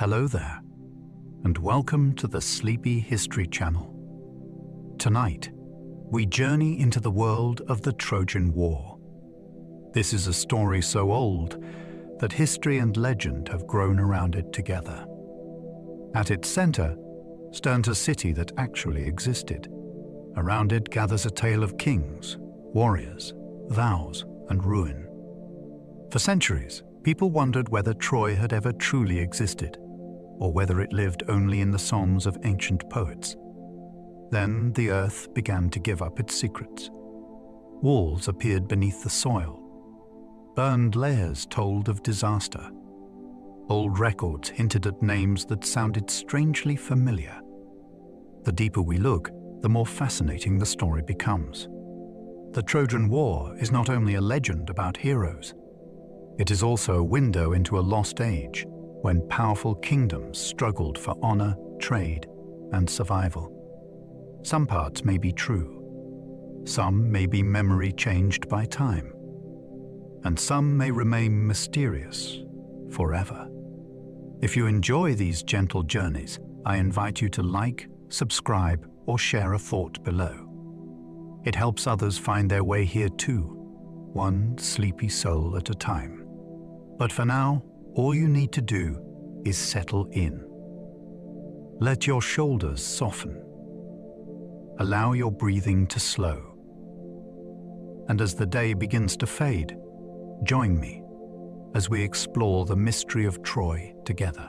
Hello there, and welcome to the Sleepy History Channel. Tonight, we journey into the world of the Trojan War. This is a story so old that history and legend have grown around it together. At its center stands a city that actually existed. Around it gathers a tale of kings, warriors, vows, and ruin. For centuries, people wondered whether Troy had ever truly existed, or whether it lived only in the songs of ancient poets. Then the earth began to give up its secrets. Walls appeared beneath the soil. Burned layers told of disaster. Old records hinted at names that sounded strangely familiar. The deeper we look, the more fascinating the story becomes. The Trojan War is not only a legend about heroes. It is also a window into a lost age, when powerful kingdoms struggled for honor, trade, and survival. Some parts may be true. Some may be memory changed by time. And some may remain mysterious forever. If you enjoy these gentle journeys, I invite you to like, subscribe, or share a thought below. It helps others find their way here too, one sleepy soul at a time. But for now, all you need to do is settle in. Let your shoulders soften. Allow your breathing to slow. And as the day begins to fade, join me as we explore the mystery of Troy together.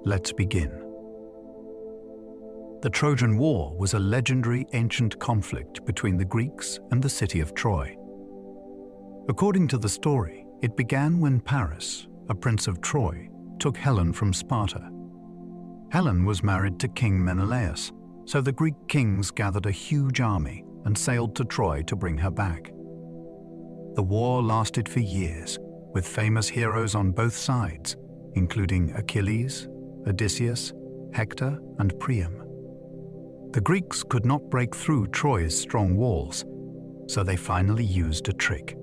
Let's begin. The Trojan War was a legendary ancient conflict between the Greeks and the city of Troy. According to the story, it began when Paris, a prince of Troy, took Helen from Sparta. Helen was married to King Menelaus, so the Greek kings gathered a huge army and sailed to Troy to bring her back. The war lasted for years, with famous heroes on both sides, including Achilles, Odysseus, Hector, and Priam. The Greeks could not break through Troy's strong walls, so they finally used a trick.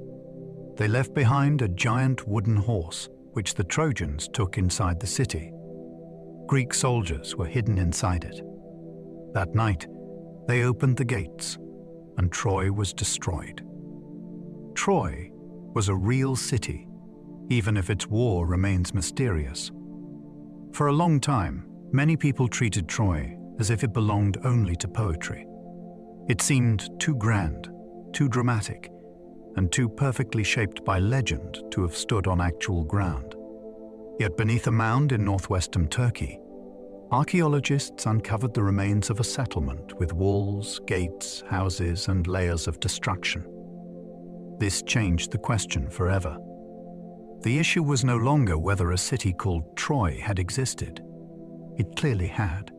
They left behind a giant wooden horse, which the Trojans took inside the city. Greek soldiers were hidden inside it. That night, they opened the gates, and Troy was destroyed. Troy was a real city, even if its war remains mysterious. For a long time, many people treated Troy as if it belonged only to poetry. It seemed too grand, too dramatic, and too perfectly shaped by legend to have stood on actual ground. Yet beneath a mound in northwestern Turkey, archaeologists uncovered the remains of a settlement with walls, gates, houses, and layers of destruction. This changed the question forever. The issue was no longer whether a city called Troy had existed. It clearly had.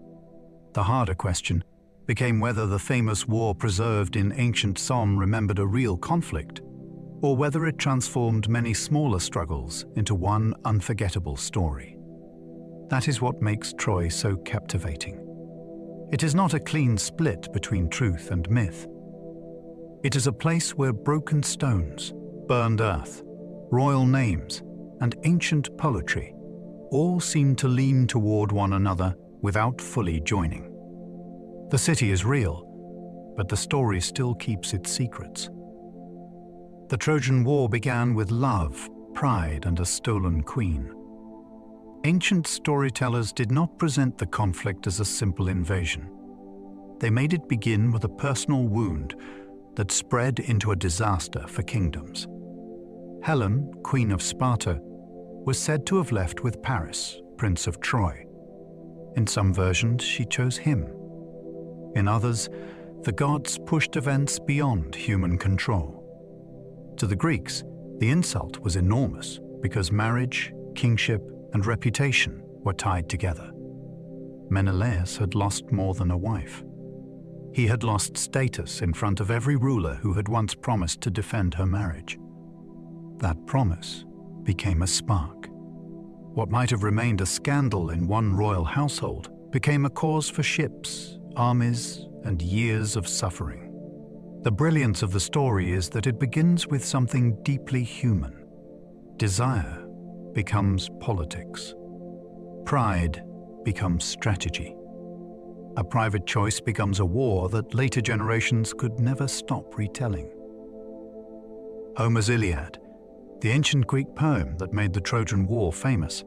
The harder question became whether the famous war preserved in ancient song remembered a real conflict, or whether it transformed many smaller struggles into one unforgettable story. That is what makes Troy so captivating. It is not a clean split between truth and myth. It is a place where broken stones, burned earth, royal names, and ancient poetry all seem to lean toward one another without fully joining. The city is real, but the story still keeps its secrets. The Trojan War began with love, pride, and a stolen queen. Ancient storytellers did not present the conflict as a simple invasion. They made it begin with a personal wound that spread into a disaster for kingdoms. Helen, Queen of Sparta, was said to have left with Paris, Prince of Troy. In some versions, she chose him. In others, the gods pushed events beyond human control. To the Greeks, the insult was enormous because marriage, kingship, and reputation were tied together. Menelaus had lost more than a wife. He had lost status in front of every ruler who had once promised to defend her marriage. That promise became a spark. What might have remained a scandal in one royal household became a cause for ships, armies, and years of suffering. The brilliance of the story is that it begins with something deeply human. Desire becomes politics. Pride becomes strategy. A private choice becomes a war that later generations could never stop retelling. Homer's Iliad, the ancient Greek poem that made the Trojan War famous,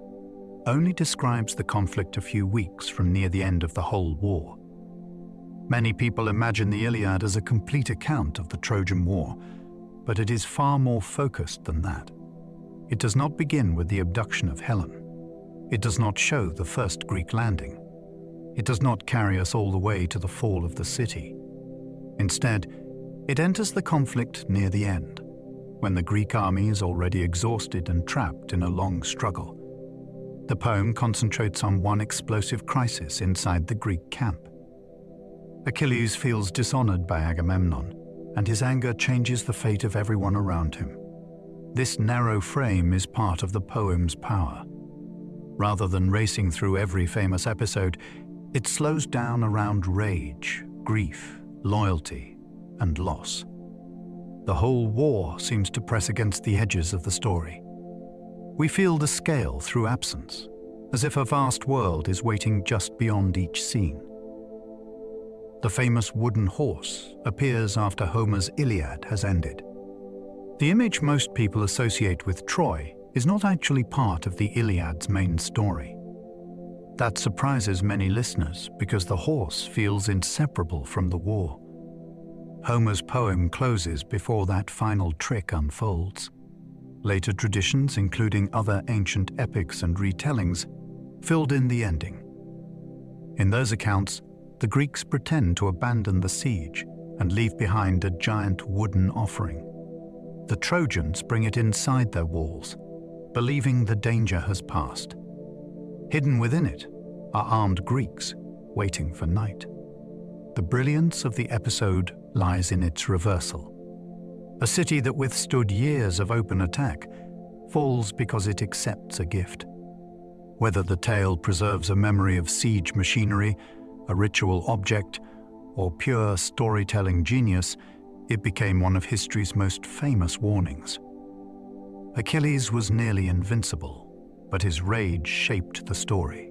only describes the conflict a few weeks from near the end of the whole war. Many people imagine the Iliad as a complete account of the Trojan War, but it is far more focused than that. It does not begin with the abduction of Helen. It does not show the first Greek landing. It does not carry us all the way to the fall of the city. Instead, it enters the conflict near the end, when the Greek army is already exhausted and trapped in a long struggle. The poem concentrates on one explosive crisis inside the Greek camp. Achilles feels dishonored by Agamemnon, and his anger changes the fate of everyone around him. This narrow frame is part of the poem's power. Rather than racing through every famous episode, it slows down around rage, grief, loyalty, and loss. The whole war seems to press against the edges of the story. We feel the scale through absence, as if a vast world is waiting just beyond each scene. The famous wooden horse appears after Homer's Iliad has ended. The image most people associate with Troy is not actually part of the Iliad's main story. That surprises many listeners because the horse feels inseparable from the war. Homer's poem closes before that final trick unfolds. Later traditions, including other ancient epics and retellings, filled in the ending. In those accounts, the Greeks pretend to abandon the siege and leave behind a giant wooden offering. The Trojans bring it inside their walls, believing the danger has passed. Hidden within it are armed Greeks waiting for night. The brilliance of the episode lies in its reversal. A city that withstood years of open attack falls because it accepts a gift. Whether the tale preserves a memory of siege machinery, a ritual object, or pure storytelling genius, it became one of history's most famous warnings. Achilles was nearly invincible, but his rage shaped the story.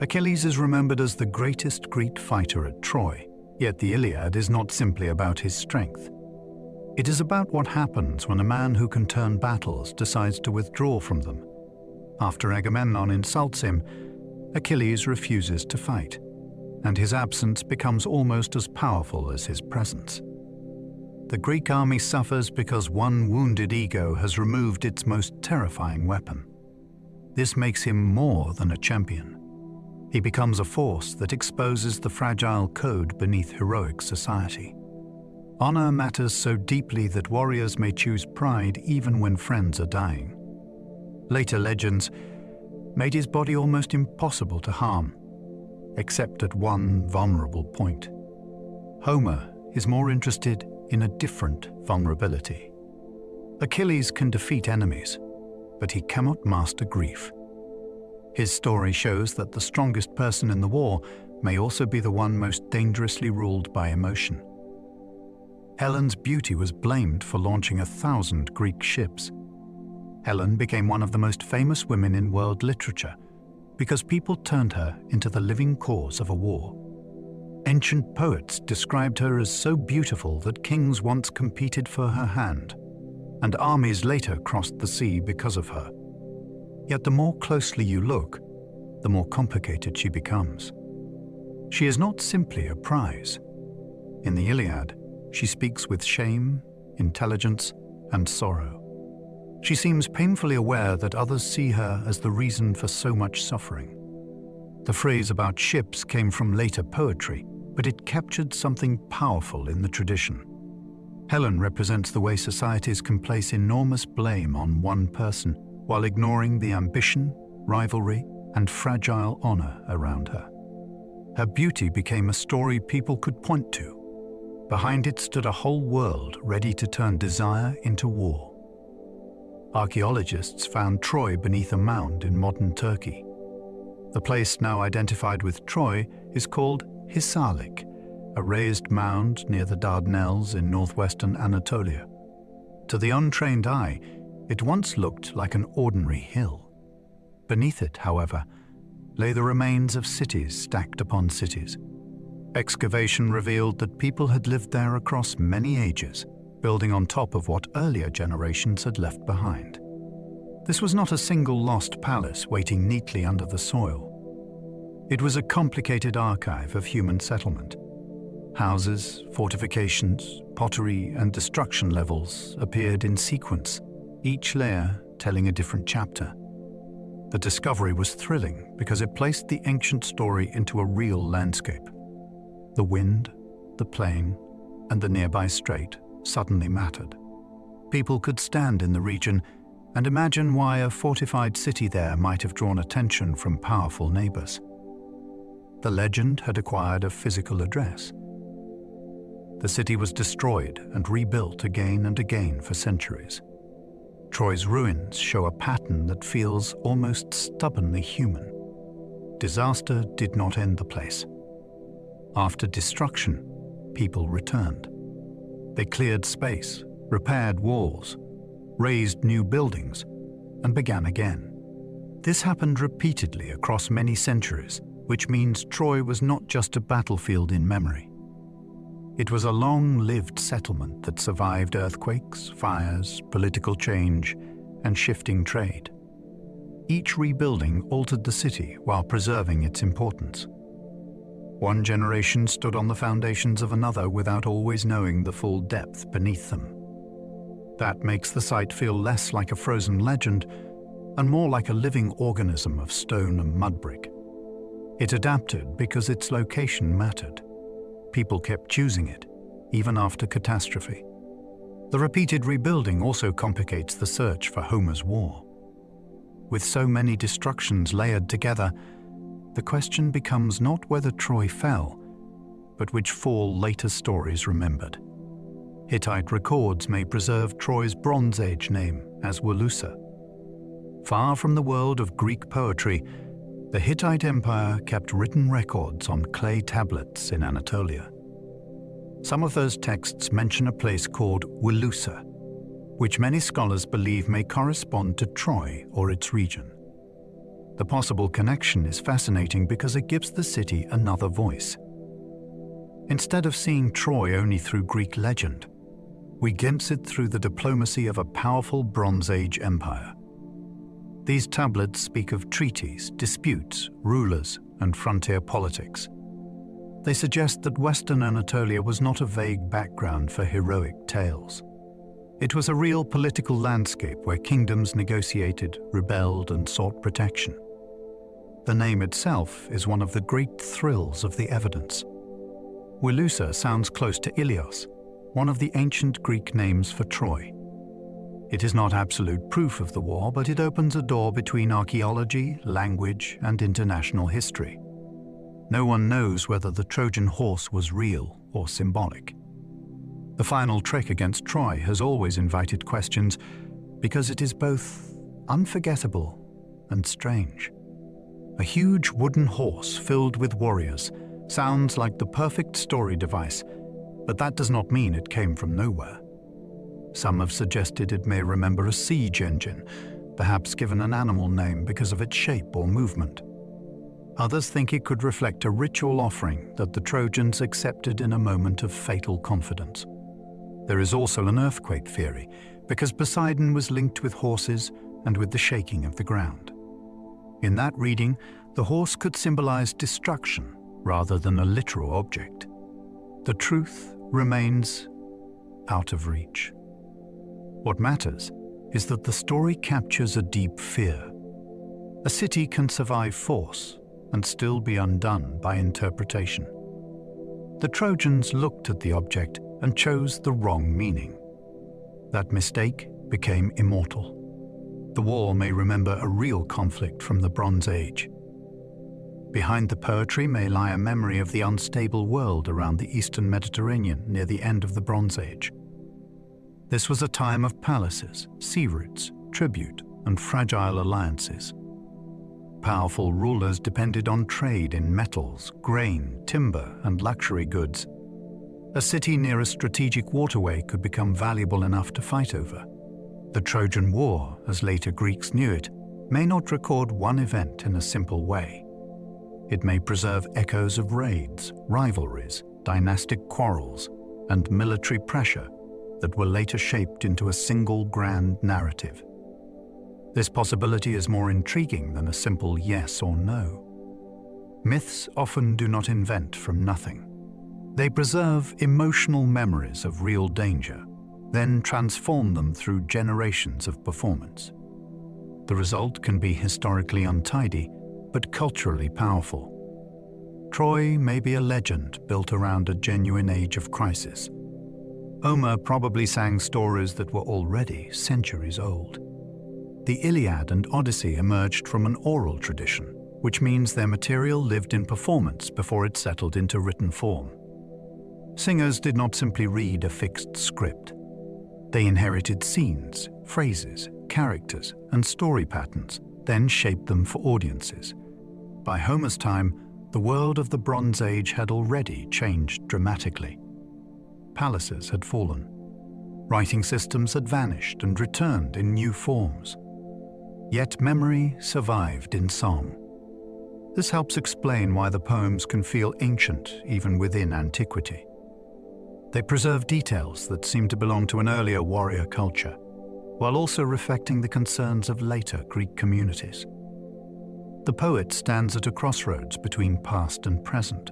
Achilles is remembered as the greatest Greek fighter at Troy, yet the Iliad is not simply about his strength. It is about what happens when a man who can turn battles decides to withdraw from them. After Agamemnon insults him, Achilles refuses to fight, and his absence becomes almost as powerful as his presence. The Greek army suffers because one wounded ego has removed its most terrifying weapon. This makes him more than a champion. He becomes a force that exposes the fragile code beneath heroic society. Honor matters so deeply that warriors may choose pride even when friends are dying. Later legends made his body almost impossible to harm, except at one vulnerable point. Homer is more interested in a different vulnerability. Achilles can defeat enemies, but he cannot master grief. His story shows that the strongest person in the war may also be the one most dangerously ruled by emotion. Helen's beauty was blamed for launching 1,000 Greek ships. Helen became one of the most famous women in world literature because people turned her into the living cause of a war. Ancient poets described her as so beautiful that kings once competed for her hand, and armies later crossed the sea because of her. Yet the more closely you look, the more complicated she becomes. She is not simply a prize. In the Iliad, she speaks with shame, intelligence, and sorrow. She seems painfully aware that others see her as the reason for so much suffering. The phrase about ships came from later poetry, but it captured something powerful in the tradition. Helen represents the way societies can place enormous blame on one person while ignoring the ambition, rivalry, and fragile honor around her. Her beauty became a story people could point to. Behind it stood a whole world ready to turn desire into war. Archaeologists found Troy beneath a mound in modern Turkey. The place now identified with Troy is called Hisarlik, a raised mound near the Dardanelles in northwestern Anatolia. To the untrained eye, it once looked like an ordinary hill. Beneath it, however, lay the remains of cities stacked upon cities. Excavation revealed that people had lived there across many ages, building on top of what earlier generations had left behind. This was not a single lost palace waiting neatly under the soil. It was a complicated archive of human settlement. Houses, fortifications, pottery, and destruction levels appeared in sequence, each layer telling a different chapter. The discovery was thrilling because it placed the ancient story into a real landscape. The wind, the plain, and the nearby strait suddenly mattered. People could stand in the region and imagine why a fortified city there might have drawn attention from powerful neighbors. The legend had acquired a physical address. The city was destroyed and rebuilt again and again for centuries. Troy's ruins show a pattern that feels almost stubbornly human. Disaster did not end the place. After destruction, people returned. They cleared space, repaired walls, raised new buildings, and began again. This happened repeatedly across many centuries, which means Troy was not just a battlefield in memory. It was a long-lived settlement that survived earthquakes, fires, political change, and shifting trade. Each rebuilding altered the city while preserving its importance. One generation stood on the foundations of another without always knowing the full depth beneath them. That makes the site feel less like a frozen legend and more like a living organism of stone and mud brick. It adapted because its location mattered. People kept choosing it, even after catastrophe. The repeated rebuilding also complicates the search for Homer's war. With so many destructions layered together, the question becomes not whether Troy fell, but which fall later stories remembered. Hittite records may preserve Troy's Bronze Age name as Wilusa. Far from the world of Greek poetry, the Hittite Empire kept written records on clay tablets in Anatolia. Some of those texts mention a place called Wilusa, which many scholars believe may correspond to Troy or its region. The possible connection is fascinating because it gives the city another voice. Instead of seeing Troy only through Greek legend, we glimpse it through the diplomacy of a powerful Bronze Age empire. These tablets speak of treaties, disputes, rulers, and frontier politics. They suggest that Western Anatolia was not a vague background for heroic tales. It was a real political landscape where kingdoms negotiated, rebelled, and sought protection. The name itself is one of the great thrills of the evidence. Wilusa sounds close to Ilios, one of the ancient Greek names for Troy. It is not absolute proof of the war, but it opens a door between archaeology, language, and international history. No one knows whether the Trojan horse was real or symbolic. The final trek against Troy has always invited questions because it is both unforgettable and strange. A huge wooden horse filled with warriors sounds like the perfect story device, but that does not mean it came from nowhere. Some have suggested it may remember a siege engine, perhaps given an animal name because of its shape or movement. Others think it could reflect a ritual offering that the Trojans accepted in a moment of fatal confidence. There is also an earthquake theory, because Poseidon was linked with horses and with the shaking of the ground. In that reading, the horse could symbolize destruction rather than a literal object. The truth remains out of reach. What matters is that the story captures a deep fear. A city can survive force and still be undone by interpretation. The Trojans looked at the object and chose the wrong meaning. That mistake became immortal. The war may remember a real conflict from the Bronze Age. Behind the poetry may lie a memory of the unstable world around the Eastern Mediterranean near the end of the Bronze Age. This was a time of palaces, sea routes, tribute, and fragile alliances. Powerful rulers depended on trade in metals, grain, timber, and luxury goods. A city near a strategic waterway could become valuable enough to fight over. The Trojan War, as later Greeks knew it, may not record one event in a simple way. It may preserve echoes of raids, rivalries, dynastic quarrels, and military pressure that were later shaped into a single grand narrative. This possibility is more intriguing than a simple yes or no. Myths often do not invent from nothing. They preserve emotional memories of real danger, then transform them through generations of performance. The result can be historically untidy, but culturally powerful. Troy may be a legend built around a genuine age of crisis. Homer probably sang stories that were already centuries old. The Iliad and Odyssey emerged from an oral tradition, which means their material lived in performance before it settled into written form. Singers did not simply read a fixed script. They inherited scenes, phrases, characters, and story patterns, then shaped them for audiences. By Homer's time, the world of the Bronze Age had already changed dramatically. Palaces had fallen. Writing systems had vanished and returned in new forms. Yet memory survived in song. This helps explain why the poems can feel ancient even within antiquity. They preserve details that seem to belong to an earlier warrior culture, while also reflecting the concerns of later Greek communities. The poet stands at a crossroads between past and present.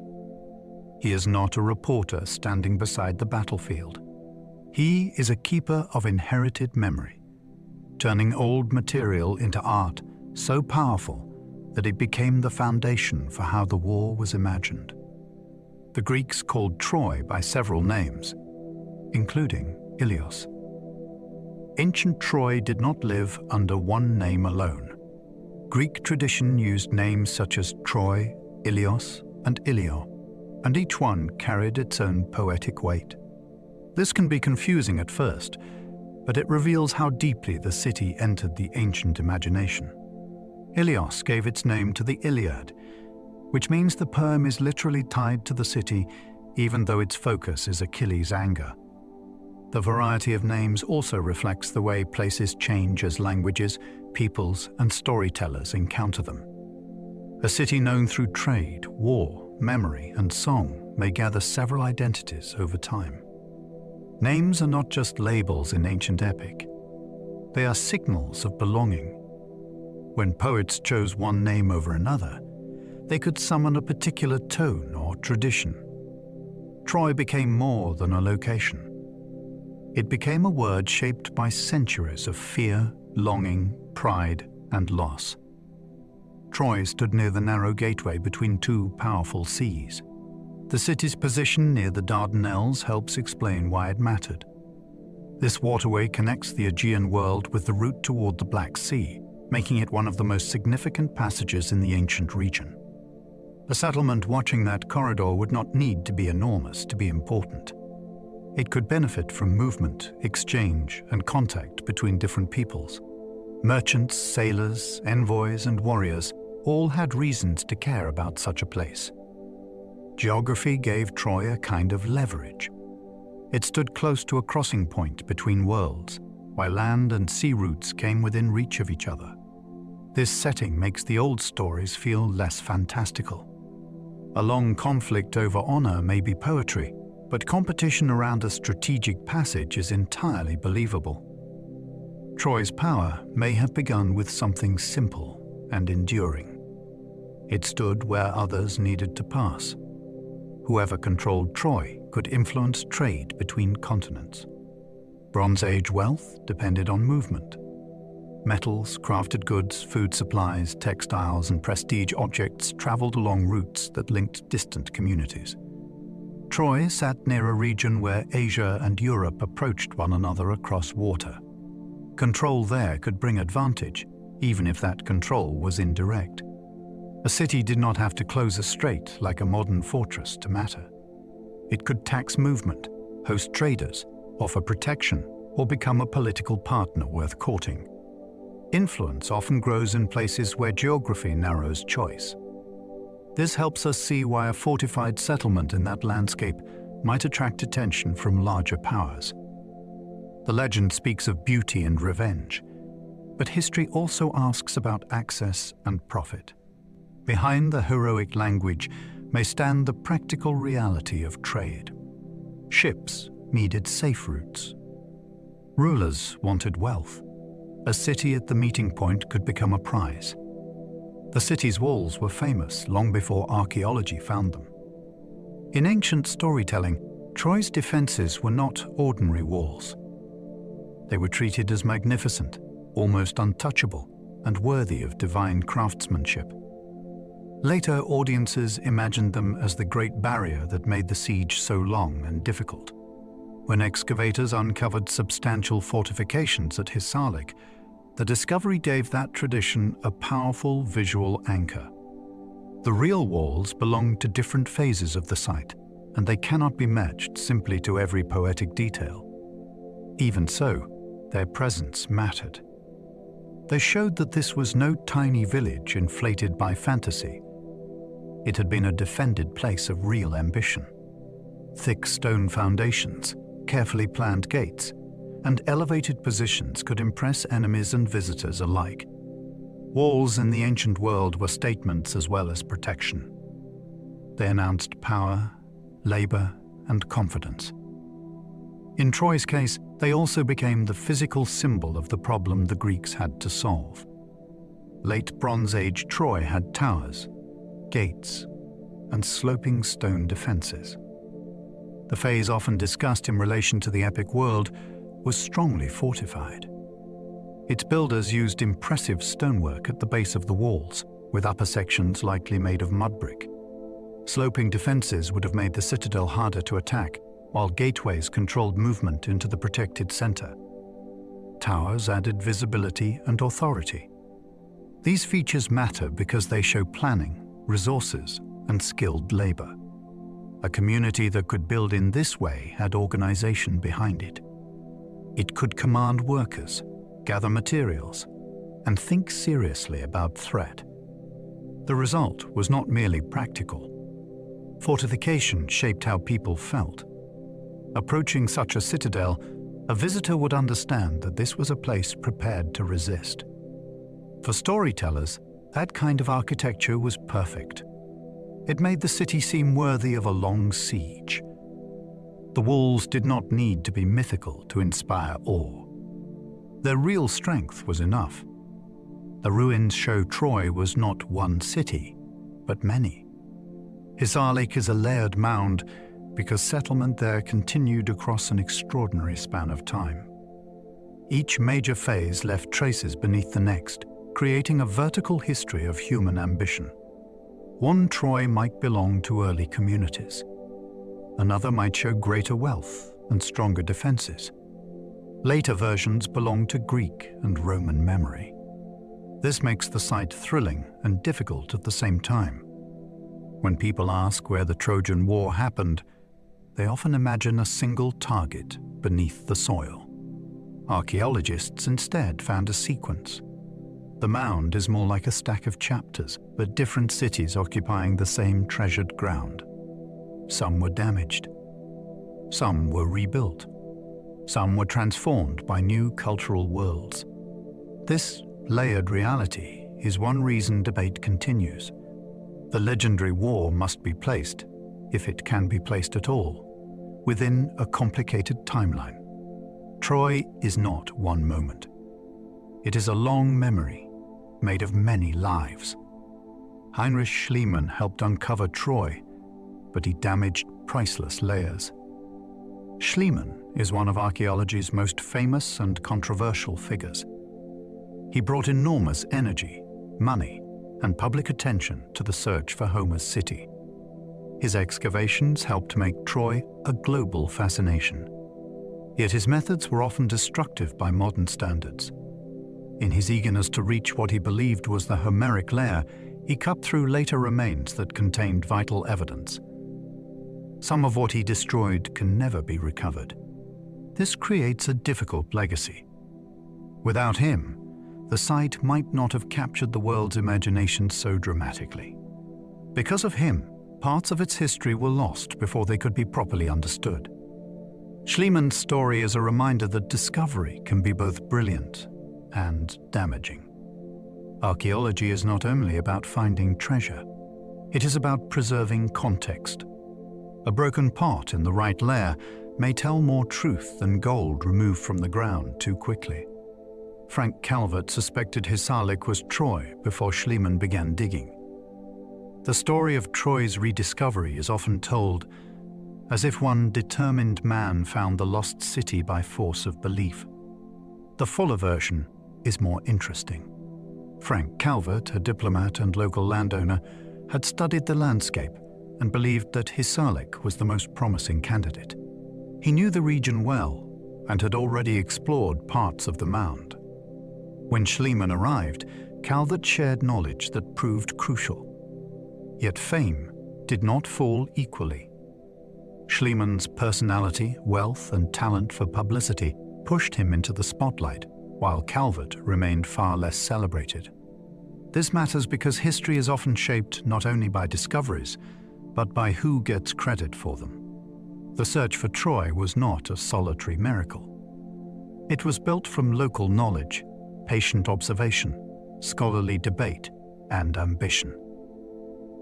He is not a reporter standing beside the battlefield. He is a keeper of inherited memory, turning old material into art so powerful that it became the foundation for how the war was imagined. The Greeks called Troy by several names, including Ilios. Ancient Troy did not live under one name alone. Greek tradition used names such as Troy, Ilios, and Ilio, and each one carried its own poetic weight. This can be confusing at first, but it reveals how deeply the city entered the ancient imagination. Ilios gave its name to the Iliad, which means the poem is literally tied to the city, even though its focus is Achilles' anger. The variety of names also reflects the way places change as languages, peoples, and storytellers encounter them. A city known through trade, war, memory, and song may gather several identities over time. Names are not just labels in ancient epic. They are signals of belonging. When poets chose one name over another, they could summon a particular tone or tradition. Troy became more than a location. It became a word shaped by centuries of fear, longing, pride, and loss. Troy stood near the narrow gateway between two powerful seas. The city's position near the Dardanelles helps explain why it mattered. This waterway connects the Aegean world with the route toward the Black Sea, making it one of the most significant passages in the ancient region. A settlement watching that corridor would not need to be enormous to be important. It could benefit from movement, exchange, and contact between different peoples. Merchants, sailors, envoys, and warriors all had reasons to care about such a place. Geography gave Troy a kind of leverage. It stood close to a crossing point between worlds, while land and sea routes came within reach of each other. This setting makes the old stories feel less fantastical. A long conflict over honor may be poetry, but competition around a strategic passage is entirely believable. Troy's power may have begun with something simple and enduring. It stood where others needed to pass. Whoever controlled Troy could influence trade between continents. Bronze Age wealth depended on movement. Metals, crafted goods, food supplies, textiles, and prestige objects traveled along routes that linked distant communities. Troy sat near a region where Asia and Europe approached one another across water. Control there could bring advantage, even if that control was indirect. A city did not have to close a strait like a modern fortress to matter. It could tax movement, host traders, offer protection, or become a political partner worth courting. Influence often grows in places where geography narrows choice. This helps us see why a fortified settlement in that landscape might attract attention from larger powers. The legend speaks of beauty and revenge, but history also asks about access and profit. behind the heroic language may stand the practical reality of trade. Ships needed safe routes. Rulers wanted wealth. A city at the meeting point could become a prize. The city's walls were famous long before archaeology found them. In ancient storytelling, Troy's defenses were not ordinary walls. They were treated as magnificent, almost untouchable, and worthy of divine craftsmanship. Later audiences imagined them as the great barrier that made the siege so long and difficult. When excavators uncovered substantial fortifications at Hisarlik, the discovery gave that tradition a powerful visual anchor. The real walls belong to different phases of the site, and they cannot be matched simply to every poetic detail. Even so, their presence mattered. They showed that this was no tiny village inflated by fantasy. It had been a defended place of real ambition. Thick stone foundations, carefully planned gates, and elevated positions could impress enemies and visitors alike. Walls in the ancient world were statements as well as protection. They announced power, labor, and confidence. In Troy's case, they also became the physical symbol of the problem the Greeks had to solve. Late Bronze Age Troy had towers, gates, and sloping stone defenses. The phase often discussed in relation to the epic world was strongly fortified. Its builders used impressive stonework at the base of the walls, with upper sections likely made of mud brick. Sloping defenses would have made the citadel harder to attack, while gateways controlled movement into the protected center. Towers added visibility and authority. These features matter because they show planning, resources, and skilled labor. A community that could build in this way had organization behind it. It could command workers, gather materials, and think seriously about threat. The result was not merely practical. Fortification shaped how people felt. Approaching such a citadel, a visitor would understand that this was a place prepared to resist. For storytellers, that kind of architecture was perfect. It made the city seem worthy of a long siege. The walls did not need to be mythical to inspire awe. Their real strength was enough. The ruins show Troy was not one city, but many. Hisarlik is a layered mound because settlement there continued across an extraordinary span of time. Each major phase left traces beneath the next, creating a vertical history of human ambition. One Troy might belong to early communities. Another might show greater wealth and stronger defenses. Later versions belong to Greek and Roman memory. This makes the site thrilling and difficult at the same time. When people ask where the Trojan War happened, they often imagine a single target beneath the soil. Archaeologists instead found a sequence. The mound is more like a stack of chapters, but different cities occupying the same treasured ground. Some were damaged. Some were rebuilt. Some were transformed by new cultural worlds. This layered reality is one reason debate continues. The legendary war must be placed, if it can be placed at all, within a complicated timeline. Troy is not one moment. It is a long memory, made of many lives. Heinrich Schliemann helped uncover Troy, but he damaged priceless layers. Schliemann is one of archaeology's most famous and controversial figures. He brought enormous energy, money, and public attention to the search for Homer's city. His excavations helped make Troy a global fascination. Yet his methods were often destructive by modern standards. In his eagerness to reach what he believed was the Homeric layer, he cut through later remains that contained vital evidence. Some of what he destroyed can never be recovered. This creates a difficult legacy. Without him, the site might not have captured the world's imagination so dramatically. Because of him, parts of its history were lost before they could be properly understood. Schliemann's story is a reminder that discovery can be both brilliant and damaging. Archaeology is not only about finding treasure, it is about preserving context. A broken pot in the right layer may tell more truth than gold removed from the ground too quickly. Frank Calvert suspected his Sarlik was Troy before Schliemann began digging. The story of Troy's rediscovery is often told as if one determined man found the lost city by force of belief. The fuller version is more interesting. Frank Calvert, a diplomat and local landowner, had studied the landscape and believed that Hisarlik was the most promising candidate. He knew the region well and had already explored parts of the mound. When Schliemann arrived, Calvert shared knowledge that proved crucial. Yet fame did not fall equally. Schliemann's personality, wealth, and talent for publicity pushed him into the spotlight, while Calvert remained far less celebrated. This matters because history is often shaped not only by discoveries, but by who gets credit for them. The search for Troy was not a solitary miracle. It was built from local knowledge, patient observation, scholarly debate, and ambition.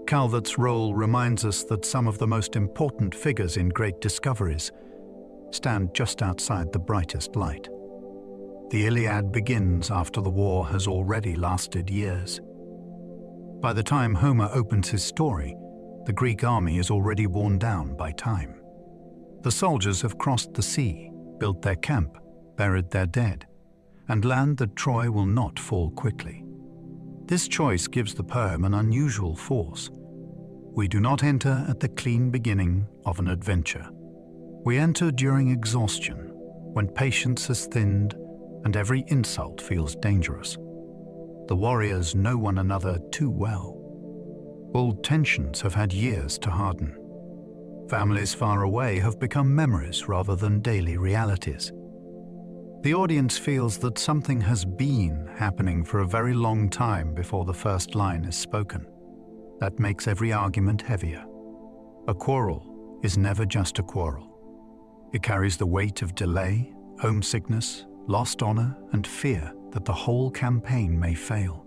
Calvert's role reminds us that some of the most important figures in great discoveries stand just outside the brightest light. The Iliad begins after the war has already lasted years. By the time Homer opens his story, the Greek army is already worn down by time. The soldiers have crossed the sea, built their camp, buried their dead, and learned that Troy will not fall quickly. This choice gives the poem an unusual force. We do not enter at the clean beginning of an adventure. We enter during exhaustion, when patience has thinned and every insult feels dangerous. The warriors know one another too well. Old tensions have had years to harden. Families far away have become memories rather than daily realities. The audience feels that something has been happening for a very long time before the first line is spoken. That makes every argument heavier. A quarrel is never just a quarrel. It carries the weight of delay, homesickness, lost honor, and fear that the whole campaign may fail.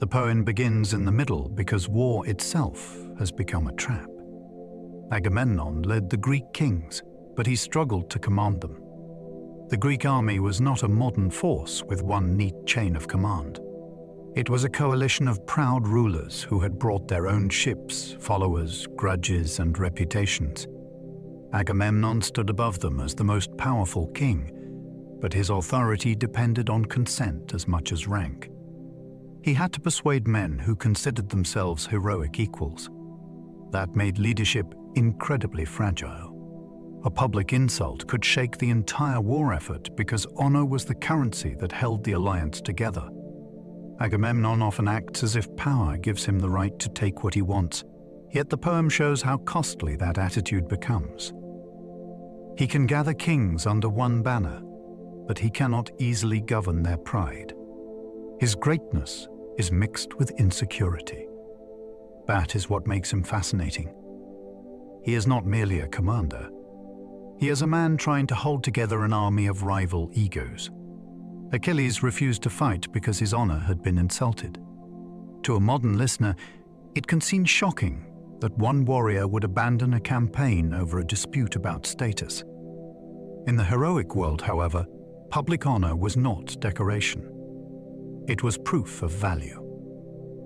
The poem begins in the middle because war itself has become a trap. Agamemnon led the Greek kings, but he struggled to command them. The Greek army was not a modern force with one neat chain of command. It was a coalition of proud rulers who had brought their own ships, followers, grudges, and reputations. Agamemnon stood above them as the most powerful king, but his authority depended on consent as much as rank. He had to persuade men who considered themselves heroic equals. That made leadership incredibly fragile. A public insult could shake the entire war effort because honor was the currency that held the alliance together. Agamemnon often acts as if power gives him the right to take what he wants, yet the poem shows how costly that attitude becomes. He can gather kings under one banner, but he cannot easily govern their pride. His greatness is mixed with insecurity. That is what makes him fascinating. He is not merely a commander. He is a man trying to hold together an army of rival egos. Achilles refused to fight because his honor had been insulted. To a modern listener, it can seem shocking that one warrior would abandon a campaign over a dispute about status. In the heroic world, however, public honor was not decoration. It was proof of value.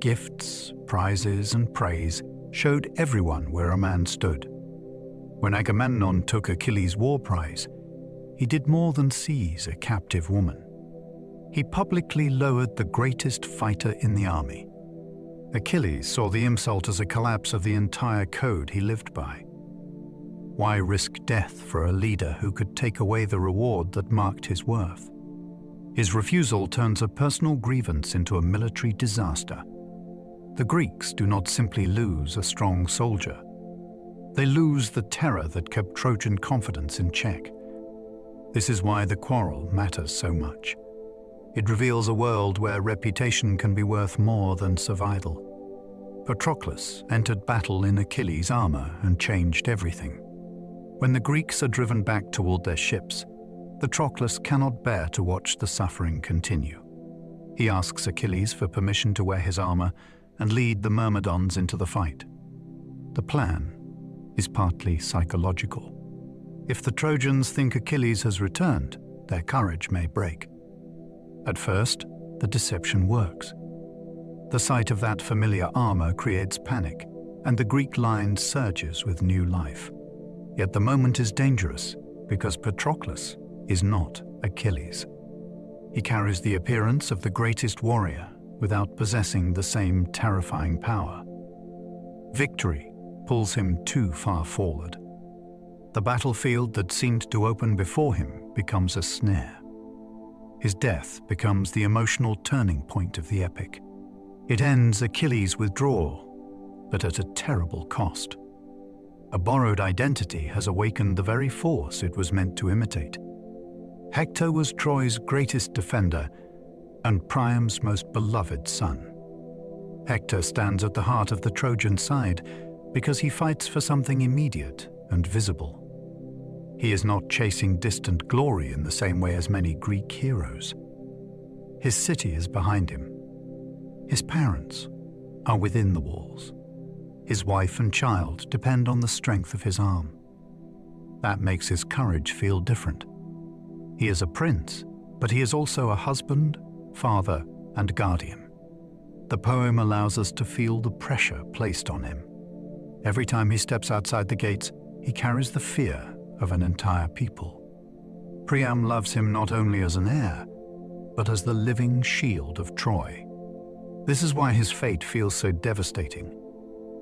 Gifts, prizes, and praise showed everyone where a man stood. When Agamemnon took Achilles' war prize, he did more than seize a captive woman. He publicly lowered the greatest fighter in the army. Achilles saw the insult as a collapse of the entire code he lived by. Why risk death for a leader who could take away the reward that marked his worth? His refusal turns a personal grievance into a military disaster. The Greeks do not simply lose a strong soldier. They lose the terror that kept Trojan confidence in check. This is why the quarrel matters so much. It reveals a world where reputation can be worth more than survival. Patroclus entered battle in Achilles' armor and changed everything. When the Greeks are driven back toward their ships, Patroclus cannot bear to watch the suffering continue. He asks Achilles for permission to wear his armor and lead the Myrmidons into the fight. The plan is partly psychological. If the Trojans think Achilles has returned, their courage may break. At first, the deception works. The sight of that familiar armor creates panic, and the Greek line surges with new life. Yet the moment is dangerous because Patroclus is not Achilles. He carries the appearance of the greatest warrior without possessing the same terrifying power. Victory pulls him too far forward. The battlefield that seemed to open before him becomes a snare. His death becomes the emotional turning point of the epic. It ends Achilles' withdrawal, but at a terrible cost. A borrowed identity has awakened the very force it was meant to imitate. Hector was Troy's greatest defender and Priam's most beloved son. Hector stands at the heart of the Trojan side because he fights for something immediate and visible. He is not chasing distant glory in the same way as many Greek heroes. His city is behind him. His parents are within the walls. His wife and child depend on the strength of his arm. That makes his courage feel different. He is a prince, but he is also a husband, father, and guardian. The poem allows us to feel the pressure placed on him. Every time he steps outside the gates, he carries the fear of an entire people. Priam loves him not only as an heir, but as the living shield of Troy. This is why his fate feels so devastating.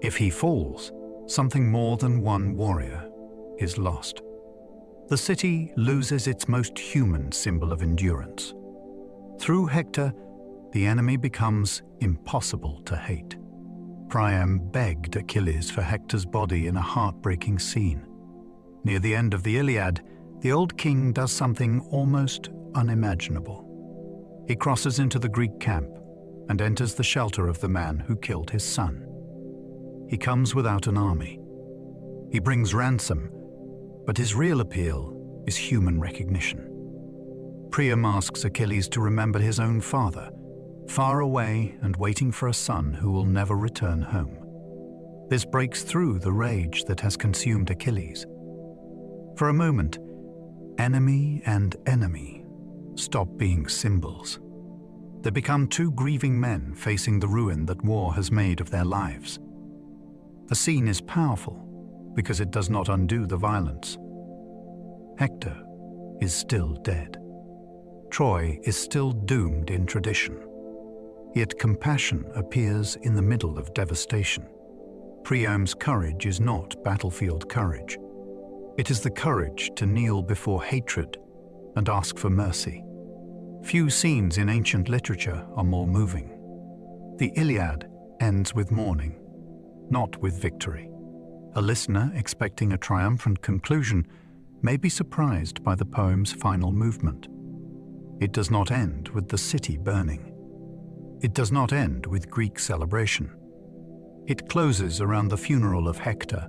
If he falls, something more than one warrior is lost. The city loses its most human symbol of endurance. Through Hector, the enemy becomes impossible to hate. Priam begged Achilles for Hector's body in a heartbreaking scene. Near the end of the Iliad, the old king does something almost unimaginable. He crosses into the Greek camp and enters the shelter of the man who killed his son. He comes without an army. He brings ransom, but his real appeal is human recognition. Priam asks Achilles to remember his own father, far away and waiting for a son who will never return home. This breaks through the rage that has consumed Achilles. For a moment, enemy and enemy stop being symbols. They become two grieving men facing the ruin that war has made of their lives. The scene is powerful because it does not undo the violence. Hector is still dead. Troy is still doomed in tradition. Yet compassion appears in the middle of devastation. Priam's courage is not battlefield courage. It is the courage to kneel before hatred and ask for mercy. Few scenes in ancient literature are more moving. The Iliad ends with mourning, not with victory. A listener expecting a triumphant conclusion may be surprised by the poem's final movement. It does not end with the city burning. It does not end with Greek celebration. It closes around the funeral of Hector,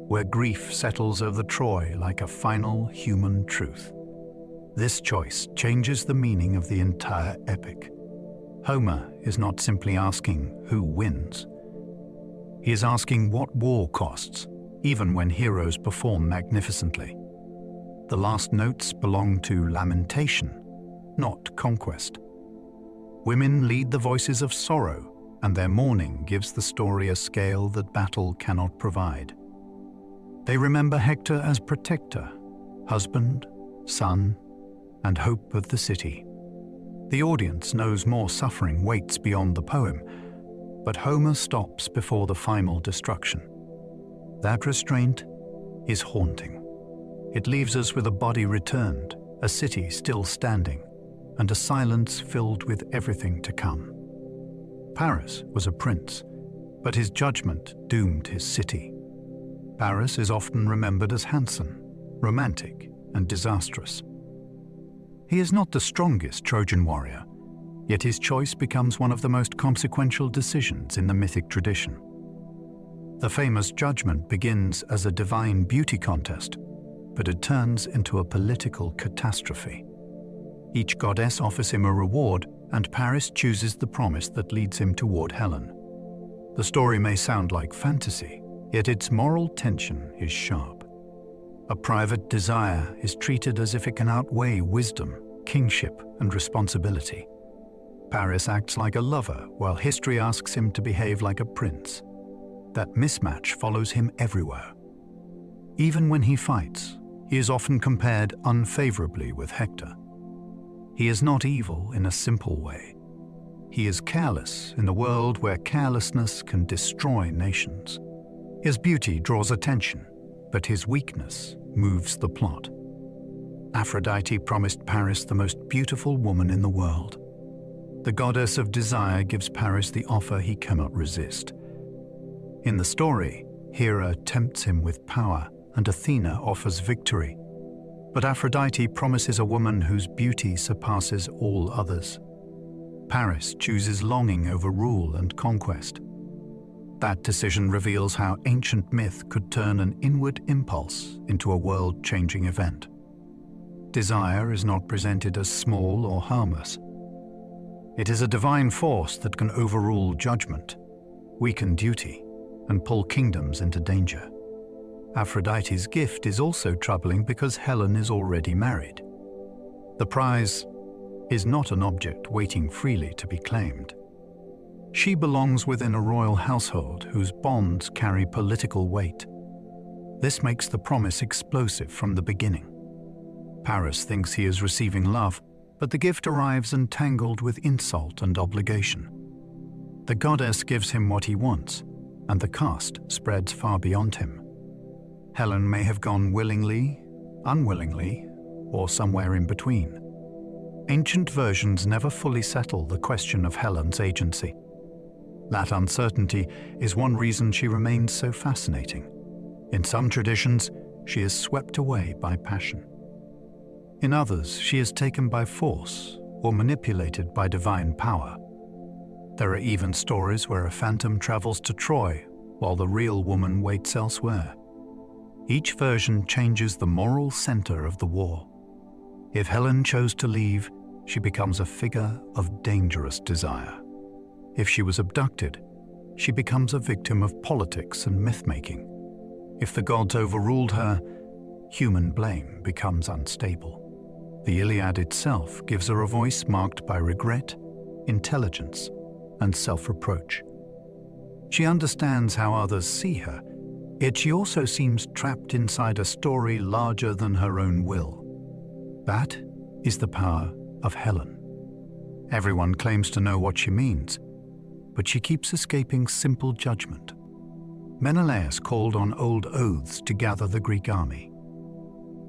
where grief settles over Troy like a final human truth. This choice changes the meaning of the entire epic. Homer is not simply asking who wins. He is asking what war costs, even when heroes perform magnificently. The last notes belong to lamentation, not conquest. Women lead the voices of sorrow, and their mourning gives the story a scale that battle cannot provide. They remember Hector as protector, husband, son, and hope of the city. The audience knows more suffering waits beyond the poem, but Homer stops before the final destruction. That restraint is haunting. It leaves us with a body returned, a city still standing, and a silence filled with everything to come. Paris was a prince, but his judgment doomed his city. Paris is often remembered as handsome, romantic, and disastrous. He is not the strongest Trojan warrior, yet his choice becomes one of the most consequential decisions in the mythic tradition. The famous judgment begins as a divine beauty contest, but it turns into a political catastrophe. Each goddess offers him a reward, and Paris chooses the promise that leads him toward Helen. The story may sound like fantasy, yet its moral tension is sharp. A private desire is treated as if it can outweigh wisdom, kingship, and responsibility. Paris acts like a lover, while history asks him to behave like a prince. That mismatch follows him everywhere. Even when he fights, he is often compared unfavorably with Hector. He is not evil in a simple way. He is careless in a world where carelessness can destroy nations. His beauty draws attention, but his weakness moves the plot. Aphrodite promised Paris the most beautiful woman in the world. The goddess of desire gives Paris the offer he cannot resist. In the story, Hera tempts him with power, and Athena offers victory. But Aphrodite promises a woman whose beauty surpasses all others. Paris chooses longing over rule and conquest. That decision reveals how ancient myth could turn an inward impulse into a world-changing event. Desire is not presented as small or harmless. It is a divine force that can overrule judgment, weaken duty, and pull kingdoms into danger. Aphrodite's gift is also troubling because Helen is already married. The prize is not an object waiting freely to be claimed. She belongs within a royal household whose bonds carry political weight. This makes the promise explosive from the beginning. Paris thinks he is receiving love, but the gift arrives entangled with insult and obligation. The goddess gives him what he wants, and the cost spreads far beyond him. Helen may have gone willingly, unwillingly, or somewhere in between. Ancient versions never fully settle the question of Helen's agency. That uncertainty is one reason she remains so fascinating. In some traditions, she is swept away by passion. In others, she is taken by force or manipulated by divine power. There are even stories where a phantom travels to Troy while the real woman waits elsewhere. Each version changes the moral center of the war. If Helen chose to leave, she becomes a figure of dangerous desire. If she was abducted, she becomes a victim of politics and myth-making. If the gods overruled her, human blame becomes unstable. The Iliad itself gives her a voice marked by regret, intelligence, and self-reproach. She understands how others see her, yet she also seems trapped inside a story larger than her own will. That is the power of Helen. Everyone claims to know what she means, but she keeps escaping simple judgment. Menelaus called on old oaths to gather the Greek army.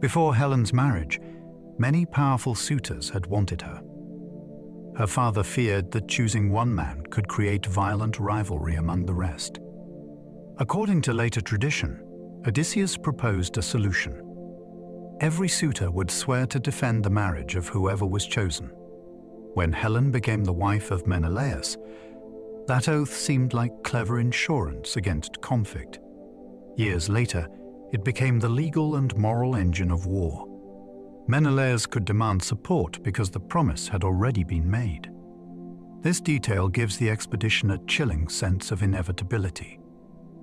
Before Helen's marriage, many powerful suitors had wanted her. Her father feared that choosing one man could create violent rivalry among the rest. According to later tradition, Odysseus proposed a solution. Every suitor would swear to defend the marriage of whoever was chosen. When Helen became the wife of Menelaus, that oath seemed like clever insurance against conflict. Years later, it became the legal and moral engine of war. Menelaus could demand support because the promise had already been made. This detail gives the expedition a chilling sense of inevitability.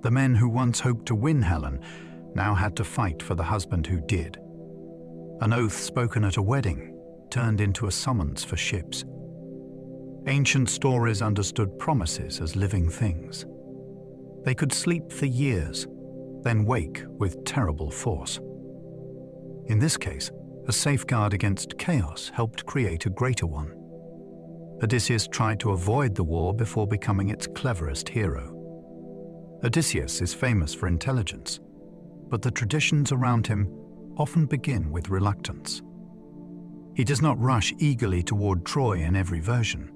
The men who once hoped to win Helen now had to fight for the husband who did. An oath spoken at a wedding turned into a summons for ships. Ancient stories understood promises as living things. They could sleep for years, then wake with terrible force. In this case, a safeguard against chaos helped create a greater one. Odysseus tried to avoid the war before becoming its cleverest hero. Odysseus is famous for intelligence, but the traditions around him often begin with reluctance. He does not rush eagerly toward Troy in every version.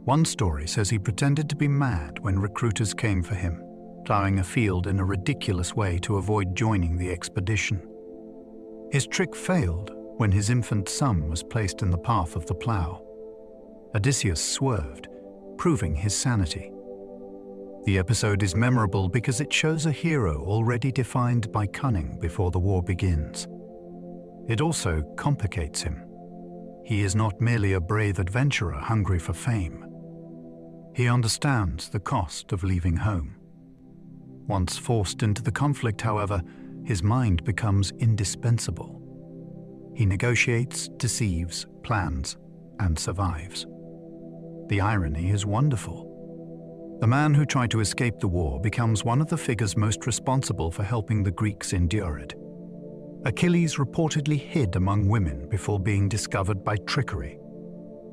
One story says he pretended to be mad when recruiters came for him, plowing a field in a ridiculous way to avoid joining the expedition. His trick failed when his infant son was placed in the path of the plow. Odysseus swerved, proving his sanity. The episode is memorable because it shows a hero already defined by cunning before the war begins. It also complicates him. he is not merely a brave adventurer hungry for fame. He understands the cost of leaving home. Once forced into the conflict, however, his mind becomes indispensable. He negotiates, deceives, plans, and survives. The irony is wonderful. The man who tried to escape the war becomes one of the figures most responsible for helping the Greeks endure it. Achilles reportedly hid among women before being discovered by trickery.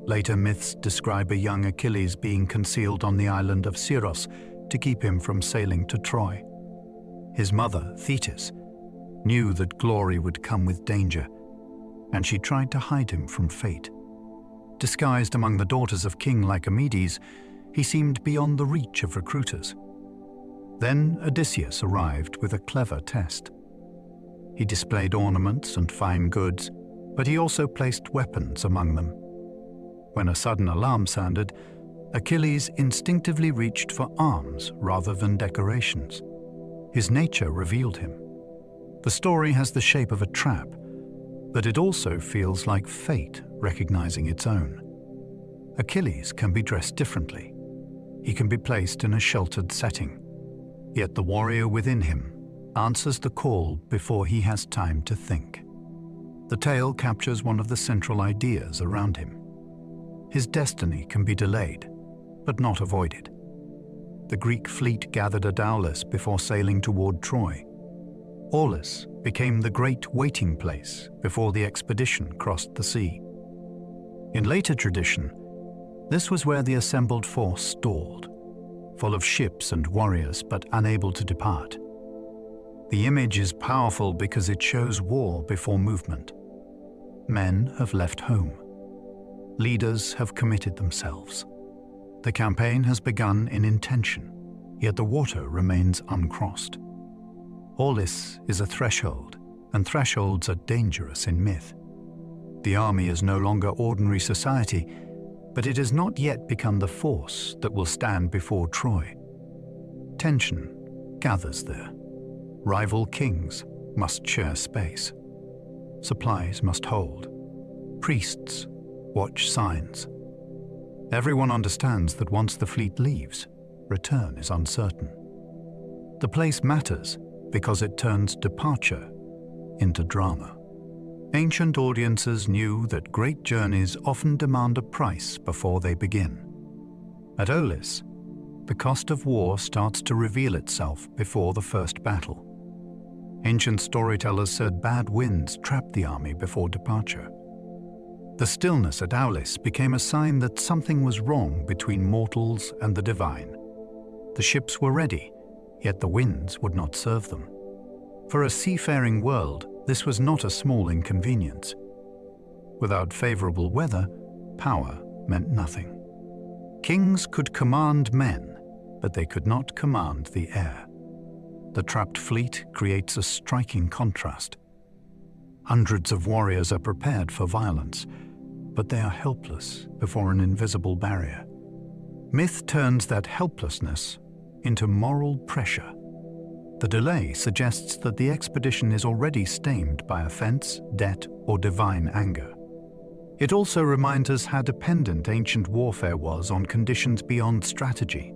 Later myths describe a young Achilles being concealed on the island of Scyros to keep him from sailing to Troy. His mother, Thetis, knew that glory would come with danger, and she tried to hide him from fate. Disguised among the daughters of King Lycomedes, he seemed beyond the reach of recruiters. Then Odysseus arrived with a clever test. He displayed ornaments and fine goods, but he also placed weapons among them. When a sudden alarm sounded, Achilles instinctively reached for arms rather than decorations. His nature revealed him. The story has the shape of a trap, but it also feels like fate recognizing its own. Achilles can be dressed differently. He can be placed in a sheltered setting, yet the warrior within him answers the call before he has time to think. The tale captures one of the central ideas around him. His destiny can be delayed, but not avoided. The Greek fleet gathered at Aulis before sailing toward Troy. Aulis became the great waiting place before the expedition crossed the sea. In later tradition, this was where the assembled force stalled, full of ships and warriors but unable to depart. The image is powerful because it shows war before movement. Men have left home. Leaders have committed themselves. The campaign has begun in intention, yet the water remains uncrossed. Aulis is a threshold, and thresholds are dangerous in myth. The army is no longer ordinary society, but it has not yet become the force that will stand before Troy. Tension gathers there. Rival kings must share space. Supplies must hold. Priests watch signs. Everyone understands that once the fleet leaves, return is uncertain. The place matters because it turns departure into drama. Ancient audiences knew that great journeys often demand a price before they begin. At Aulis, the cost of war starts to reveal itself before the first battle. Ancient storytellers said bad winds trapped the army before departure. The stillness at Aulis became a sign that something was wrong between mortals and the divine. The ships were ready, yet the winds would not serve them. For a seafaring world, this was not a small inconvenience. Without favorable weather, power meant nothing. Kings could command men, but they could not command the air. The trapped fleet creates a striking contrast. Hundreds of warriors are prepared for violence, but they are helpless before an invisible barrier. Myth turns that helplessness into moral pressure. The delay suggests that the expedition is already stained by offense, debt, or divine anger. It also reminds us how dependent ancient warfare was on conditions beyond strategy.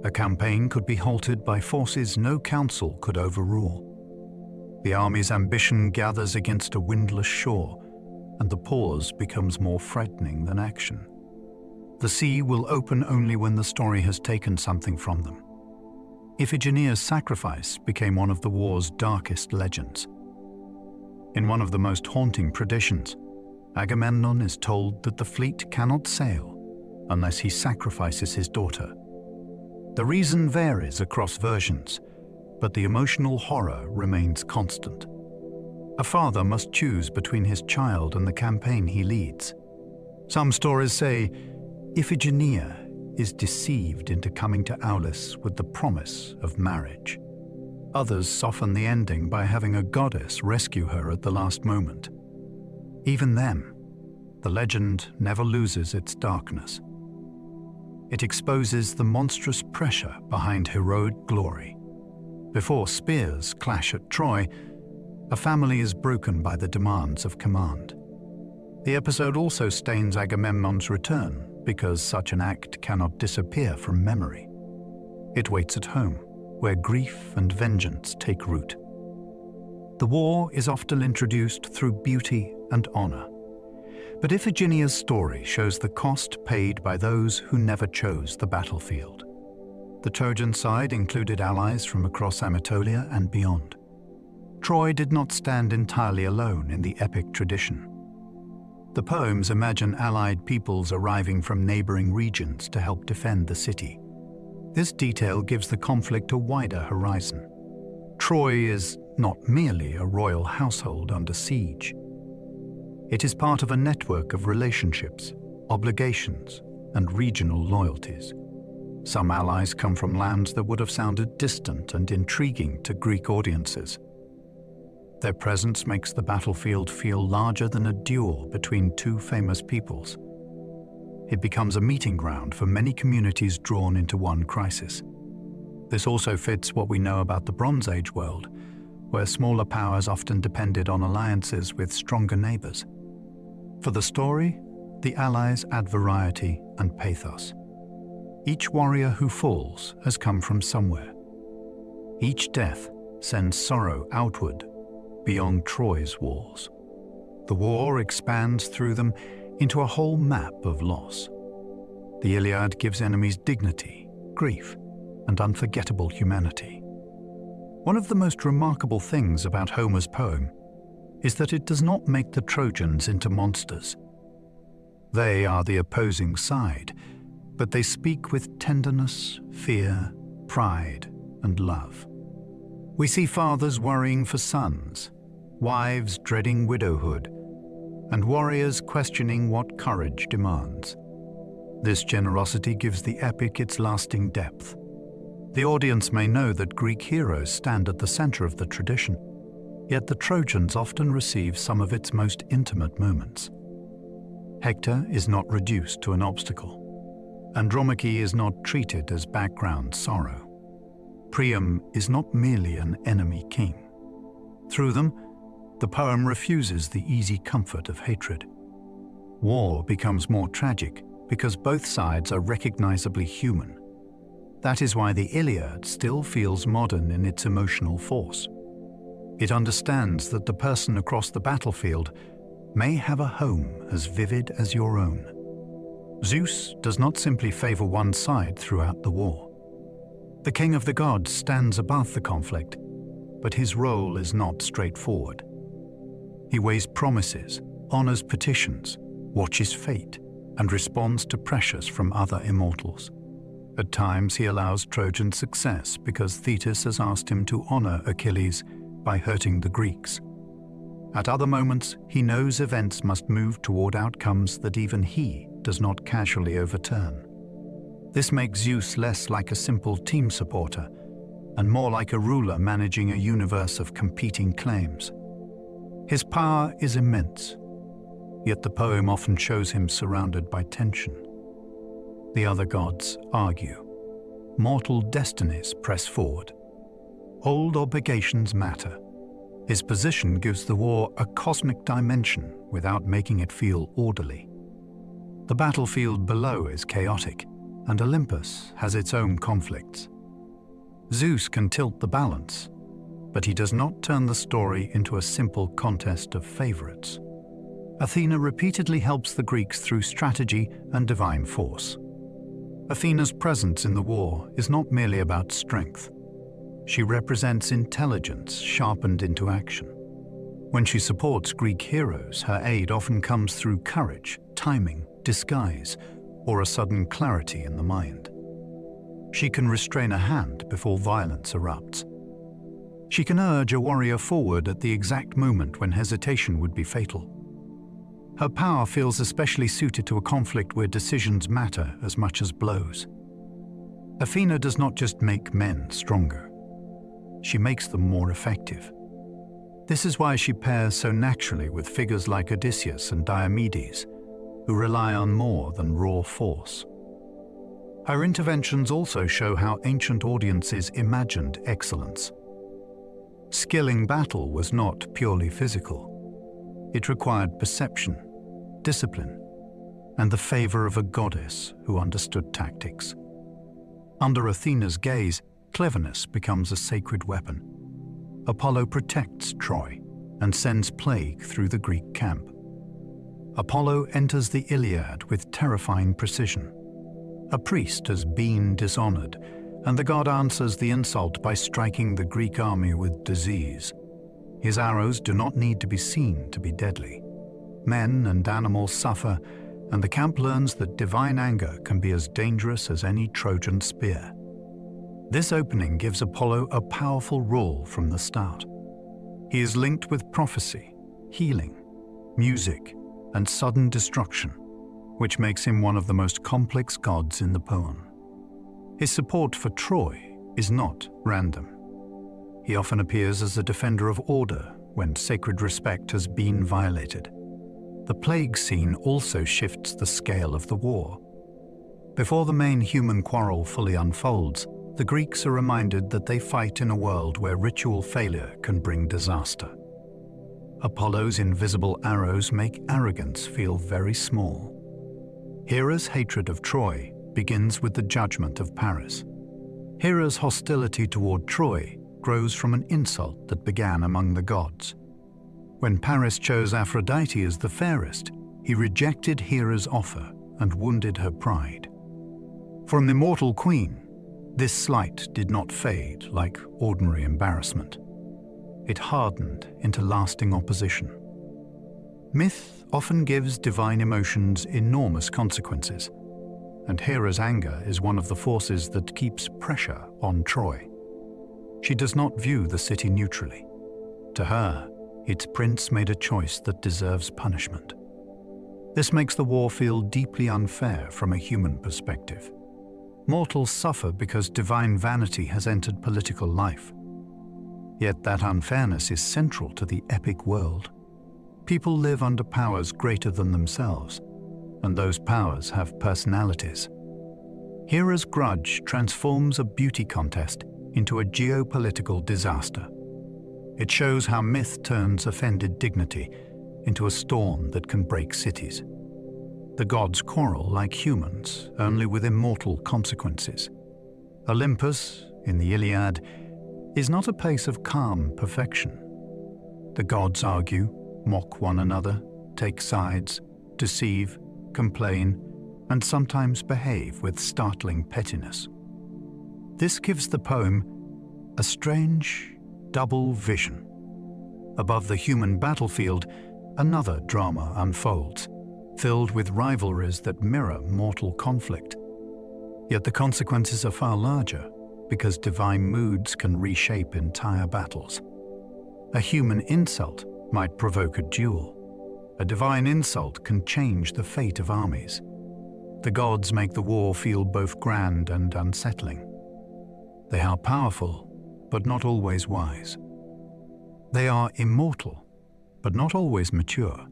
A campaign could be halted by forces no council could overrule. The army's ambition gathers against a windless shore, and the pause becomes more frightening than action. The sea will open only when the story has taken something from them. Iphigenia's sacrifice became one of the war's darkest legends. In one of the most haunting traditions, Agamemnon is told that the fleet cannot sail unless he sacrifices his daughter. The reason varies across versions, but the emotional horror remains constant. A father must choose between his child and the campaign he leads. Some stories say Iphigenia is deceived into coming to Aulis with the promise of marriage. Others soften the ending by having a goddess rescue her at the last moment. Even then, the legend never loses its darkness. It exposes the monstrous pressure behind heroic glory. Before spears clash at Troy, a family is broken by the demands of command. The episode also stains Agamemnon's return because such an act cannot disappear from memory. It waits at home, where grief and vengeance take root. The war is often introduced through beauty and honor. But Iphigenia's story shows the cost paid by those who never chose the battlefield. The Trojan side included allies from across Anatolia and beyond. Troy did not stand entirely alone in the epic tradition. The poems imagine allied peoples arriving from neighboring regions to help defend the city. This detail gives the conflict a wider horizon. Troy is not merely a royal household under siege. It is part of a network of relationships, obligations, and regional loyalties. Some allies come from lands that would have sounded distant and intriguing to Greek audiences. Their presence makes the battlefield feel larger than a duel between two famous peoples. It becomes a meeting ground for many communities drawn into one crisis. This also fits what we know about the Bronze Age world, where smaller powers often depended on alliances with stronger neighbors. For the story, the allies add variety and pathos. Each warrior who falls has come from somewhere. Each death sends sorrow outward, beyond Troy's walls. The war expands through them into a whole map of loss. The Iliad gives enemies dignity, grief, and unforgettable humanity. One of the most remarkable things about Homer's poem is that it does not make the Trojans into monsters. They are the opposing side, but they speak with tenderness, fear, pride, and love. We see fathers worrying for sons, wives dreading widowhood, and warriors questioning what courage demands. This generosity gives the epic its lasting depth. The audience may know that Greek heroes stand at the center of the tradition, yet the Trojans often receive some of its most intimate moments. Hector is not reduced to an obstacle. Andromache is not treated as background sorrow. Priam is not merely an enemy king. Through them, the poem refuses the easy comfort of hatred. War becomes more tragic because both sides are recognizably human. That is why the Iliad still feels modern in its emotional force. It understands that the person across the battlefield may have a home as vivid as your own. Zeus does not simply favor one side throughout the war. The king of the gods stands above the conflict, but his role is not straightforward. He weighs promises, honors petitions, watches fate, and responds to pressures from other immortals. At times he allows Trojan success because Thetis has asked him to honor Achilles by hurting the Greeks. At other moments, he knows events must move toward outcomes that even he does not casually overturn. This makes Zeus less like a simple team supporter and more like a ruler managing a universe of competing claims. His power is immense, yet the poem often shows him surrounded by tension. The other gods argue. Mortal destinies press forward. Old obligations matter. His position gives the war a cosmic dimension without making it feel orderly. The battlefield below is chaotic, and Olympus has its own conflicts. Zeus can tilt the balance, but he does not turn the story into a simple contest of favorites. Athena repeatedly helps the Greeks through strategy and divine force. Athena's presence in the war is not merely about strength. She represents intelligence sharpened into action. When she supports Greek heroes, her aid often comes through courage, timing, disguise, or a sudden clarity in the mind. She can restrain a hand before violence erupts. She can urge a warrior forward at the exact moment when hesitation would be fatal. Her power feels especially suited to a conflict where decisions matter as much as blows. Athena does not just make men stronger. She makes them more effective. This is why she pairs so naturally with figures like Odysseus and Diomedes, who rely on more than raw force. Her interventions also show how ancient audiences imagined excellence. Skill in battle was not purely physical. It required perception, discipline, and the favor of a goddess who understood tactics. Under Athena's gaze, cleverness becomes a sacred weapon. Apollo protects Troy and sends plague through the Greek camp. Apollo enters the Iliad with terrifying precision. A priest has been dishonored, and the god answers the insult by striking the Greek army with disease. His arrows do not need to be seen to be deadly. Men and animals suffer, and the camp learns that divine anger can be as dangerous as any Trojan spear. This opening gives Apollo a powerful role from the start. He is linked with prophecy, healing, music, and sudden destruction, which makes him one of the most complex gods in the poem. His support for Troy is not random. He often appears as a defender of order when sacred respect has been violated. The plague scene also shifts the scale of the war. Before the main human quarrel fully unfolds, the Greeks are reminded that they fight in a world where ritual failure can bring disaster. Apollo's invisible arrows make arrogance feel very small. Hera's hatred of Troy begins with the judgment of Paris. Hera's hostility toward Troy grows from an insult that began among the gods. When Paris chose Aphrodite as the fairest, he rejected Hera's offer and wounded her pride. For an immortal queen, this slight did not fade like ordinary embarrassment. It hardened into lasting opposition. Myth often gives divine emotions enormous consequences, and Hera's anger is one of the forces that keeps pressure on Troy. She does not view the city neutrally. To her, its prince made a choice that deserves punishment. This makes the war feel deeply unfair from a human perspective. Mortals suffer because divine vanity has entered political life. Yet that unfairness is central to the epic world. People live under powers greater than themselves, and those powers have personalities. Hera's grudge transforms a beauty contest into a geopolitical disaster. It shows how myth turns offended dignity into a storm that can break cities. The gods quarrel like humans, only with immortal consequences. Olympus, in the Iliad, is not a place of calm perfection. The gods argue, mock one another, take sides, deceive, complain, and sometimes behave with startling pettiness. This gives the poem a strange, double vision. Above the human battlefield, another drama unfolds, filled with rivalries that mirror mortal conflict. Yet the consequences are far larger, because divine moods can reshape entire battles. A human insult might provoke a duel. A divine insult can change the fate of armies. The gods make the war feel both grand and unsettling. They are powerful, but not always wise. They are immortal, but not always mature.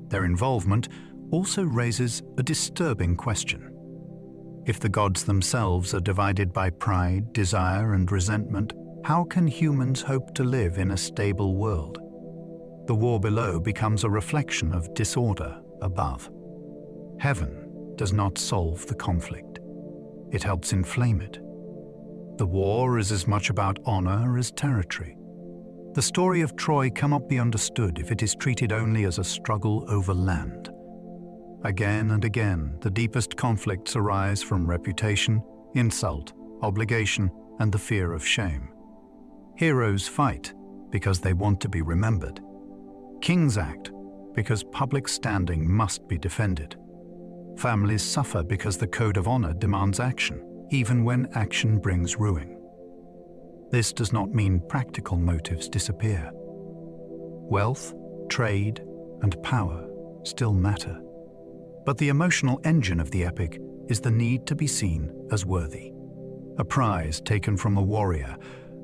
Their involvement also raises a disturbing question. If the gods themselves are divided by pride, desire, and resentment, how can humans hope to live in a stable world? The war below becomes a reflection of disorder above. Heaven does not solve the conflict. It helps inflame it. The war is as much about honor as territory. The story of Troy cannot be understood if it is treated only as a struggle over land. Again and again, the deepest conflicts arise from reputation, insult, obligation, and the fear of shame. Heroes fight because they want to be remembered. Kings act because public standing must be defended. Families suffer because the code of honor demands action, even when action brings ruin. This does not mean practical motives disappear. Wealth, trade, and power still matter. But the emotional engine of the epic is the need to be seen as worthy. A prize taken from a warrior,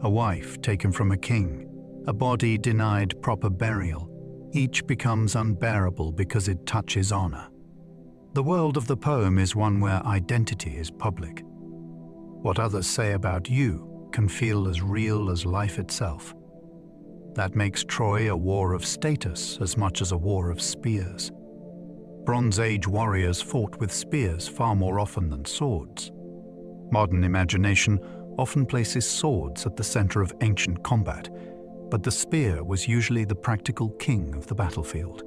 a wife taken from a king, a body denied proper burial, each becomes unbearable because it touches honor. The world of the poem is one where identity is public. What others say about you can feel as real as life itself. That makes Troy a war of status as much as a war of spears. Bronze Age warriors fought with spears far more often than swords. Modern imagination often places swords at the center of ancient combat, but the spear was usually the practical king of the battlefield.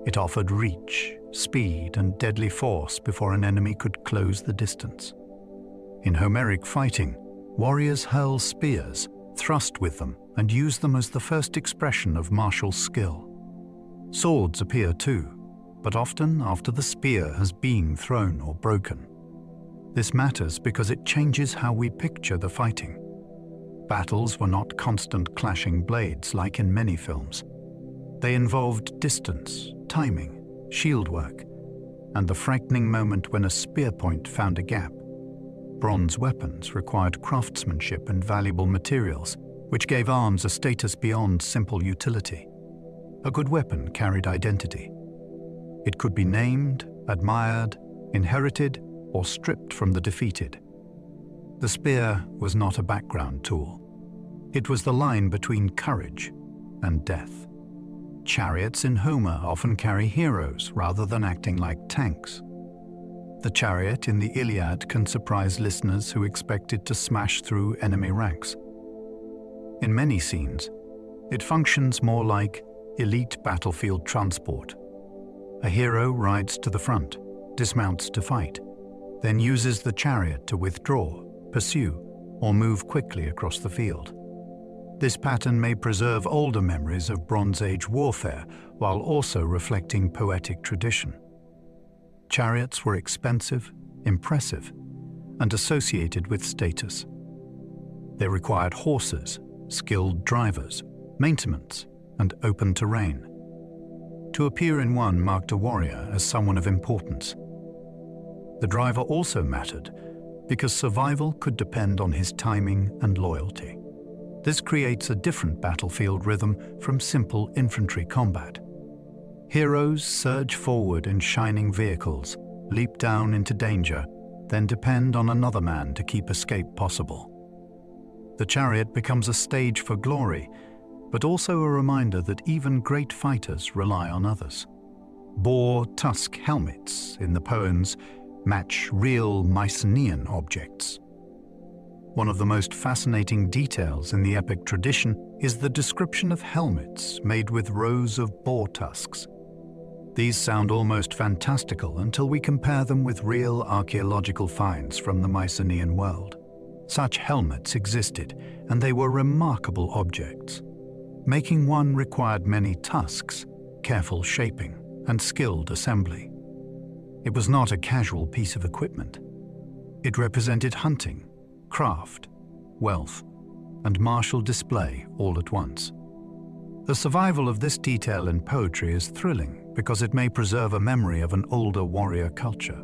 It offered reach, speed, and deadly force before an enemy could close the distance. In Homeric fighting, warriors hurl spears, thrust with them, and use them as the first expression of martial skill. Swords appear too, but often after the spear has been thrown or broken. This matters because it changes how we picture the fighting. Battles were not constant clashing blades like in many films. They involved distance, timing, shield work, and the frightening moment when a spear point found a gap. Bronze weapons required craftsmanship and valuable materials, which gave arms a status beyond simple utility. A good weapon carried identity. It could be named, admired, inherited, or stripped from the defeated. The spear was not a background tool. It was the line between courage and death. Chariots in Homer often carry heroes rather than acting like tanks. The chariot in the Iliad can surprise listeners who expected to smash through enemy ranks. In many scenes, it functions more like elite battlefield transport. A hero rides to the front, dismounts to fight, then uses the chariot to withdraw, pursue, or move quickly across the field. This pattern may preserve older memories of Bronze Age warfare while also reflecting poetic tradition. Chariots were expensive, impressive, and associated with status. They required horses, skilled drivers, maintenance, and open terrain. To appear in one marked a warrior as someone of importance. The driver also mattered because survival could depend on his timing and loyalty. This creates a different battlefield rhythm from simple infantry combat. Heroes surge forward in shining vehicles, leap down into danger, then depend on another man to keep escape possible. The chariot becomes a stage for glory, but also a reminder that even great fighters rely on others. Boar tusk helmets in the poems match real Mycenaean objects. One of the most fascinating details in the epic tradition is the description of helmets made with rows of boar tusks. These sound almost fantastical until we compare them with real archaeological finds from the Mycenaean world. Such helmets existed, and they were remarkable objects. Making one required many tusks, careful shaping, and skilled assembly. It was not a casual piece of equipment. It represented hunting, craft, wealth, and martial display all at once. The survival of this detail in poetry is thrilling because it may preserve a memory of an older warrior culture.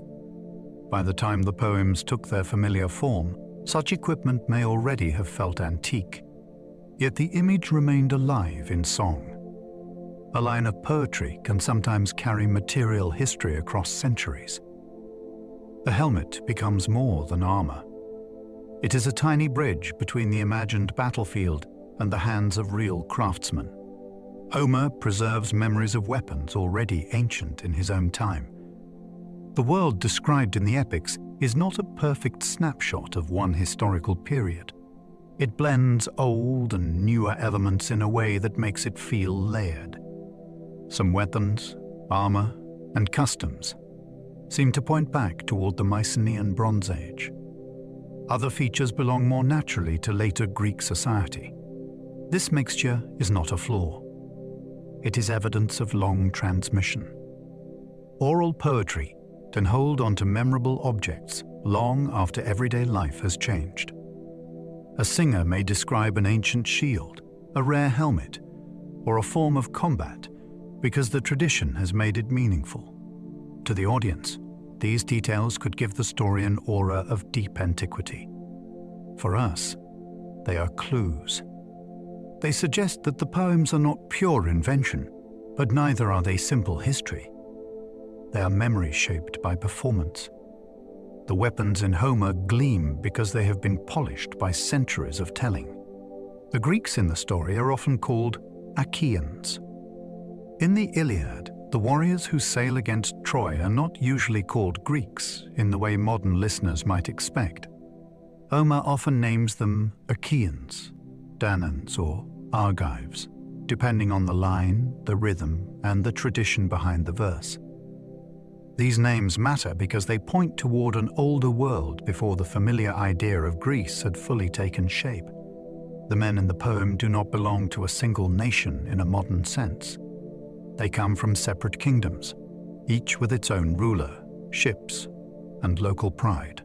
By the time the poems took their familiar form, such equipment may already have felt antique. Yet the image remained alive in song. A line of poetry can sometimes carry material history across centuries. The helmet becomes more than armor. It is a tiny bridge between the imagined battlefield and the hands of real craftsmen. Homer preserves memories of weapons already ancient in his own time. The world described in the epics is not a perfect snapshot of one historical period. It blends old and newer elements in a way that makes it feel layered. Some weapons, armor, and customs seem to point back toward the Mycenaean Bronze Age. Other features belong more naturally to later Greek society. This mixture is not a flaw. It is evidence of long transmission. Oral poetry can hold onto memorable objects long after everyday life has changed. A singer may describe an ancient shield, a rare helmet, or a form of combat because the tradition has made it meaningful. To the audience, these details could give the story an aura of deep antiquity. For us, they are clues. They suggest that the poems are not pure invention, but neither are they simple history. They are memory shaped by performance. The weapons in Homer gleam because they have been polished by centuries of telling. The Greeks in the story are often called Achaeans. In the Iliad, The warriors who sail against Troy are not usually called Greeks in the way modern listeners might expect. Homer often names them Achaeans, Danans, or Argives, depending on the line, the rhythm, and the tradition behind the verse. These names matter because they point toward an older world before the familiar idea of Greece had fully taken shape. The men in the poem do not belong to a single nation in a modern sense. They come from separate kingdoms, each with its own ruler, ships, and local pride.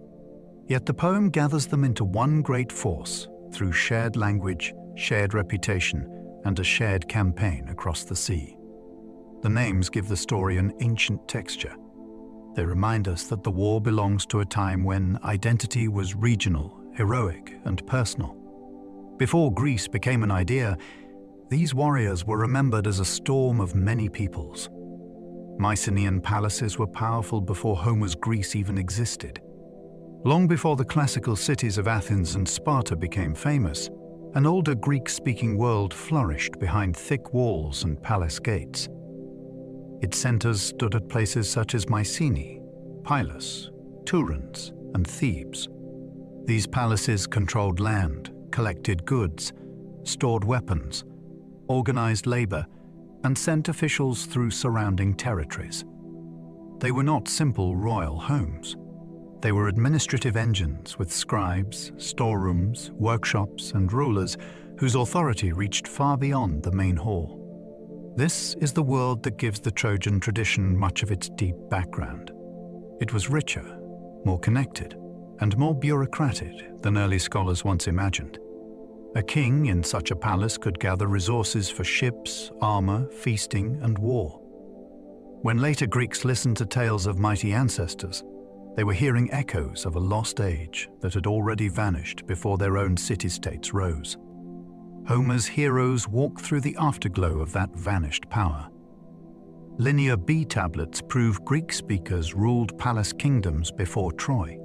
Yet the poem gathers them into one great force through shared language, shared reputation, and a shared campaign across the sea. The names give the story an ancient texture. They remind us that the war belongs to a time when identity was regional, heroic, and personal. Before Greece became an idea, these warriors were remembered as a storm of many peoples. Mycenaean palaces were powerful before Homer's Greece even existed. Long before the classical cities of Athens and Sparta became famous, an older Greek-speaking world flourished behind thick walls and palace gates. Its centers stood at places such as Mycenae, Pylos, Turins, and Thebes. These palaces controlled land, collected goods, stored weapons, organized labor, and sent officials through surrounding territories. They were not simple royal homes. They were administrative engines with scribes, storerooms, workshops, and rulers whose authority reached far beyond the main hall. This is the world that gives the Trojan tradition much of its deep background. It was richer, more connected, and more bureaucratic than early scholars once imagined. A king in such a palace could gather resources for ships, armor, feasting, and war. When later Greeks listened to tales of mighty ancestors, they were hearing echoes of a lost age that had already vanished before their own city-states rose. Homer's heroes walk through the afterglow of that vanished power. Linear B tablets prove Greek speakers ruled palace kingdoms before Troy.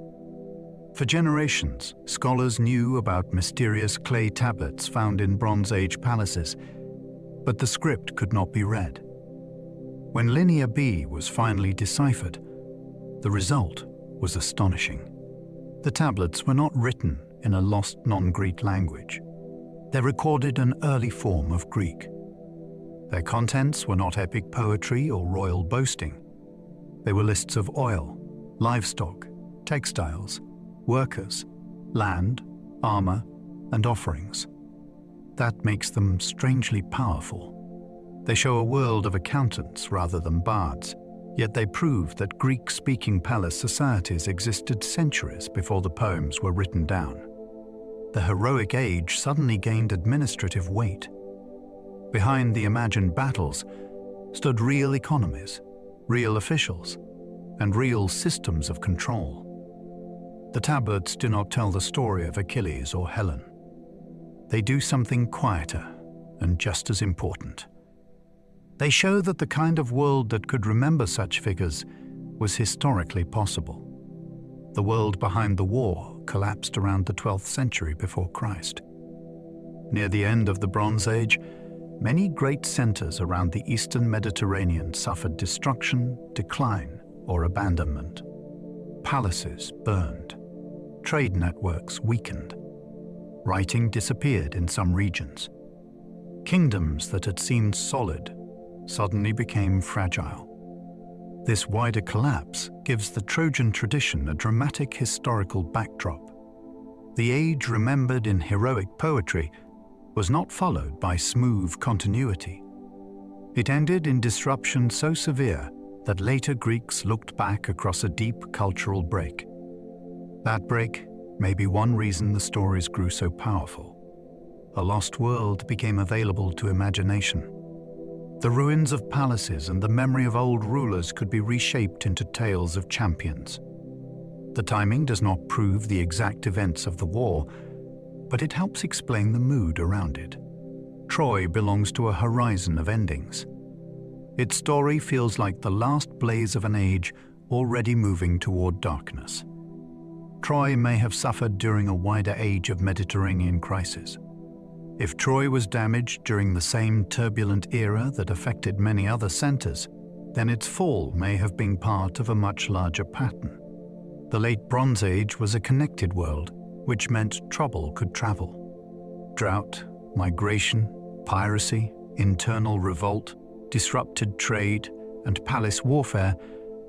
For generations, scholars knew about mysterious clay tablets found in Bronze Age palaces, but the script could not be read. When Linear B was finally deciphered, the result was astonishing. The tablets were not written in a lost non-Greek language. They recorded an early form of Greek. Their contents were not epic poetry or royal boasting. They were lists of oil, livestock, textiles, workers, land, armor, and offerings. That makes them strangely powerful. They show a world of accountants rather than bards, yet they prove that Greek-speaking palace societies existed centuries before the poems were written down. The heroic age suddenly gained administrative weight. Behind the imagined battles stood real economies, real officials, and real systems of control. The tablets do not tell the story of Achilles or Helen. They do something quieter and just as important. They show that the kind of world that could remember such figures was historically possible. The world behind the war collapsed around the 12th century before Christ. Near the end of the Bronze Age, many great centers around the eastern Mediterranean suffered destruction, decline, or abandonment. Palaces burned. Trade networks weakened. Writing disappeared in some regions. Kingdoms that had seemed solid suddenly became fragile. This wider collapse gives the Trojan tradition a dramatic historical backdrop. The age remembered in heroic poetry was not followed by smooth continuity. It ended in disruption so severe that later Greeks looked back across a deep cultural break. That break may be one reason the stories grew so powerful. A lost world became available to imagination. The ruins of palaces and the memory of old rulers could be reshaped into tales of champions. The timing does not prove the exact events of the war, but it helps explain the mood around it. Troy belongs to a horizon of endings. Its story feels like the last blaze of an age already moving toward darkness. Troy may have suffered during a wider age of Mediterranean crisis. If Troy was damaged during the same turbulent era that affected many other centers, then its fall may have been part of a much larger pattern. The Late Bronze Age was a connected world, which meant trouble could travel. Drought, migration, piracy, internal revolt, disrupted trade, and palace warfare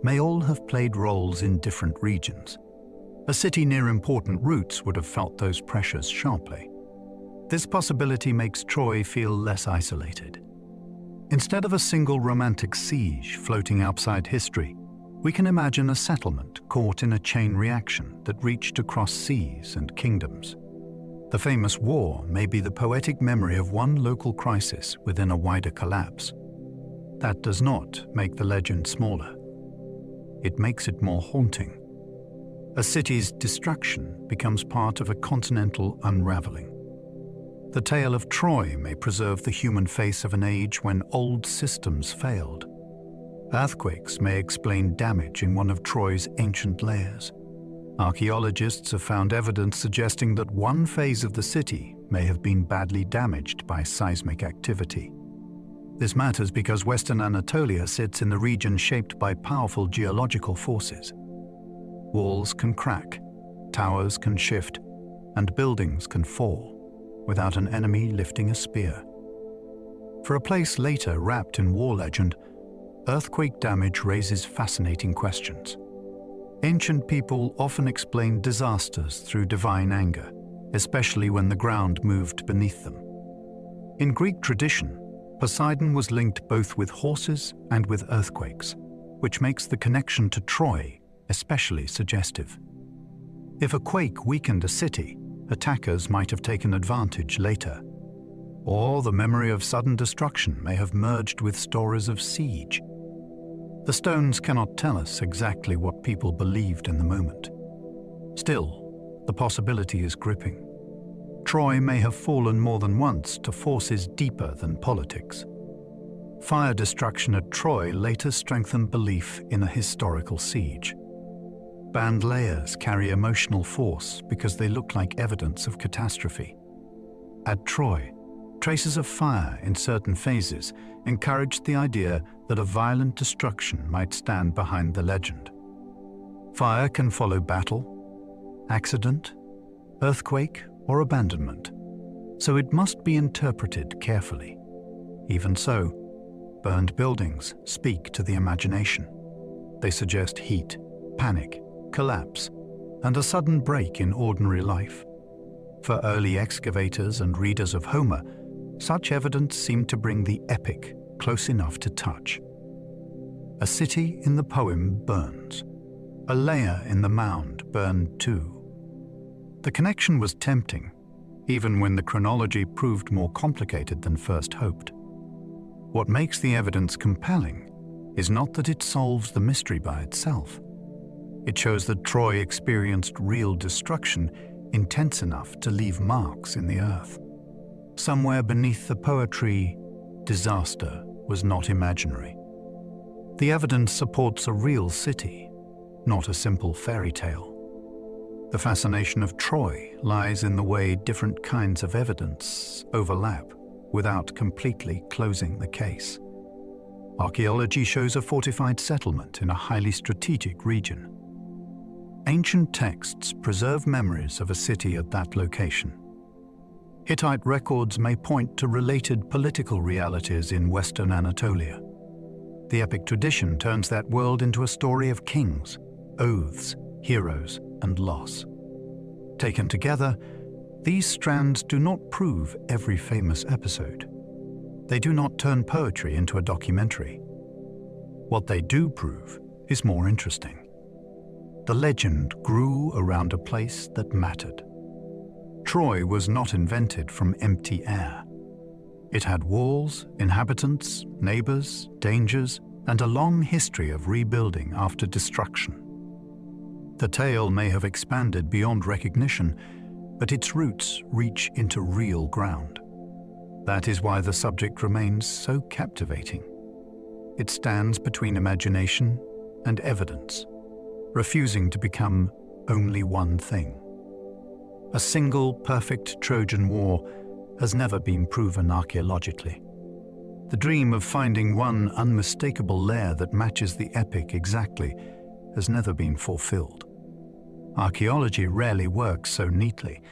may all have played roles in different regions. A city near important routes would have felt those pressures sharply. This possibility makes Troy feel less isolated. Instead of a single romantic siege floating outside history, we can imagine a settlement caught in a chain reaction that reached across seas and kingdoms. The famous war may be the poetic memory of one local crisis within a wider collapse. That does not make the legend smaller. It makes it more haunting. A city's destruction becomes part of a continental unraveling. The tale of Troy may preserve the human face of an age when old systems failed. Earthquakes may explain damage in one of Troy's ancient layers. Archaeologists have found evidence suggesting that one phase of the city may have been badly damaged by seismic activity. This matters because Western Anatolia sits in the region shaped by powerful geological forces. Walls can crack, towers can shift, and buildings can fall without an enemy lifting a spear. For a place later wrapped in war legend, earthquake damage raises fascinating questions. Ancient people often explained disasters through divine anger, especially when the ground moved beneath them. In Greek tradition, Poseidon was linked both with horses and with earthquakes, which makes the connection to Troy especially suggestive. If a quake weakened a city, attackers might have taken advantage later. Or the memory of sudden destruction may have merged with stories of siege. The stones cannot tell us exactly what people believed in the moment. Still, the possibility is gripping. Troy may have fallen more than once to forces deeper than politics. Fire destruction at Troy later strengthened belief in a historical siege. Banned layers carry emotional force because they look like evidence of catastrophe. At Troy, traces of fire in certain phases encouraged the idea that a violent destruction might stand behind the legend. Fire can follow battle, accident, earthquake, or abandonment, so it must be interpreted carefully. Even so, burned buildings speak to the imagination. They suggest heat, panic, collapse, and a sudden break in ordinary life. For early excavators and readers of Homer, such evidence seemed to bring the epic close enough to touch. A city in the poem burns. A layer in the mound burned too. The connection was tempting, even when the chronology proved more complicated than first hoped. What makes the evidence compelling is not that it solves the mystery by itself. It shows that Troy experienced real destruction intense enough to leave marks in the earth. Somewhere beneath the poetry, disaster was not imaginary. The evidence supports a real city, not a simple fairy tale. The fascination of Troy lies in the way different kinds of evidence overlap without completely closing the case. Archaeology shows a fortified settlement in a highly strategic region. Ancient texts preserve memories of a city at that location. Hittite records may point to related political realities in Western Anatolia. The epic tradition turns that world into a story of kings, oaths, heroes, and loss. Taken together, these strands do not prove every famous episode. They do not turn poetry into a documentary. What they do prove is more interesting. The legend grew around a place that mattered. Troy was not invented from empty air. It had walls, inhabitants, neighbors, dangers, and a long history of rebuilding after destruction. The tale may have expanded beyond recognition, but its roots reach into real ground. That is why the subject remains so captivating. It stands between imagination and evidence, refusing to become only one thing. A single perfect Trojan War has never been proven archaeologically. The dream of finding one unmistakable lair that matches the epic exactly has never been fulfilled. Archaeology rarely works so neatly,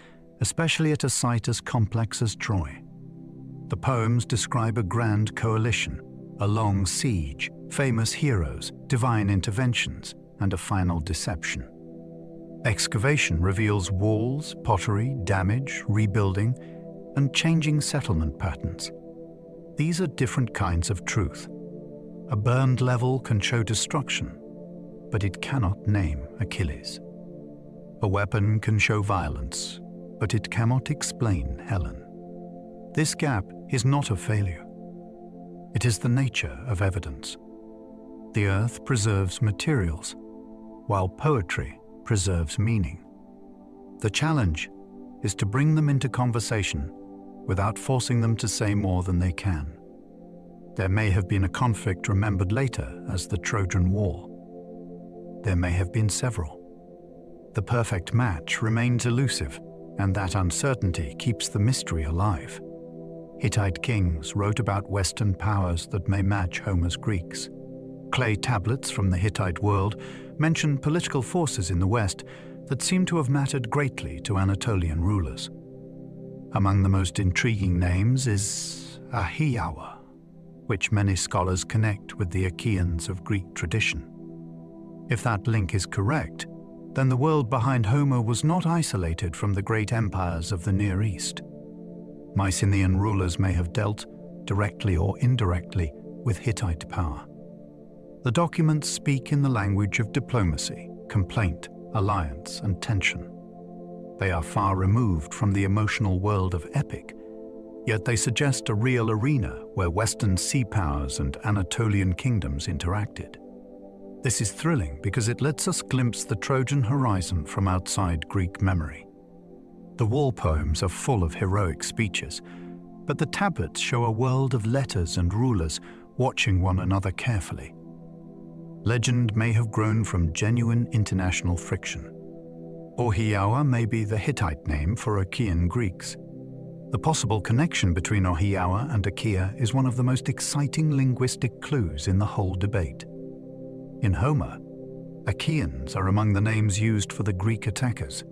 especially at a site as complex as Troy. The poems describe a grand coalition, a long siege, famous heroes, divine interventions, and a final deception. Excavation reveals walls, pottery, damage, rebuilding, and changing settlement patterns. These are different kinds of truth. A burned level can show destruction, but it cannot name Achilles. A weapon can show violence, but it cannot explain Helen. This gap is not a failure. It is the nature of evidence. The earth preserves materials, while poetry preserves meaning. The challenge is to bring them into conversation without forcing them to say more than they can. There may have been a conflict remembered later as the Trojan War. There may have been several. The perfect match remains elusive, and that uncertainty keeps the mystery alive. Hittite kings wrote about Western powers that may match Homer's Greeks. Clay tablets from the Hittite world mention political forces in the West that seem to have mattered greatly to Anatolian rulers. Among the most intriguing names is Achilles, which many scholars connect with the Achaeans of Greek tradition. If that link is correct, then the world behind Homer was not isolated from the great empires of the Near East. Mycenaean rulers may have dealt, directly or indirectly, with Hittite power. The documents speak in the language of diplomacy, complaint, alliance, and tension. They are far removed from the emotional world of epic, yet they suggest a real arena where Western sea powers and Anatolian kingdoms interacted. This is thrilling because it lets us glimpse the Trojan horizon from outside Greek memory. The wall poems are full of heroic speeches, but the tablets show a world of letters and rulers watching one another carefully. Legend may have grown from genuine international friction. Ohiawa may be the Hittite name for Achaean Greeks. The possible connection between Ohiawa and Achaea is one of the most exciting linguistic clues in the whole debate. In Homer, Achaeans are among the names used for the Greek attackers.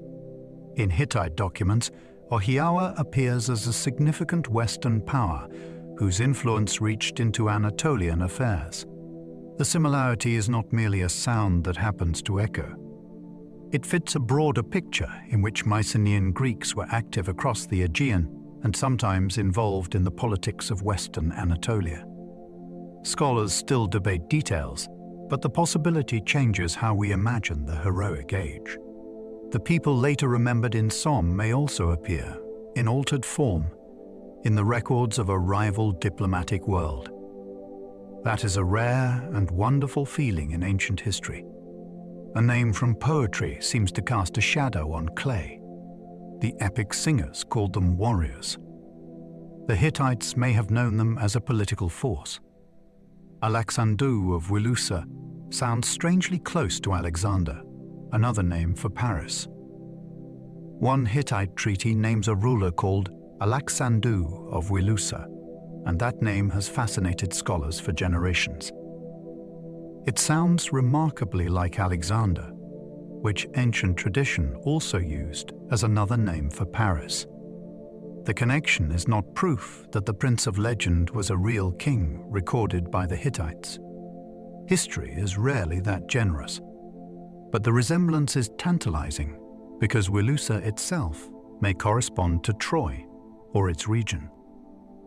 In Hittite documents, Ohiawa appears as a significant Western power whose influence reached into Anatolian affairs. The similarity is not merely a sound that happens to echo. It fits a broader picture in which Mycenaean Greeks were active across the Aegean and sometimes involved in the politics of Western Anatolia. Scholars still debate details, but the possibility changes how we imagine the heroic age. The people later remembered in song may also appear, in altered form, in the records of a rival diplomatic world. That is a rare and wonderful feeling in ancient history. A name from poetry seems to cast a shadow on clay. The epic singers called them warriors. The Hittites may have known them as a political force. Alexandru of Wilusa sounds strangely close to Alexander, another name for Paris. One Hittite treaty names a ruler called Alexandru of Wilusa, and that name has fascinated scholars for generations. It sounds remarkably like Alexander, which ancient tradition also used as another name for Paris. The connection is not proof that the prince of legend was a real king recorded by the Hittites. History is rarely that generous, but the resemblance is tantalizing because Wilusa itself may correspond to Troy or its region.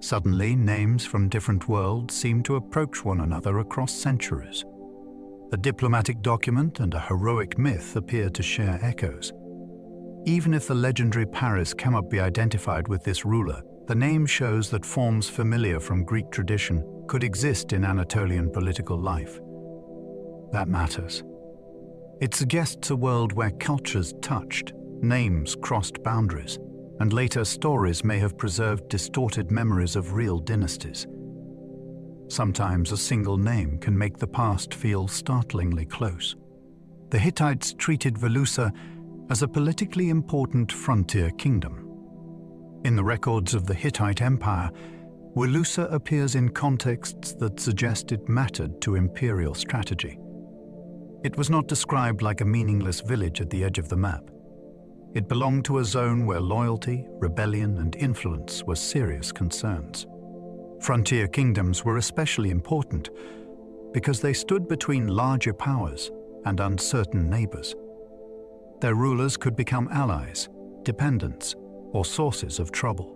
Suddenly, names from different worlds seem to approach one another across centuries. A diplomatic document and a heroic myth appear to share echoes. Even if the legendary Paris cannot be identified with this ruler, the name shows that forms familiar from Greek tradition could exist in Anatolian political life. That matters. It suggests a world where cultures touched, names crossed boundaries, and later stories may have preserved distorted memories of real dynasties. Sometimes a single name can make the past feel startlingly close. The Hittites treated Wilusa as a politically important frontier kingdom. In the records of the Hittite Empire, Wilusa appears in contexts that suggest it mattered to imperial strategy. It was not described like a meaningless village at the edge of the map. It belonged to a zone where loyalty, rebellion, and influence were serious concerns. Frontier kingdoms were especially important because they stood between larger powers and uncertain neighbors. Their rulers could become allies, dependents, or sources of trouble.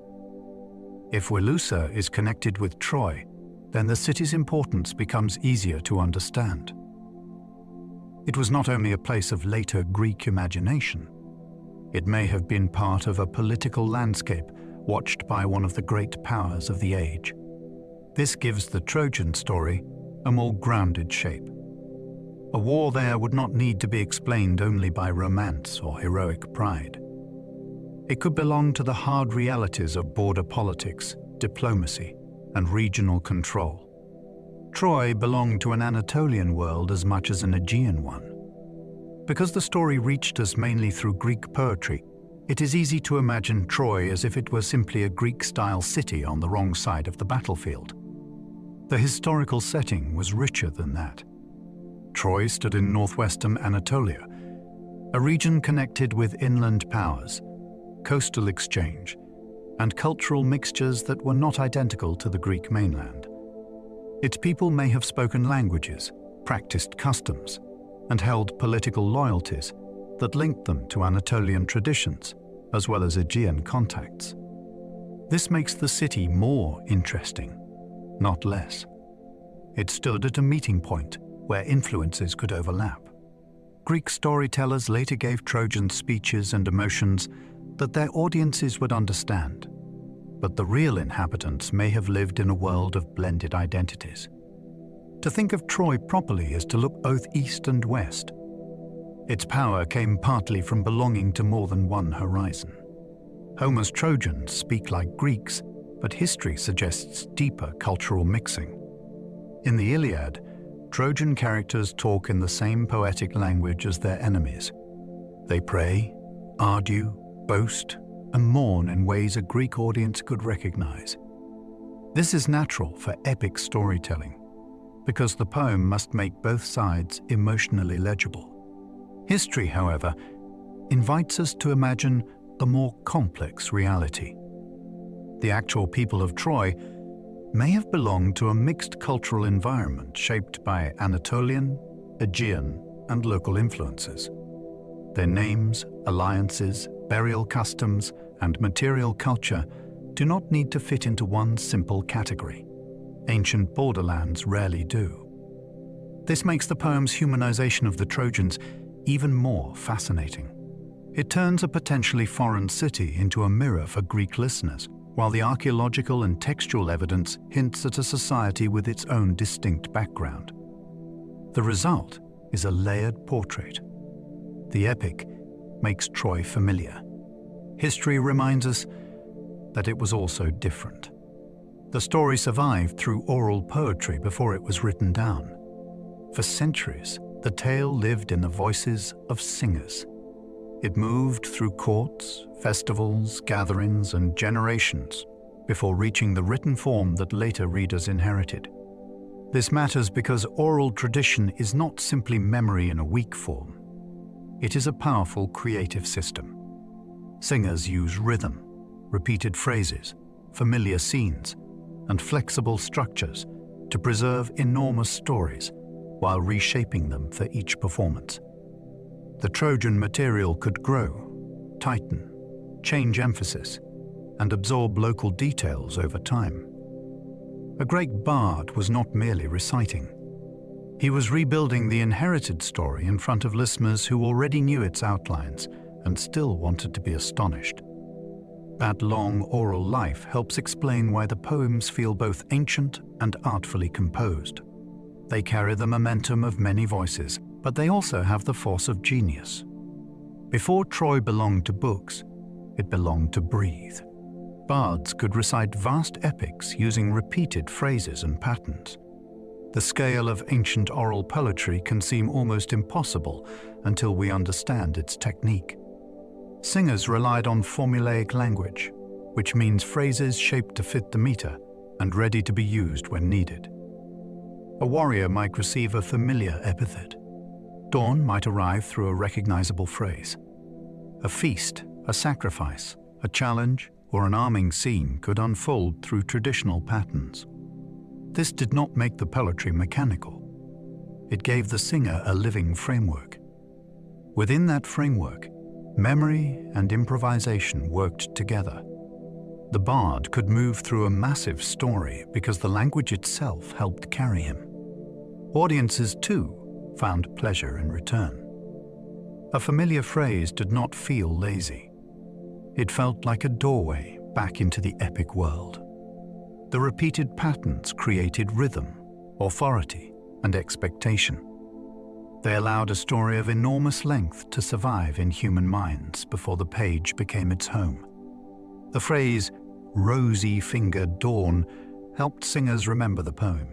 If Wilusa is connected with Troy, then the city's importance becomes easier to understand. It was not only a place of later Greek imagination. It may have been part of a political landscape watched by one of the great powers of the age. This gives the Trojan story a more grounded shape. A war there would not need to be explained only by romance or heroic pride. It could belong to the hard realities of border politics, diplomacy, and regional control. Troy belonged to an Anatolian world as much as an Aegean one. Because the story reached us mainly through Greek poetry, it is easy to imagine Troy as if it were simply a Greek-style city on the wrong side of the battlefield. The historical setting was richer than that. Troy stood in northwestern Anatolia, a region connected with inland powers, coastal exchange, and cultural mixtures that were not identical to the Greek mainland. Its people may have spoken languages, practiced customs, and held political loyalties that linked them to Anatolian traditions, as well as Aegean contacts. This makes the city more interesting, not less. It stood at a meeting point where influences could overlap. Greek storytellers later gave Trojans speeches and emotions that their audiences would understand, but the real inhabitants may have lived in a world of blended identities. To think of Troy properly is to look both east and west. Its power came partly from belonging to more than one horizon. Homer's Trojans speak like Greeks, but history suggests deeper cultural mixing. In the Iliad, Trojan characters talk in the same poetic language as their enemies. They pray, argue, boast, and mourn in ways a Greek audience could recognize. This is natural for epic storytelling, because the poem must make both sides emotionally legible. History, however, invites us to imagine a more complex reality. The actual people of Troy may have belonged to a mixed cultural environment shaped by Anatolian, Aegean, and local influences. Their names, alliances, burial customs, and material culture do not need to fit into one simple category. Ancient borderlands rarely do. This makes the poem's humanization of the Trojans even more fascinating. It turns a potentially foreign city into a mirror for Greek listeners, while the archaeological and textual evidence hints at a society with its own distinct background. The result is a layered portrait. The epic makes Troy familiar. History reminds us that it was also different. The story survived through oral poetry before it was written down. For centuries, the tale lived in the voices of singers. It moved through courts, festivals, gatherings, and generations before reaching the written form that later readers inherited. This matters because oral tradition is not simply memory in a weak form. It is a powerful creative system. Singers use rhythm, repeated phrases, familiar scenes, and flexible structures to preserve enormous stories while reshaping them for each performance. The Trojan material could grow, tighten, change emphasis, and absorb local details over time. A great bard was not merely reciting. He was rebuilding the inherited story in front of listeners who already knew its outlines and still wanted to be astonished. That long oral life helps explain why the poems feel both ancient and artfully composed. They carry the momentum of many voices, but they also have the force of genius. Before Troy belonged to books, it belonged to breathe. Bards could recite vast epics using repeated phrases and patterns. The scale of ancient oral poetry can seem almost impossible until we understand its technique. Singers relied on formulaic language, which means phrases shaped to fit the meter and ready to be used when needed. A warrior might receive a familiar epithet. Dawn might arrive through a recognizable phrase. A feast, a sacrifice, a challenge, or an arming scene could unfold through traditional patterns. This did not make the poetry mechanical. It gave the singer a living framework. Within that framework, memory and improvisation worked together. The bard could move through a massive story because the language itself helped carry him. Audiences, too, found pleasure in return. A familiar phrase did not feel lazy. It felt like a doorway back into the epic world. The repeated patterns created rhythm, authority, and expectation. They allowed a story of enormous length to survive in human minds before the page became its home. The phrase, "rosy-fingered dawn," helped singers remember the poem.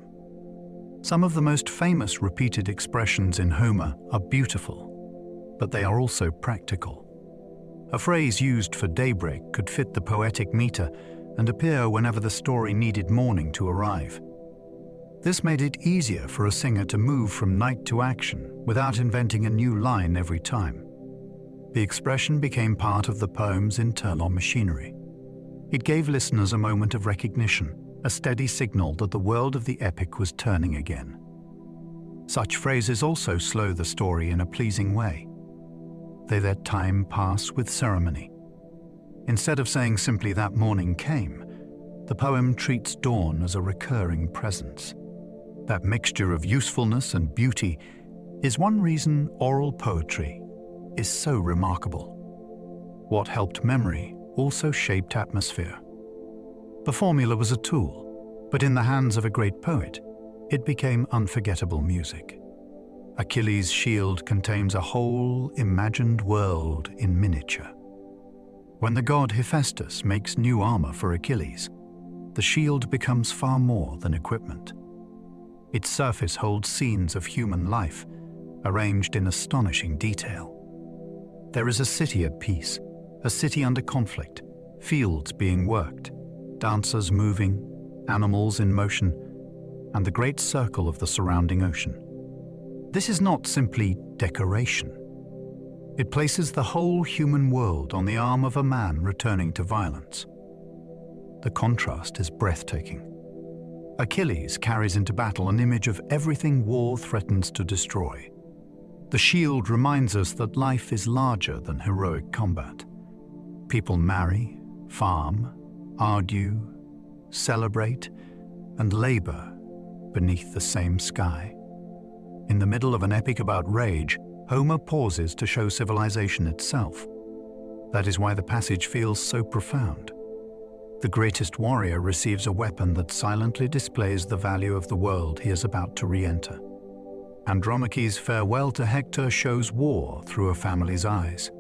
Some of the most famous repeated expressions in Homer are beautiful, but they are also practical. A phrase used for daybreak could fit the poetic meter and appear whenever the story needed morning to arrive. This made it easier for a singer to move from night to action without inventing a new line every time. The expression became part of the poem's internal machinery. It gave listeners a moment of recognition, a steady signal that the world of the epic was turning again. Such phrases also slow the story in a pleasing way. They let time pass with ceremony. Instead of saying simply "that morning came," the poem treats dawn as a recurring presence. That mixture of usefulness and beauty is one reason oral poetry is so remarkable. What helped memory also shaped atmosphere. The formula was a tool, but in the hands of a great poet, it became unforgettable music. Achilles' shield contains a whole imagined world in miniature. When the god Hephaestus makes new armor for Achilles, the shield becomes far more than equipment. Its surface holds scenes of human life, arranged in astonishing detail. There is a city at peace, a city under conflict, fields being worked, dancers moving, animals in motion, and the great circle of the surrounding ocean. This is not simply decoration. It places the whole human world on the arm of a man returning to violence. The contrast is breathtaking. Achilles carries into battle an image of everything war threatens to destroy. The shield reminds us that life is larger than heroic combat. People marry, farm, argue, celebrate, and labor beneath the same sky. In the middle of an epic about rage, Homer pauses to show civilization itself. That is why the passage feels so profound. The greatest warrior receives a weapon that silently displays the value of the world he is about to re-enter. Andromache's farewell to Hector shows war through a family's eyes.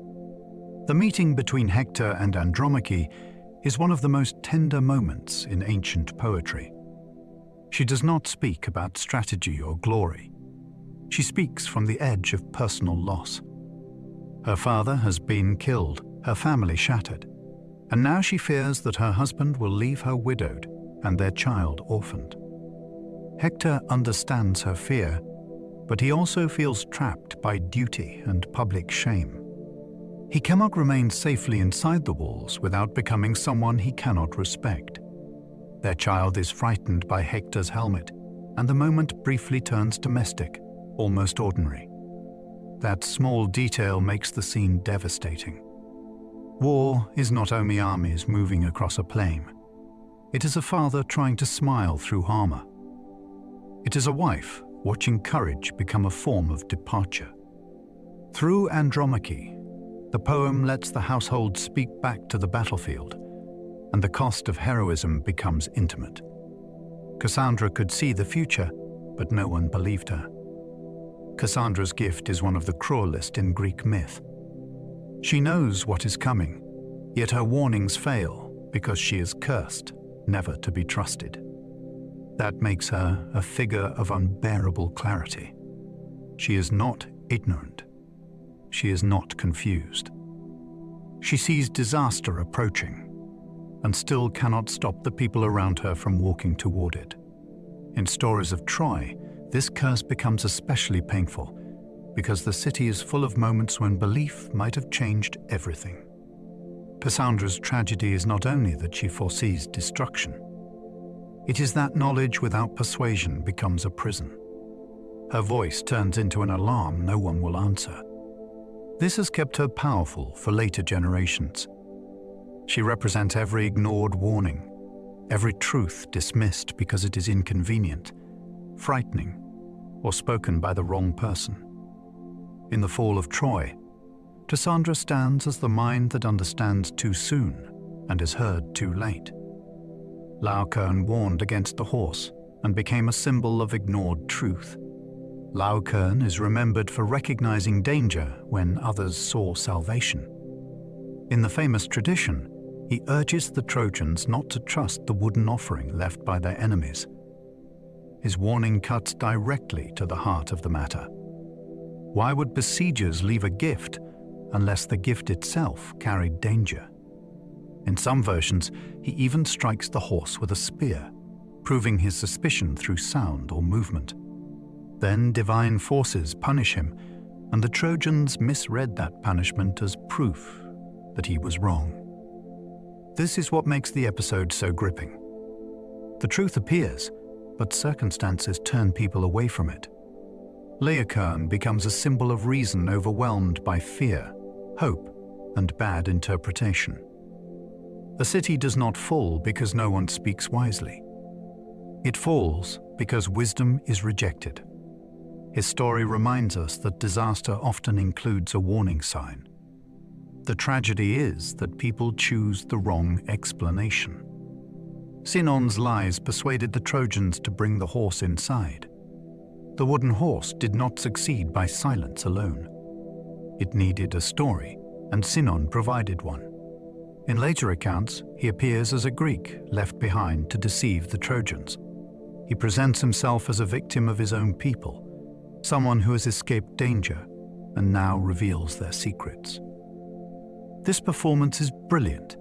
The meeting between Hector and Andromache is one of the most tender moments in ancient poetry. She does not speak about strategy or glory. She speaks from the edge of personal loss. Her father has been killed, her family shattered, and now she fears that her husband will leave her widowed and their child orphaned. Hector understands her fear, but he also feels trapped by duty and public shame. He cannot remain safely inside the walls without becoming someone he cannot respect. Their child is frightened by Hector's helmet, and the moment briefly turns domestic, almost ordinary. That small detail makes the scene devastating. War is not only armies moving across a plain. It is a father trying to smile through armor. It is a wife watching courage become a form of departure. Through Andromache, the poem lets the household speak back to the battlefield, and the cost of heroism becomes intimate. Cassandra could see the future, but no one believed her. Cassandra's gift is one of the cruelest in Greek myth. She knows what is coming, yet her warnings fail because she is cursed, never to be trusted. That makes her a figure of unbearable clarity. She is not ignorant. She is not confused. She sees disaster approaching, and still cannot stop the people around her from walking toward it. In stories of Troy, this curse becomes especially painful because the city is full of moments when belief might have changed everything. Cassandra's tragedy is not only that she foresees destruction. It is that knowledge without persuasion becomes a prison. Her voice turns into an alarm no one will answer. This has kept her powerful for later generations. She represents every ignored warning, every truth dismissed because it is inconvenient, frightening, or spoken by the wrong person. In the fall of Troy, Cassandra stands as the mind that understands too soon and is heard too late. Laocoon warned against the horse and became a symbol of ignored truth. Laocoon is remembered for recognizing danger when others saw salvation. In the famous tradition, he urges the Trojans not to trust the wooden offering left by their enemies. His warning cuts directly to the heart of the matter. Why would besiegers leave a gift unless the gift itself carried danger? In some versions, he even strikes the horse with a spear, proving his suspicion through sound or movement. Then divine forces punish him, and the Trojans misread that punishment as proof that he was wrong. This is what makes the episode so gripping. The truth appears, but circumstances turn people away from it. Laocoon becomes a symbol of reason overwhelmed by fear, hope, and bad interpretation. The city does not fall because no one speaks wisely. It falls because wisdom is rejected. His story reminds us that disaster often includes a warning sign. The tragedy is that people choose the wrong explanation. Sinon's lies persuaded the Trojans to bring the horse inside. The wooden horse did not succeed by silence alone. It needed a story, and Sinon provided one. In later accounts, he appears as a Greek left behind to deceive the Trojans. He presents himself as a victim of his own people, someone who has escaped danger and now reveals their secrets. This performance is brilliant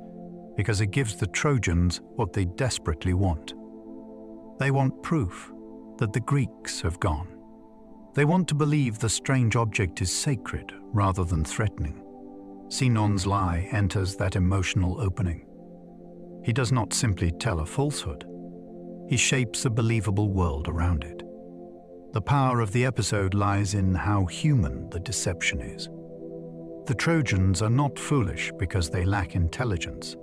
because it gives the Trojans what they desperately want. They want proof that the Greeks have gone. They want to believe the strange object is sacred rather than threatening. Sinon's lie enters that emotional opening. He does not simply tell a falsehood. He shapes a believable world around it. The power of the episode lies in how human the deception is. The Trojans are not foolish because they lack intelligence.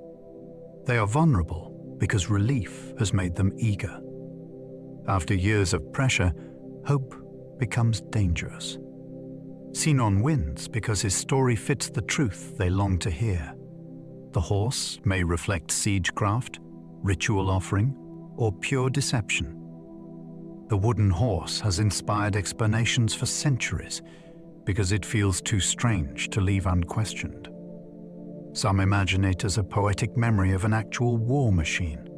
They are vulnerable because relief has made them eager. After years of pressure, hope becomes dangerous. Sinon wins because his story fits the truth they long to hear. The horse may reflect siegecraft, ritual offering, or pure deception. The wooden horse has inspired explanations for centuries because it feels too strange to leave unquestioned. Some imagine it as a poetic memory of an actual war machine,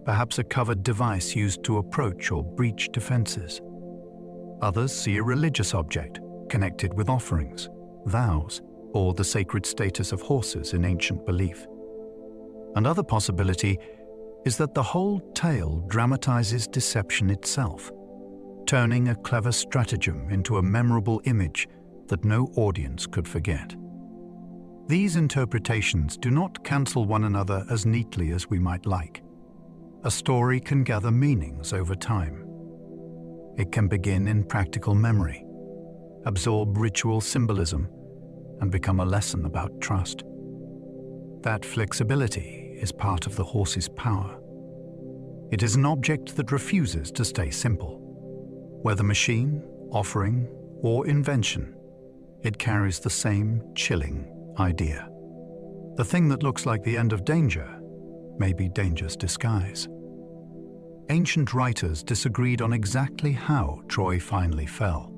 perhaps a covered device used to approach or breach defenses. Others see a religious object connected with offerings, vows, or the sacred status of horses in ancient belief. Another possibility is that the whole tale dramatizes deception itself, turning a clever stratagem into a memorable image that no audience could forget. These interpretations do not cancel one another as neatly as we might like. A story can gather meanings over time. It can begin in practical memory, absorb ritual symbolism, and become a lesson about trust. That flexibility is part of the horse's power. It is an object that refuses to stay simple. Whether machine, offering, or invention, it carries the same chilling idea. The thing that looks like the end of danger may be danger's disguise. Ancient writers disagreed on exactly how Troy finally fell.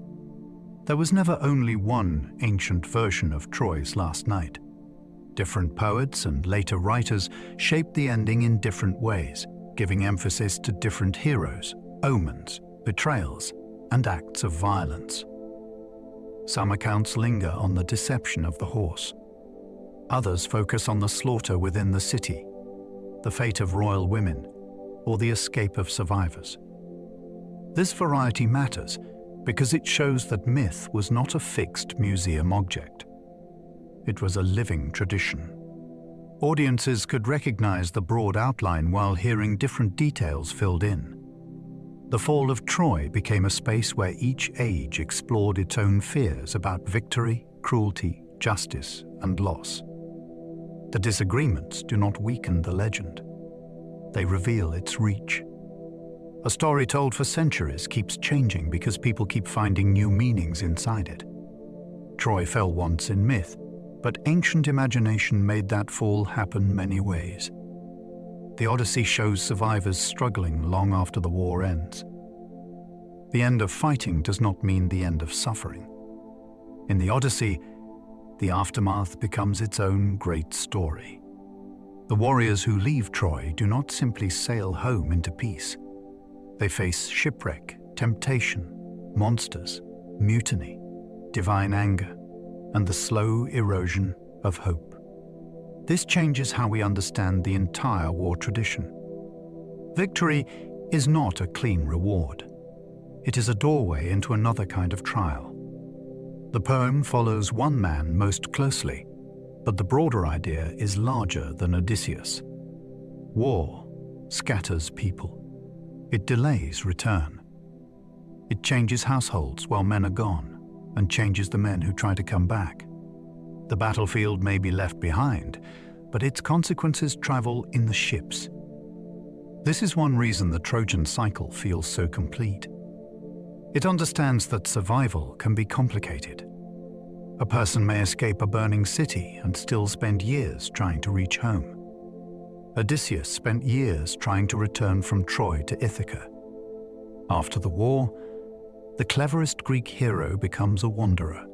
There was never only one ancient version of Troy's last night. Different poets and later writers shaped the ending in different ways, giving emphasis to different heroes, omens, betrayals, and acts of violence. Some accounts linger on the deception of the horse. Others focus on the slaughter within the city. the fate of royal women, or the escape of survivors. This variety matters because it shows that myth was not a fixed museum object. It was a living tradition. Audiences could recognize the broad outline while hearing different details filled in. The fall of Troy became a space where each age explored its own fears about victory, cruelty, justice, and loss. The disagreements do not weaken the legend. They reveal its reach. A story told for centuries keeps changing because people keep finding new meanings inside it. Troy fell once in myth, but ancient imagination made that fall happen many ways. The Odyssey shows survivors struggling long after the war ends. The end of fighting does not mean the end of suffering. In the Odyssey, the aftermath becomes its own great story. The warriors who leave Troy do not simply sail home into peace. They face shipwreck, temptation, monsters, mutiny, divine anger, and the slow erosion of hope. This changes how we understand the entire war tradition. Victory is not a clean reward. It is a doorway into another kind of trial. The poem follows one man most closely, but the broader idea is larger than Odysseus. War scatters people. It delays return. It changes households while men are gone, and changes the men who try to come back. The battlefield may be left behind, but its consequences travel in the ships. This is one reason the Trojan cycle feels so complete. It understands that survival can be complicated. A person may escape a burning city and still spend years trying to reach home. Odysseus spent years trying to return from Troy to Ithaca. After the war, the cleverest Greek hero becomes a wanderer.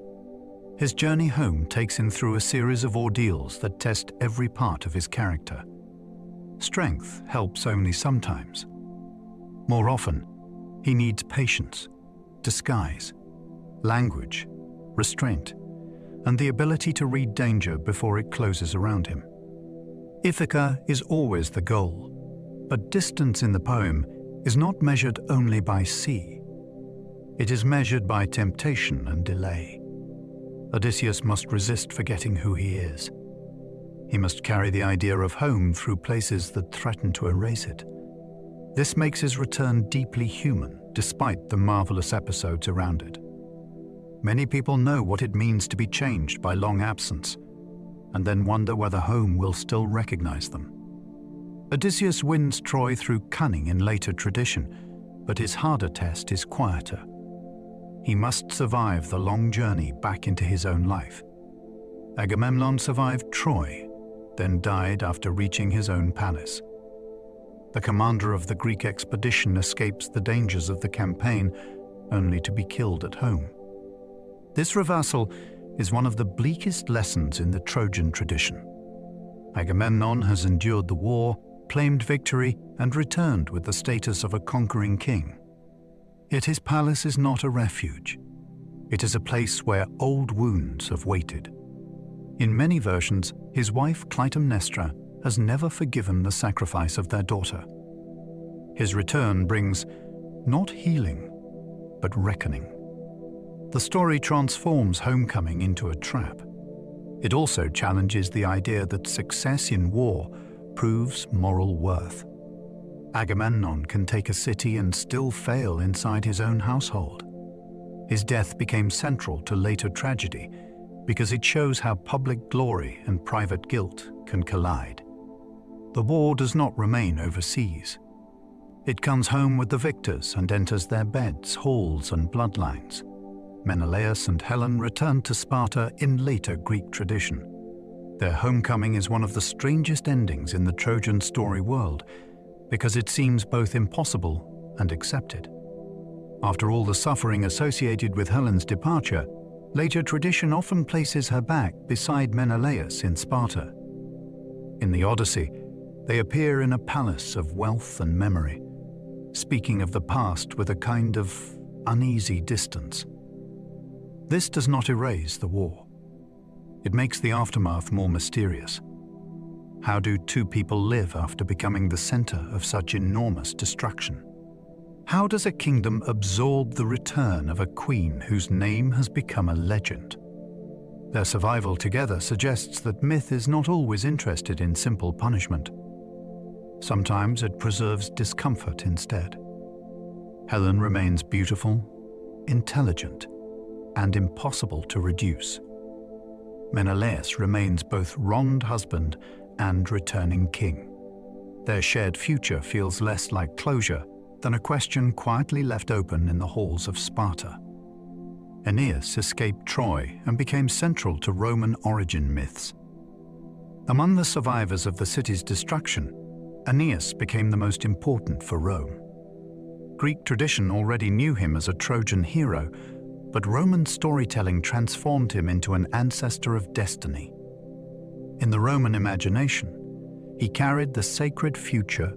His journey home takes him through a series of ordeals that test every part of his character. Strength helps only sometimes. More often, he needs patience, disguise, language, restraint, and the ability to read danger before it closes around him. Ithaca is always the goal, but distance in the poem is not measured only by sea. It is measured by temptation and delay. Odysseus must resist forgetting who he is. He must carry the idea of home through places that threaten to erase it. This makes his return deeply human, despite the marvelous episodes around it. Many people know what it means to be changed by long absence, and then wonder whether home will still recognize them. Odysseus wins Troy through cunning in later tradition, but his harder test is quieter. He must survive the long journey back into his own life. Agamemnon survived Troy, then died after reaching his own palace. The commander of the Greek expedition escapes the dangers of the campaign, only to be killed at home. This reversal is one of the bleakest lessons in the Trojan tradition. Agamemnon has endured the war, claimed victory, and returned with the status of a conquering king. Yet his palace is not a refuge. It is a place where old wounds have waited. In many versions, his wife Clytemnestra has never forgiven the sacrifice of their daughter. His return brings not healing, but reckoning. The story transforms homecoming into a trap. It also challenges the idea that success in war proves moral worth. Agamemnon can take a city and still fail inside his own household. His death became central to later tragedy because it shows how public glory and private guilt can collide. The war does not remain overseas. It comes home with the victors and enters their beds, halls, and bloodlines. Menelaus and Helen return to Sparta in later Greek tradition. Their homecoming is one of the strangest endings in the Trojan story world because it seems both impossible and accepted. After all the suffering associated with Helen's departure, later tradition often places her back beside Menelaus in Sparta. In the Odyssey, they appear in a palace of wealth and memory, speaking of the past with a kind of uneasy distance. This does not erase the war. It makes the aftermath more mysterious. How do two people live after becoming the center of such enormous destruction? How does a kingdom absorb the return of a queen whose name has become a legend? Their survival together suggests that myth is not always interested in simple punishment. Sometimes it preserves discomfort instead. Helen remains beautiful, intelligent, and impossible to reduce. Menelaus remains both wronged husband and returning king. Their shared future feels less like closure than a question quietly left open in the halls of Sparta. Aeneas escaped Troy and became central to Roman origin myths. Among the survivors of the city's destruction, Aeneas became the most important for Rome. Greek tradition already knew him as a Trojan hero, but Roman storytelling transformed him into an ancestor of destiny. In the Roman imagination, he carried the sacred future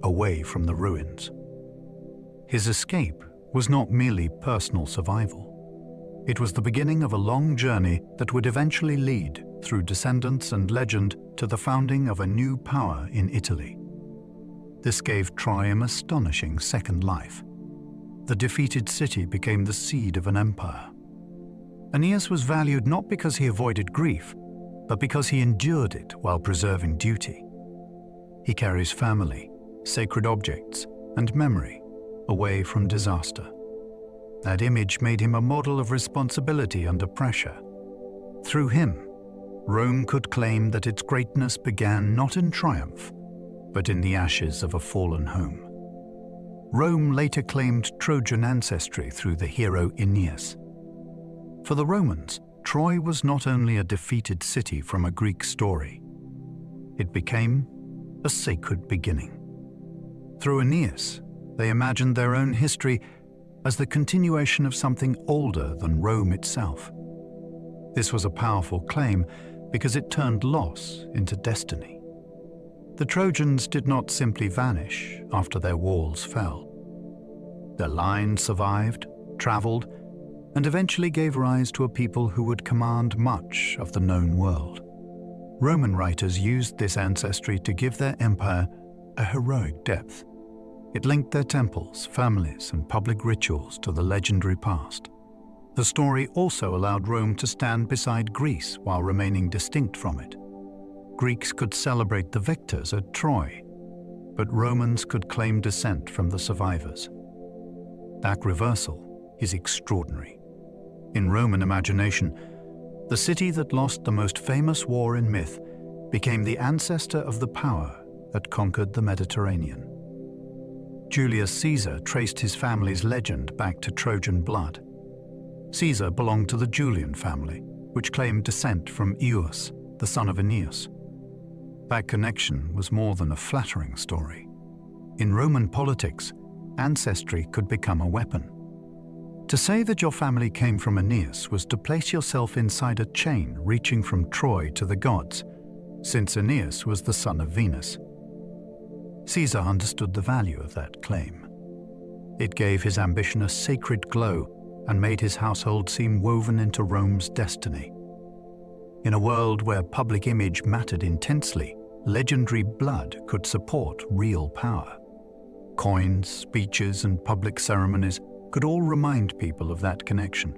away from the ruins. His escape was not merely personal survival. It was the beginning of a long journey that would eventually lead, through descendants and legend, to the founding of a new power in Italy. This gave Troy an astonishing second life. The defeated city became the seed of an empire. Aeneas was valued not because he avoided grief, but because he endured it while preserving duty. He carries family, sacred objects, and memory away from disaster. That image made him a model of responsibility under pressure. Through him, Rome could claim that its greatness began not in triumph, but in the ashes of a fallen home. Rome later claimed Trojan ancestry through the hero Aeneas. For the Romans, Troy was not only a defeated city from a Greek story. It became a sacred beginning. Through Aeneas, they imagined their own history as the continuation of something older than Rome itself. This was a powerful claim because it turned loss into destiny. The Trojans did not simply vanish after their walls fell. Their line survived, traveled, and eventually gave rise to a people who would command much of the known world. Roman writers used this ancestry to give their empire a heroic depth. It linked their temples, families, and public rituals to the legendary past. The story also allowed Rome to stand beside Greece while remaining distinct from it. Greeks could celebrate the victors at Troy, but Romans could claim descent from the survivors. That reversal is extraordinary. In Roman imagination, the city that lost the most famous war in myth became the ancestor of the power that conquered the Mediterranean. Julius Caesar traced his family's legend back to Trojan blood. Caesar belonged to the Julian family, which claimed descent from Eus, the son of Aeneas. That connection was more than a flattering story. In Roman politics, ancestry could become a weapon. To say that your family came from Aeneas was to place yourself inside a chain reaching from Troy to the gods, since Aeneas was the son of Venus. Caesar understood the value of that claim. It gave his ambition a sacred glow and made his household seem woven into Rome's destiny. In a world where public image mattered intensely, legendary blood could support real power. Coins, speeches, and public ceremonies could all remind people of that connection.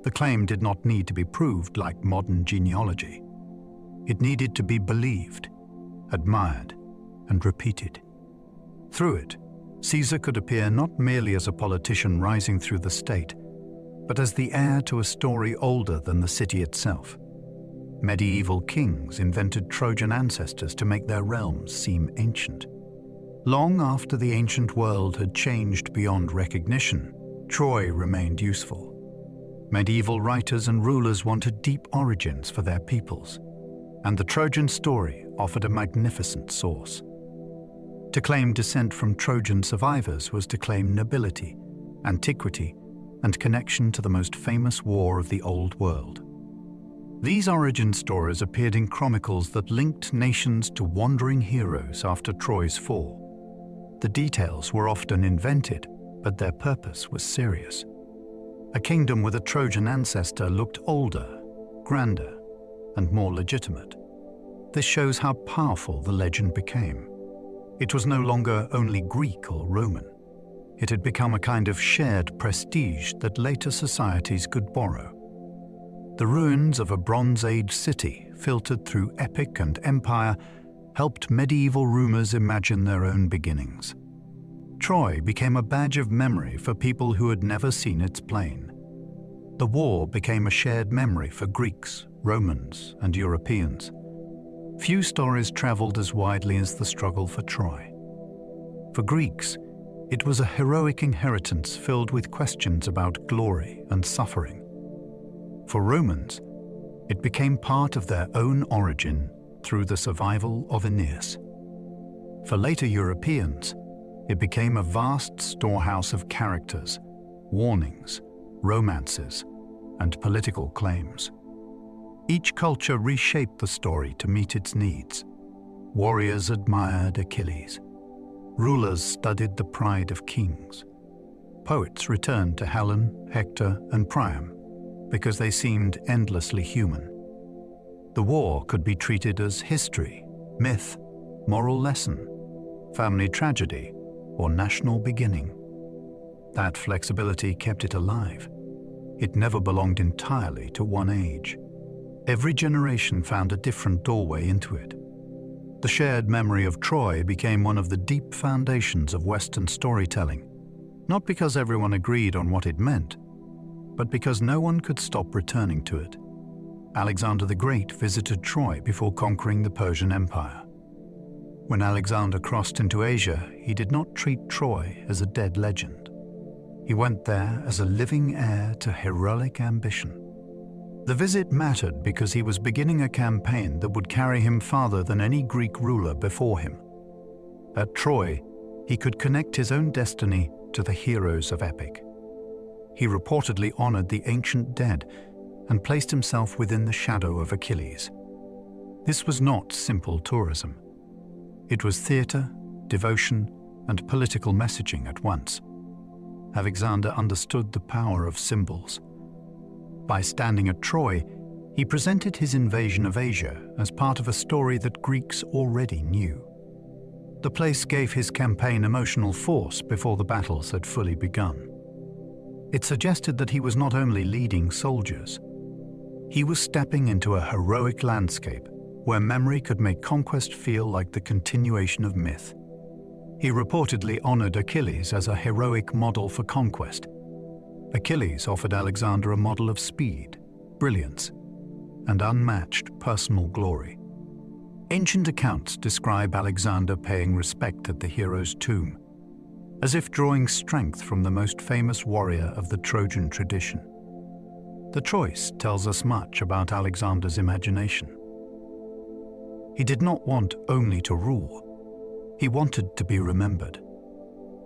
The claim did not need to be proved like modern genealogy. It needed to be believed, admired, and repeated. Through it, Caesar could appear not merely as a politician rising through the state, but as the heir to a story older than the city itself. Medieval kings invented Trojan ancestors to make their realms seem ancient. Long after the ancient world had changed beyond recognition, Troy remained useful. Medieval writers and rulers wanted deep origins for their peoples, and the Trojan story offered a magnificent source. To claim descent from Trojan survivors was to claim nobility, antiquity, and connection to the most famous war of the Old World. These origin stories appeared in chronicles that linked nations to wandering heroes after Troy's fall. The details were often invented, but their purpose was serious. A kingdom with a Trojan ancestor looked older, grander, and more legitimate. This shows how powerful the legend became. It was no longer only Greek or Roman. It had become a kind of shared prestige that later societies could borrow. The ruins of a Bronze Age city, filtered through epic and empire, helped medieval rumors imagine their own beginnings. Troy became a badge of memory for people who had never seen its plain. The war became a shared memory for Greeks, Romans, and Europeans. Few stories traveled as widely as the struggle for Troy. For Greeks, it was a heroic inheritance filled with questions about glory and suffering. For Romans, it became part of their own origin through the survival of Aeneas. For later Europeans, it became a vast storehouse of characters, warnings, romances, and political claims. Each culture reshaped the story to meet its needs. Warriors admired Achilles. Rulers studied the pride of kings. Poets returned to Helen, Hector, and Priam because they seemed endlessly human. The war could be treated as history, myth, moral lesson, family tragedy, or national beginning. That flexibility kept it alive. It never belonged entirely to one age. Every generation found a different doorway into it. The shared memory of Troy became one of the deep foundations of Western storytelling, not because everyone agreed on what it meant, but because no one could stop returning to it. Alexander the Great visited Troy before conquering the Persian Empire. When Alexander crossed into Asia, he did not treat Troy as a dead legend. He went there as a living heir to heroic ambition. The visit mattered because he was beginning a campaign that would carry him farther than any Greek ruler before him. At Troy, he could connect his own destiny to the heroes of epic. He reportedly honored the ancient dead and placed himself within the shadow of Achilles. This was not simple tourism. It was theater, devotion, and political messaging at once. Alexander understood the power of symbols. By standing at Troy, he presented his invasion of Asia as part of a story that Greeks already knew. The place gave his campaign emotional force before the battles had fully begun. It suggested that he was not only leading soldiers, he was stepping into a heroic landscape where memory could make conquest feel like the continuation of myth. He reportedly honored Achilles as a heroic model for conquest. Achilles offered Alexander a model of speed, brilliance, and unmatched personal glory. Ancient accounts describe Alexander paying respect at the hero's tomb, as if drawing strength from the most famous warrior of the Trojan tradition. The choice tells us much about Alexander's imagination. He did not want only to rule. He wanted to be remembered.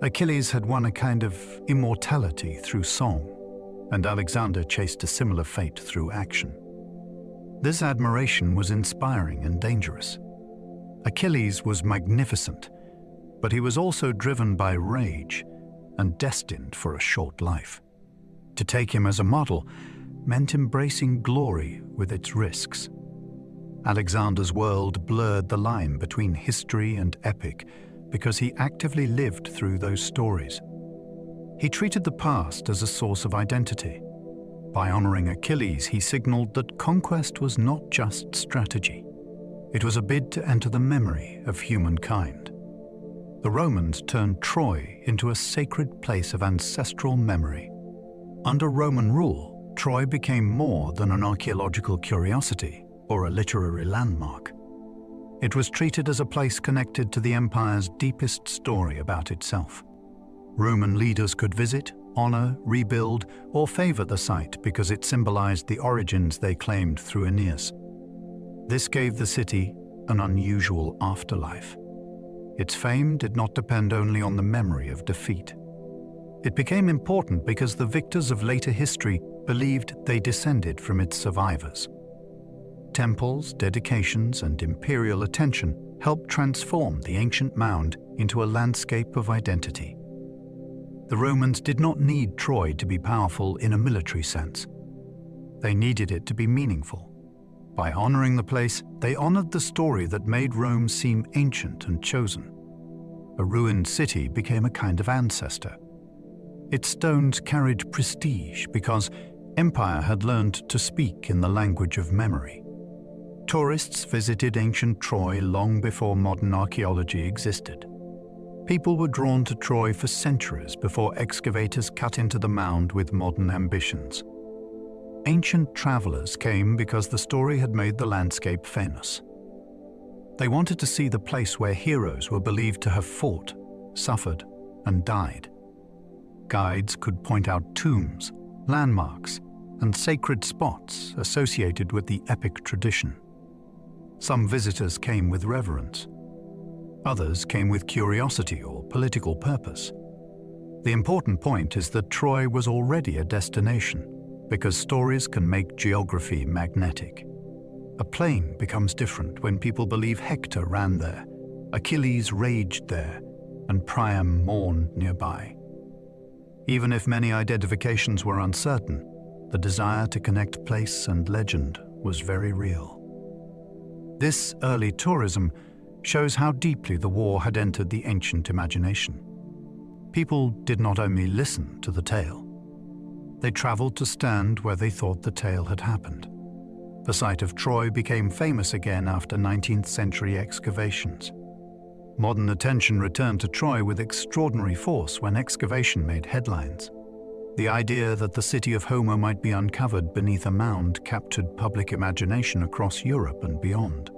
Achilles had won a kind of immortality through song, and Alexander chased a similar fate through action. This admiration was inspiring and dangerous. Achilles was magnificent, but he was also driven by rage and destined for a short life. To take him as a model meant embracing glory with its risks. Alexander's world blurred the line between history and epic because he actively lived through those stories. He treated the past as a source of identity. By honoring Achilles, he signaled that conquest was not just strategy. It was a bid to enter the memory of humankind. The Romans turned Troy into a sacred place of ancestral memory. Under Roman rule, Troy became more than an archaeological curiosity or a literary landmark. It was treated as a place connected to the empire's deepest story about itself. Roman leaders could visit, honor, rebuild, or favor the site because it symbolized the origins they claimed through Aeneas. This gave the city an unusual afterlife. Its fame did not depend only on the memory of defeat. It became important because the victors of later history believed they descended from its survivors. Temples, dedications, and imperial attention helped transform the ancient mound into a landscape of identity. The Romans did not need Troy to be powerful in a military sense. They needed it to be meaningful. By honoring the place, they honored the story that made Rome seem ancient and chosen. A ruined city became a kind of ancestor. Its stones carried prestige because empire had learned to speak in the language of memory. Tourists visited ancient Troy long before modern archaeology existed. People were drawn to Troy for centuries before excavators cut into the mound with modern ambitions. Ancient travelers came because the story had made the landscape famous. They wanted to see the place where heroes were believed to have fought, suffered, and died. Guides could point out tombs, landmarks, and sacred spots associated with the epic tradition. Some visitors came with reverence. Others came with curiosity or political purpose. The important point is that Troy was already a destination, because stories can make geography magnetic. A plain becomes different when people believe Hector ran there, Achilles raged there, and Priam mourned nearby. Even if many identifications were uncertain, the desire to connect place and legend was very real. This early tourism shows how deeply the war had entered the ancient imagination. People did not only listen to the tale, they traveled to stand where they thought the tale had happened. The site of Troy became famous again after 19th century excavations. Modern attention returned to Troy with extraordinary force when excavation made headlines. The idea that the city of Homer might be uncovered beneath a mound captured public imagination across Europe and beyond.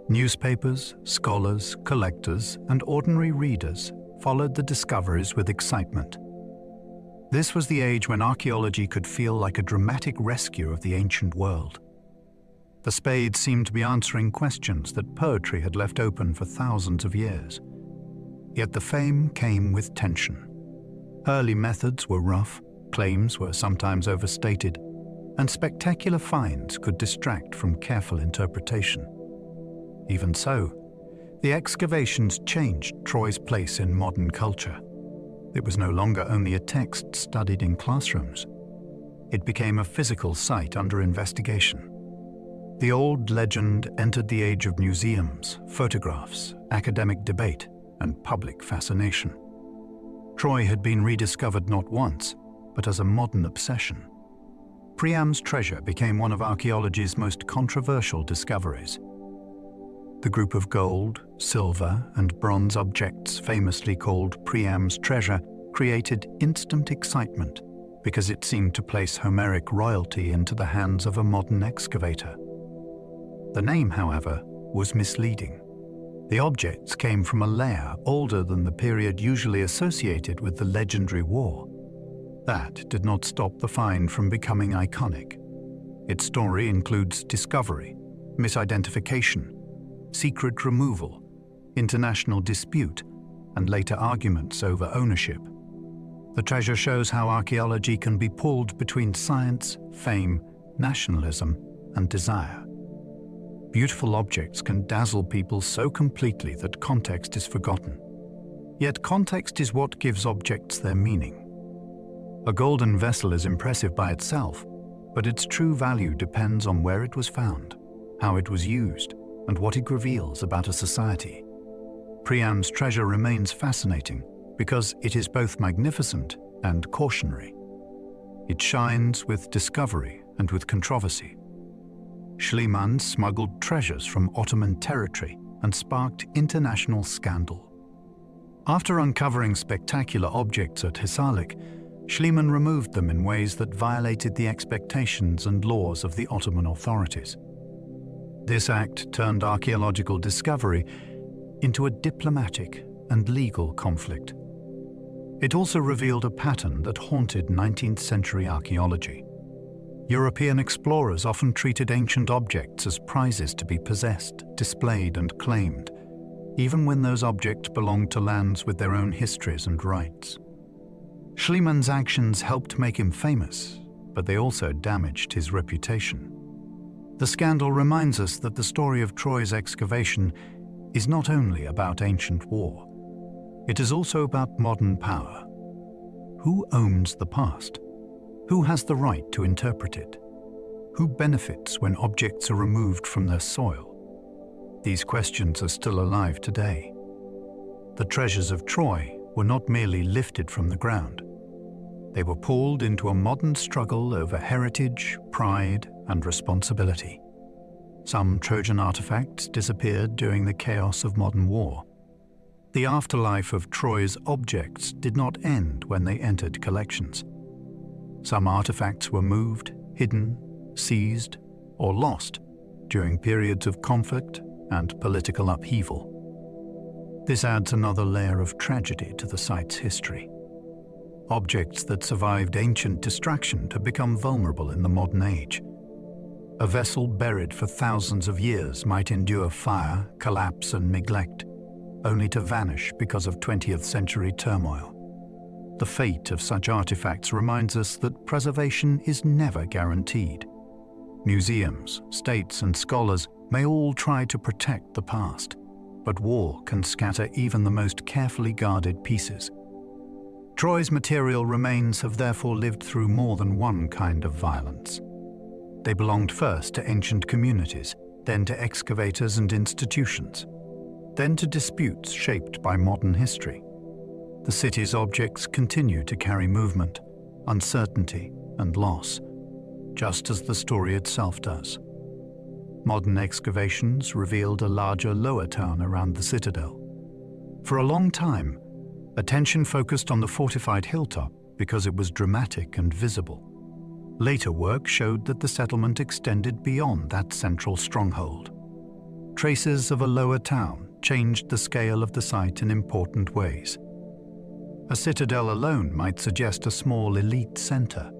Newspapers, scholars, collectors, and ordinary readers followed the discoveries with excitement. This was the age when archaeology could feel like a dramatic rescue of the ancient world. The spade seemed to be answering questions that poetry had left open for thousands of years. Yet the fame came with tension. Early methods were rough, claims were sometimes overstated, and spectacular finds could distract from careful interpretation. Even so, the excavations changed Troy's place in modern culture. It was no longer only a text studied in classrooms. It became a physical site under investigation. The old legend entered the age of museums, photographs, academic debate, and public fascination. Troy had been rediscovered not once, but as a modern obsession. Priam's treasure became one of archaeology's most controversial discoveries. The group of gold, silver, and bronze objects famously called Priam's treasure created instant excitement because it seemed to place Homeric royalty into the hands of a modern excavator. The name, however, was misleading. The objects came from a layer older than the period usually associated with the legendary war. That did not stop the find from becoming iconic. Its story includes discovery, misidentification, secret removal, international dispute, and later arguments over ownership. The treasure shows how archaeology can be pulled between science, fame, nationalism, and desire. Beautiful objects can dazzle people so completely that context is forgotten. Yet context is what gives objects their meaning. A golden vessel is impressive by itself, but its true value depends on where it was found, how it was used, and what it reveals about a society. Priam's treasure remains fascinating because it is both magnificent and cautionary. It shines with discovery and with controversy. Schliemann smuggled treasures from Ottoman territory and sparked international scandal. After uncovering spectacular objects at Hisarlik, Schliemann removed them in ways that violated the expectations and laws of the Ottoman authorities. This act turned archaeological discovery into a diplomatic and legal conflict. It also revealed a pattern that haunted 19th century archaeology. European explorers often treated ancient objects as prizes to be possessed, displayed, and claimed, even when those objects belonged to lands with their own histories and rights. Schliemann's actions helped make him famous, but they also damaged his reputation. The scandal reminds us that the story of Troy's excavation is not only about ancient war. It is also about modern power. Who owns the past? Who has the right to interpret it? Who benefits when objects are removed from their soil? These questions are still alive today. The treasures of Troy were not merely lifted from the ground. They were pulled into a modern struggle over heritage, pride, and responsibility. Some Trojan artifacts disappeared during the chaos of modern war. The afterlife of Troy's objects did not end when they entered collections. Some artifacts were moved, hidden, seized, or lost during periods of conflict and political upheaval. This adds another layer of tragedy to the site's history. Objects that survived ancient destruction to become vulnerable in the modern age. A vessel buried for thousands of years might endure fire, collapse, and neglect, only to vanish because of 20th century turmoil. The fate of such artifacts reminds us that preservation is never guaranteed. Museums, states, and scholars may all try to protect the past, but war can scatter even the most carefully guarded pieces. Troy's material remains have therefore lived through more than one kind of violence. They belonged first to ancient communities, then to excavators and institutions, then to disputes shaped by modern history. The city's objects continue to carry movement, uncertainty, and loss, just as the story itself does. Modern excavations revealed a larger lower town around the citadel. For a long time, attention focused on the fortified hilltop because it was dramatic and visible. Later work showed that the settlement extended beyond that central stronghold. Traces of a lower town changed the scale of the site in important ways. A citadel alone might suggest a small elite center.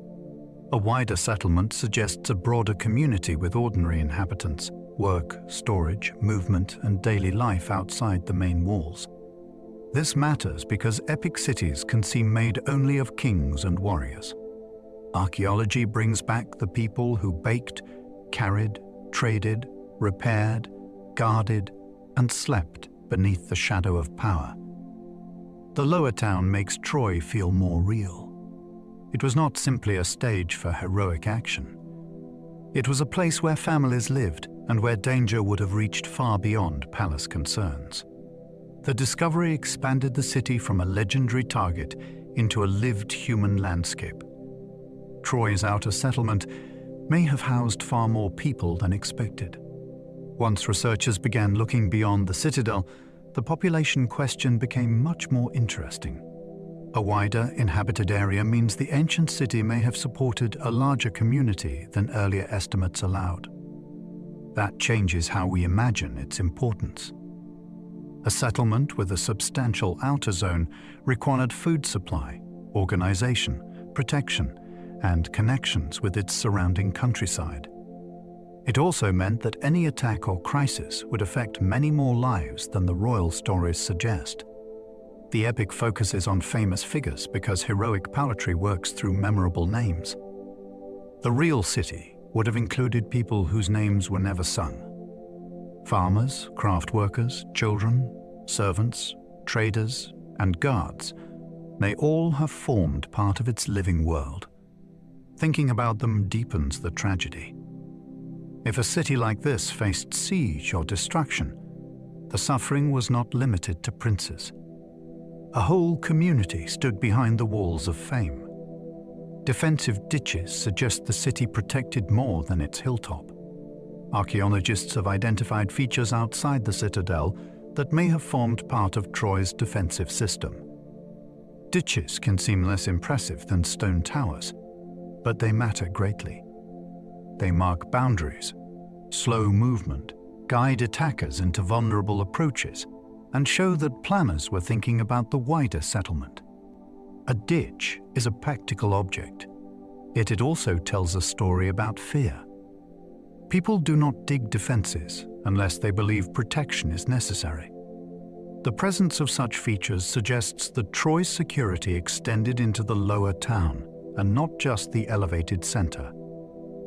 A wider settlement suggests a broader community with ordinary inhabitants, work, storage, movement, and daily life outside the main walls. This matters because epic cities can seem made only of kings and warriors. Archaeology brings back the people who baked, carried, traded, repaired, guarded, and slept beneath the shadow of power. The lower town makes Troy feel more real. It was not simply a stage for heroic action. It was a place where families lived and where danger would have reached far beyond palace concerns. The discovery expanded the city from a legendary target into a lived human landscape. Troy's outer settlement may have housed far more people than expected. Once researchers began looking beyond the citadel, the population question became much more interesting. A wider inhabited area means the ancient city may have supported a larger community than earlier estimates allowed. That changes how we imagine its importance. A settlement with a substantial outer zone required food supply, organization, protection, and connections with its surrounding countryside. It also meant that any attack or crisis would affect many more lives than the royal stories suggest. The epic focuses on famous figures because heroic poetry works through memorable names. The real city would have included people whose names were never sung. Farmers, craft workers, children, servants, traders, and guards may all have formed part of its living world. Thinking about them deepens the tragedy. If a city like this faced siege or destruction, the suffering was not limited to princes. A whole community stood behind the walls of fame. Defensive ditches suggest the city protected more than its hilltop. Archaeologists have identified features outside the citadel that may have formed part of Troy's defensive system. Ditches can seem less impressive than stone towers, but they matter greatly. They mark boundaries, slow movement, guide attackers into vulnerable approaches, and show that planners were thinking about the wider settlement. A ditch is a practical object, yet it also tells a story about fear. People do not dig defenses unless they believe protection is necessary. The presence of such features suggests that Troy's security extended into the lower town and not just the elevated center.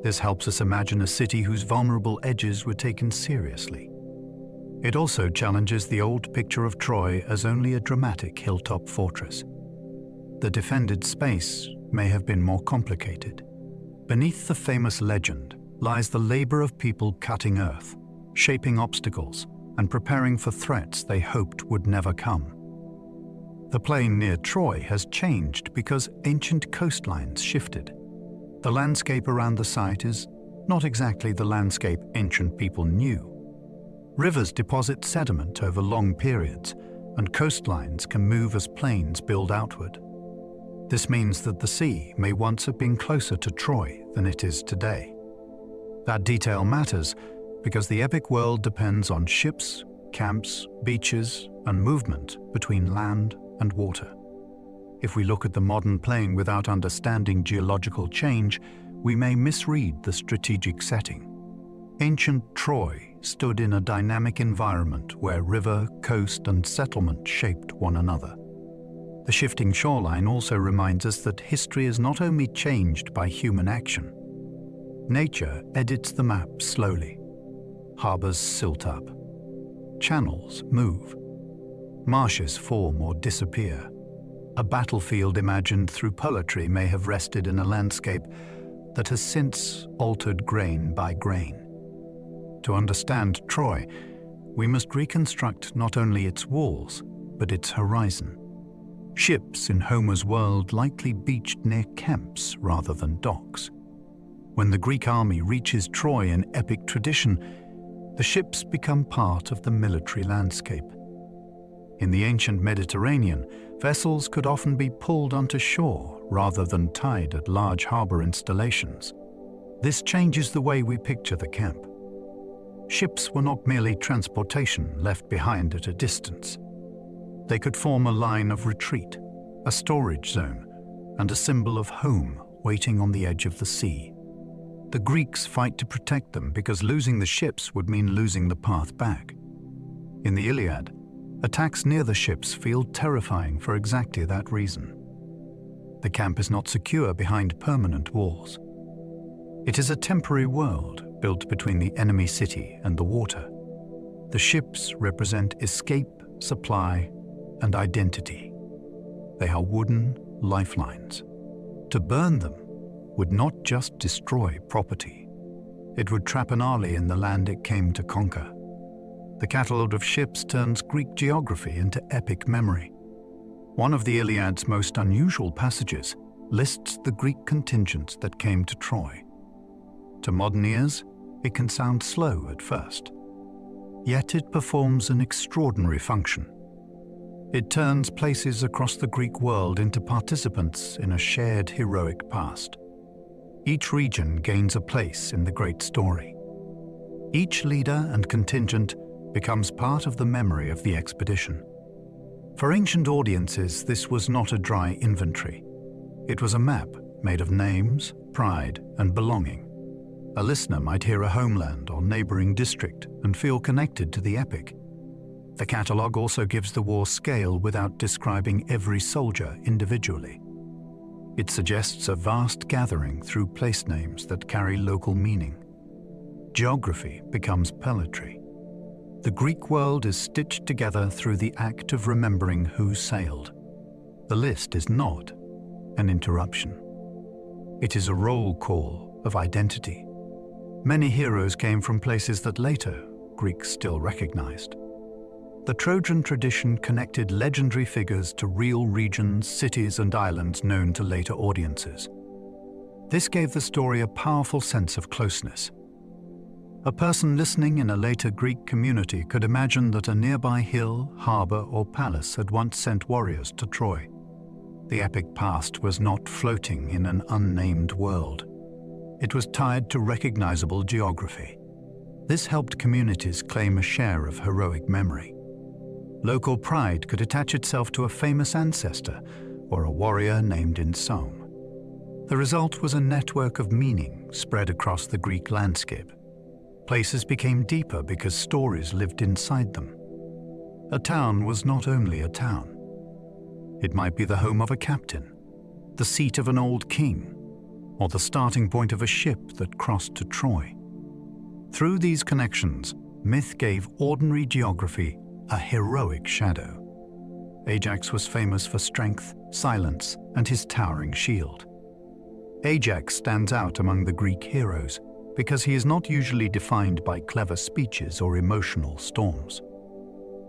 This helps us imagine a city whose vulnerable edges were taken seriously. It also challenges the old picture of Troy as only a dramatic hilltop fortress. The defended space may have been more complicated. Beneath the famous legend, lies the labor of people cutting earth, shaping obstacles, and preparing for threats they hoped would never come. The plain near Troy has changed because ancient coastlines shifted. The landscape around the site is not exactly the landscape ancient people knew. Rivers deposit sediment over long periods, and coastlines can move as plains build outward. This means that the sea may once have been closer to Troy than it is today. That detail matters because the epic world depends on ships, camps, beaches, and movement between land and water. If we look at the modern plain without understanding geological change, we may misread the strategic setting. Ancient Troy stood in a dynamic environment where river, coast, and settlement shaped one another. The shifting shoreline also reminds us that history is not only changed by human action. Nature edits the map slowly. Harbors silt up. Channels move. Marshes form or disappear. A battlefield imagined through poetry may have rested in a landscape that has since altered grain by grain. To understand Troy, we must reconstruct not only its walls, but its horizon. Ships in Homer's world likely beached near camps rather than docks. When the Greek army reaches Troy in epic tradition, the ships become part of the military landscape. In the ancient Mediterranean, vessels could often be pulled onto shore rather than tied at large harbor installations. This changes the way we picture the camp. Ships were not merely transportation left behind at a distance. They could form a line of retreat, a storage zone, and a symbol of home waiting on the edge of the sea. The Greeks fight to protect them because losing the ships would mean losing the path back. In the Iliad, attacks near the ships feel terrifying for exactly that reason. The camp is not secure behind permanent walls. It is a temporary world built between the enemy city and the water. The ships represent escape, supply, and identity. They are wooden lifelines. To burn them would not just destroy property. It would trap an army in the land it came to conquer. The catalogue of ships turns Greek geography into epic memory. One of the Iliad's most unusual passages lists the Greek contingents that came to Troy. To modern ears, it can sound slow at first. Yet it performs an extraordinary function. It turns places across the Greek world into participants in a shared heroic past. Each region gains a place in the great story. Each leader and contingent becomes part of the memory of the expedition. For ancient audiences, this was not a dry inventory. It was a map made of names, pride, and belonging. A listener might hear a homeland or neighboring district and feel connected to the epic. The catalogue also gives the war scale without describing every soldier individually. It suggests a vast gathering through place names that carry local meaning. Geography becomes poetry. The Greek world is stitched together through the act of remembering who sailed. The list is not an interruption. It is a roll call of identity. Many heroes came from places that later Greeks still recognized. The Trojan tradition connected legendary figures to real regions, cities, and islands known to later audiences. This gave the story a powerful sense of closeness. A person listening in a later Greek community could imagine that a nearby hill, harbor, or palace had once sent warriors to Troy. The epic past was not floating in an unnamed world. It was tied to recognizable geography. This helped communities claim a share of heroic memory. Local pride could attach itself to a famous ancestor or a warrior named in song. The result was a network of meaning spread across the Greek landscape. Places became deeper because stories lived inside them. A town was not only a town. It might be the home of a captain, the seat of an old king, or the starting point of a ship that crossed to Troy. Through these connections, myth gave ordinary geography a heroic shadow. Ajax was famous for strength, silence, and his towering shield. Ajax stands out among the Greek heroes because he is not usually defined by clever speeches or emotional storms.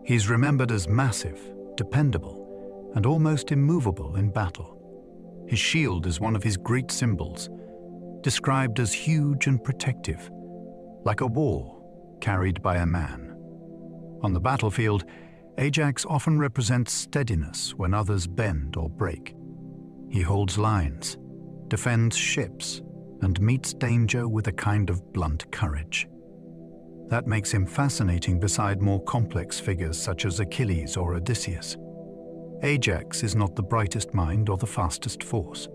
He is remembered as massive, dependable, and almost immovable in battle. His shield is one of his great symbols, described as huge and protective, like a wall carried by a man. On the battlefield, Ajax often represents steadiness when others bend or break. He holds lines, defends ships, and meets danger with a kind of blunt courage. That makes him fascinating beside more complex figures such as Achilles or Odysseus. Ajax is not the brightest mind or the fastest force.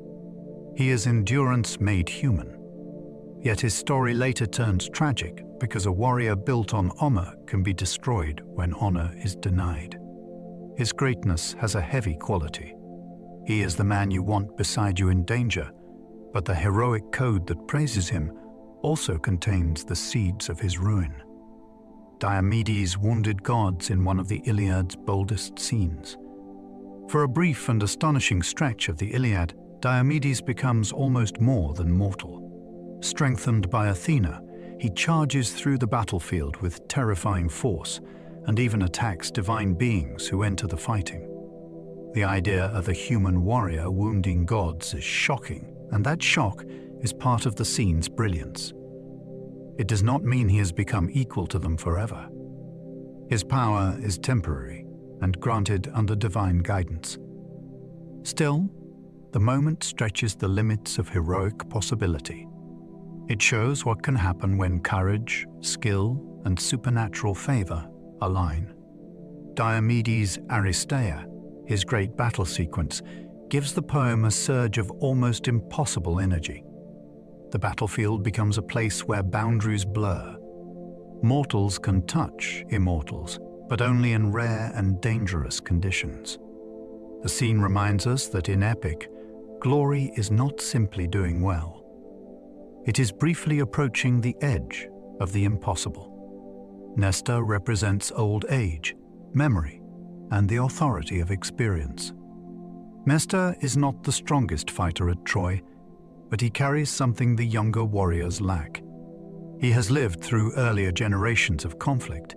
He is endurance made human. Yet his story later turns tragic because a warrior built on honor can be destroyed when honor is denied. His greatness has a heavy quality. He is the man you want beside you in danger, but the heroic code that praises him also contains the seeds of his ruin. Diomedes wounded gods in one of the Iliad's boldest scenes. For a brief and astonishing stretch of the Iliad, Diomedes becomes almost more than mortal. Strengthened by Athena, he charges through the battlefield with terrifying force and even attacks divine beings who enter the fighting. The idea of a human warrior wounding gods is shocking, and that shock is part of the scene's brilliance. It does not mean he has become equal to them forever. His power is temporary and granted under divine guidance. Still, the moment stretches the limits of heroic possibility. It shows what can happen when courage, skill, and supernatural favor align. Diomedes' Aristeia, his great battle sequence, gives the poem a surge of almost impossible energy. The battlefield becomes a place where boundaries blur. Mortals can touch immortals, but only in rare and dangerous conditions. The scene reminds us that in epic, glory is not simply doing well. It is briefly approaching the edge of the impossible. Nestor represents old age, memory, and the authority of experience. Nestor is not the strongest fighter at Troy, but he carries something the younger warriors lack. He has lived through earlier generations of conflict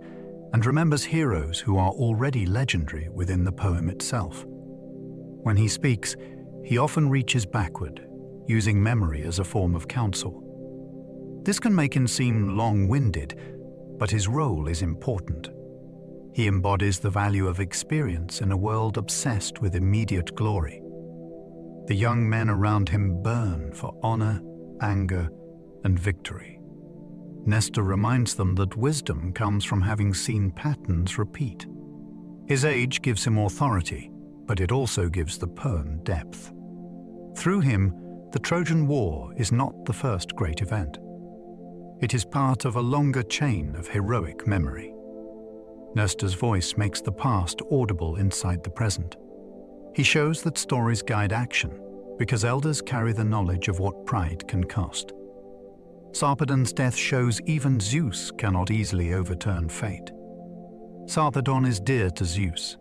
and remembers heroes who are already legendary within the poem itself. When he speaks, he often reaches backward, using memory as a form of counsel. This can make him seem long-winded, but his role is important. He embodies the value of experience in a world obsessed with immediate glory. The young men around him burn for honor, anger, and victory. Nestor reminds them that wisdom comes from having seen patterns repeat. His age gives him authority, but it also gives the poem depth. Through him, the Trojan War is not the first great event. It is part of a longer chain of heroic memory. Nestor's voice makes the past audible inside the present. He shows that stories guide action because elders carry the knowledge of what pride can cost. Sarpedon's death shows even Zeus cannot easily overturn fate. Sarpedon is dear to Zeus,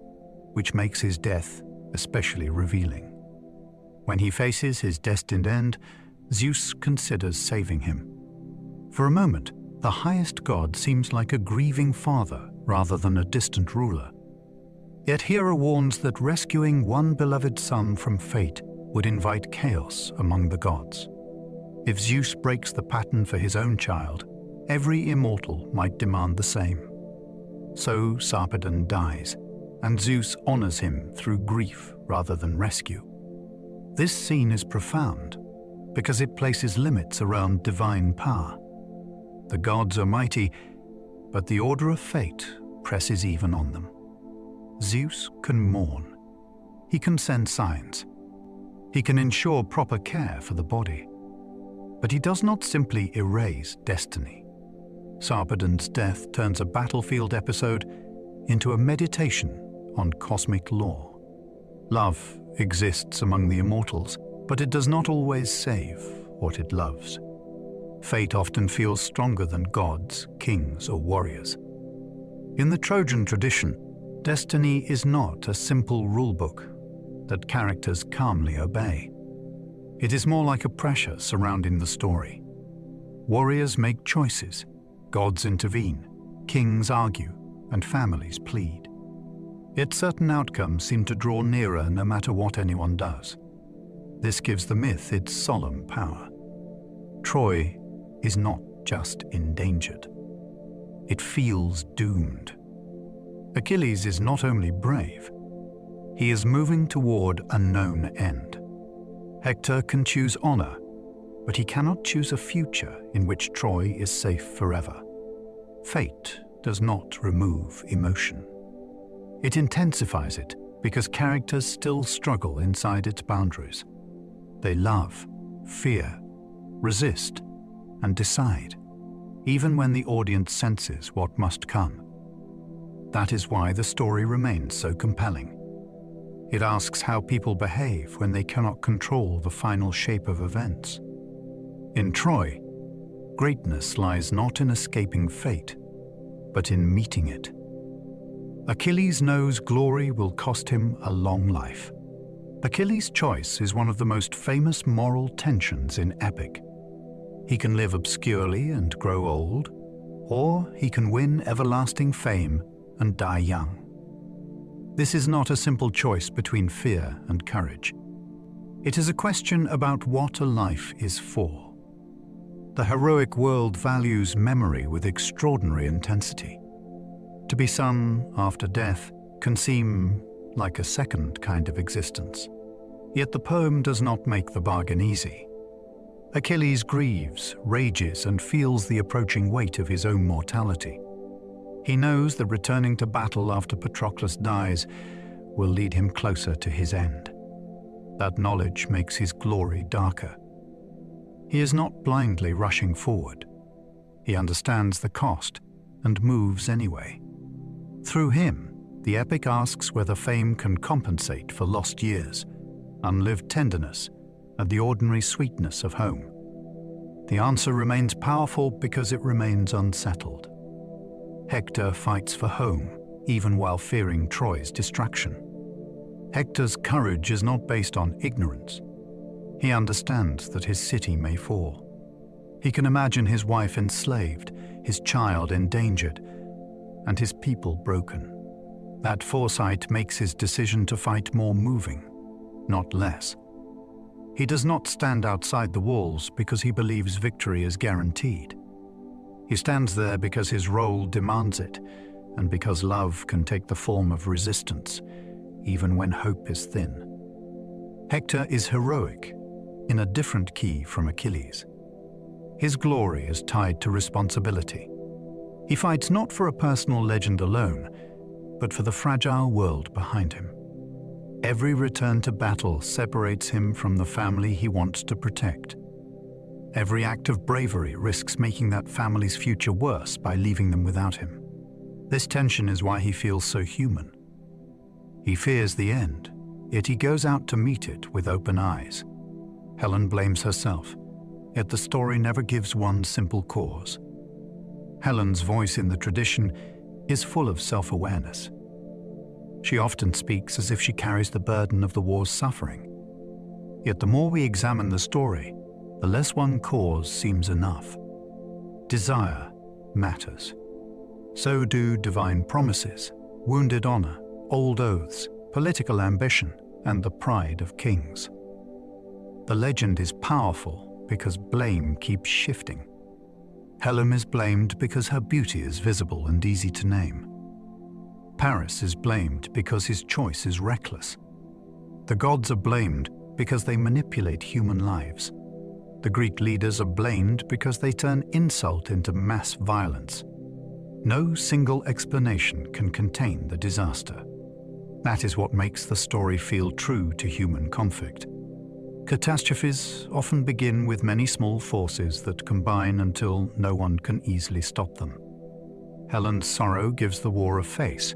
which makes his death especially revealing. When he faces his destined end, Zeus considers saving him. For a moment, the highest god seems like a grieving father rather than a distant ruler. Yet Hera warns that rescuing one beloved son from fate would invite chaos among the gods. If Zeus breaks the pattern for his own child, every immortal might demand the same. So Sarpedon dies, and Zeus honors him through grief rather than rescue. This scene is profound because it places limits around divine power. The gods are mighty, but the order of fate presses even on them. Zeus can mourn. He can send signs. He can ensure proper care for the body. But he does not simply erase destiny. Sarpedon's death turns a battlefield episode into a meditation on cosmic law. Love exists among the immortals, but it does not always save what it loves. Fate often feels stronger than gods, kings, or warriors. In the Trojan tradition, destiny is not a simple rulebook that characters calmly obey. It is more like a pressure surrounding the story. Warriors make choices, gods intervene, kings argue, and families plead. Yet certain outcomes seem to draw nearer no matter what anyone does. This gives the myth its solemn power. Troy is not just endangered. It feels doomed. Achilles is not only brave, he is moving toward a known end. Hector can choose honor, but he cannot choose a future in which Troy is safe forever. Fate does not remove emotion. It intensifies it because characters still struggle inside its boundaries. They love, fear, resist, and decide, even when the audience senses what must come. That is why the story remains so compelling. It asks how people behave when they cannot control the final shape of events. In Troy, greatness lies not in escaping fate, but in meeting it. Achilles knows glory will cost him a long life. Achilles' choice is one of the most famous moral tensions in epic. He can live obscurely and grow old, or he can win everlasting fame and die young. This is not a simple choice between fear and courage. It is a question about what a life is for. The heroic world values memory with extraordinary intensity. To be sung after death can seem like a second kind of existence. Yet the poem does not make the bargain easy. Achilles grieves, rages, and feels the approaching weight of his own mortality. He knows that returning to battle after Patroclus dies will lead him closer to his end. That knowledge makes his glory darker. He is not blindly rushing forward. He understands the cost and moves anyway. Through him, the epic asks whether fame can compensate for lost years, unlived tenderness, and the ordinary sweetness of home. The answer remains powerful because it remains unsettled. Hector fights for home, even while fearing Troy's destruction. Hector's courage is not based on ignorance. He understands that his city may fall. He can imagine his wife enslaved, his child endangered, and his people broken. That foresight makes his decision to fight more moving, not less. He does not stand outside the walls because he believes victory is guaranteed. He stands there because his role demands it, and because love can take the form of resistance, even when hope is thin. Hector is heroic, in a different key from Achilles. His glory is tied to responsibility. He fights not for a personal legend alone, but for the fragile world behind him. Every return to battle separates him from the family he wants to protect. Every act of bravery risks making that family's future worse by leaving them without him. This tension is why he feels so human. He fears the end, yet he goes out to meet it with open eyes. Helen blames herself, yet the story never gives one simple cause. Helen's voice in the tradition is full of self-awareness. She often speaks as if she carries the burden of the war's suffering. Yet the more we examine the story, the less one cause seems enough. Desire matters. So do divine promises, wounded honor, old oaths, political ambition, and the pride of kings. The legend is powerful because blame keeps shifting. Helen is blamed because her beauty is visible and easy to name. Paris is blamed because his choice is reckless. The gods are blamed because they manipulate human lives. The Greek leaders are blamed because they turn insult into mass violence. No single explanation can contain the disaster. That is what makes the story feel true to human conflict. Catastrophes often begin with many small forces that combine until no one can easily stop them. Helen's sorrow gives the war a face,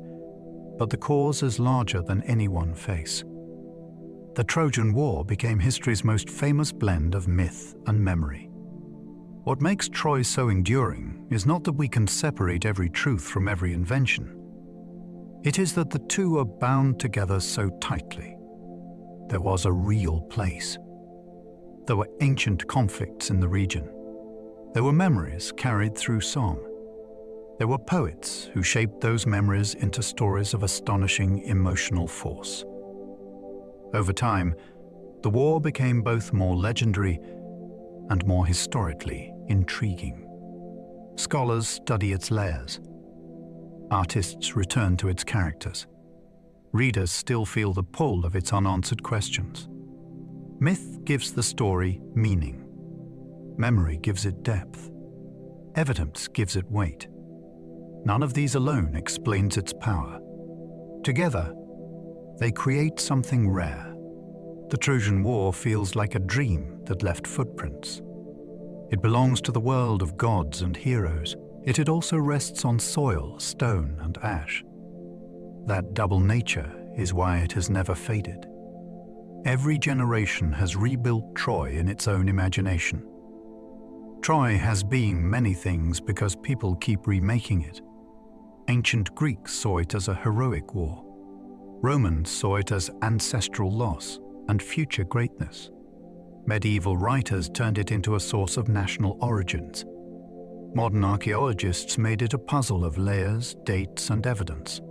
but the cause is larger than any one face. The Trojan War became history's most famous blend of myth and memory. What makes Troy so enduring is not that we can separate every truth from every invention. It is that the two are bound together so tightly. There was a real place. There were ancient conflicts in the region. There were memories carried through song. There were poets who shaped those memories into stories of astonishing emotional force. Over time, the war became both more legendary and more historically intriguing. Scholars study its layers. Artists return to its characters. Readers still feel the pull of its unanswered questions. Myth gives the story meaning. Memory gives it depth. Evidence gives it weight. None of these alone explains its power. Together, they create something rare. The Trojan War feels like a dream that left footprints. It belongs to the world of gods and heroes, yet it also rests on soil, stone, and ash. That double nature is why it has never faded. Every generation has rebuilt Troy in its own imagination. Troy has been many things because people keep remaking it. Ancient Greeks saw it as a heroic war. Romans saw it as ancestral loss and future greatness. Medieval writers turned it into a source of national origins. Modern archaeologists made it a puzzle of layers, dates, and evidence.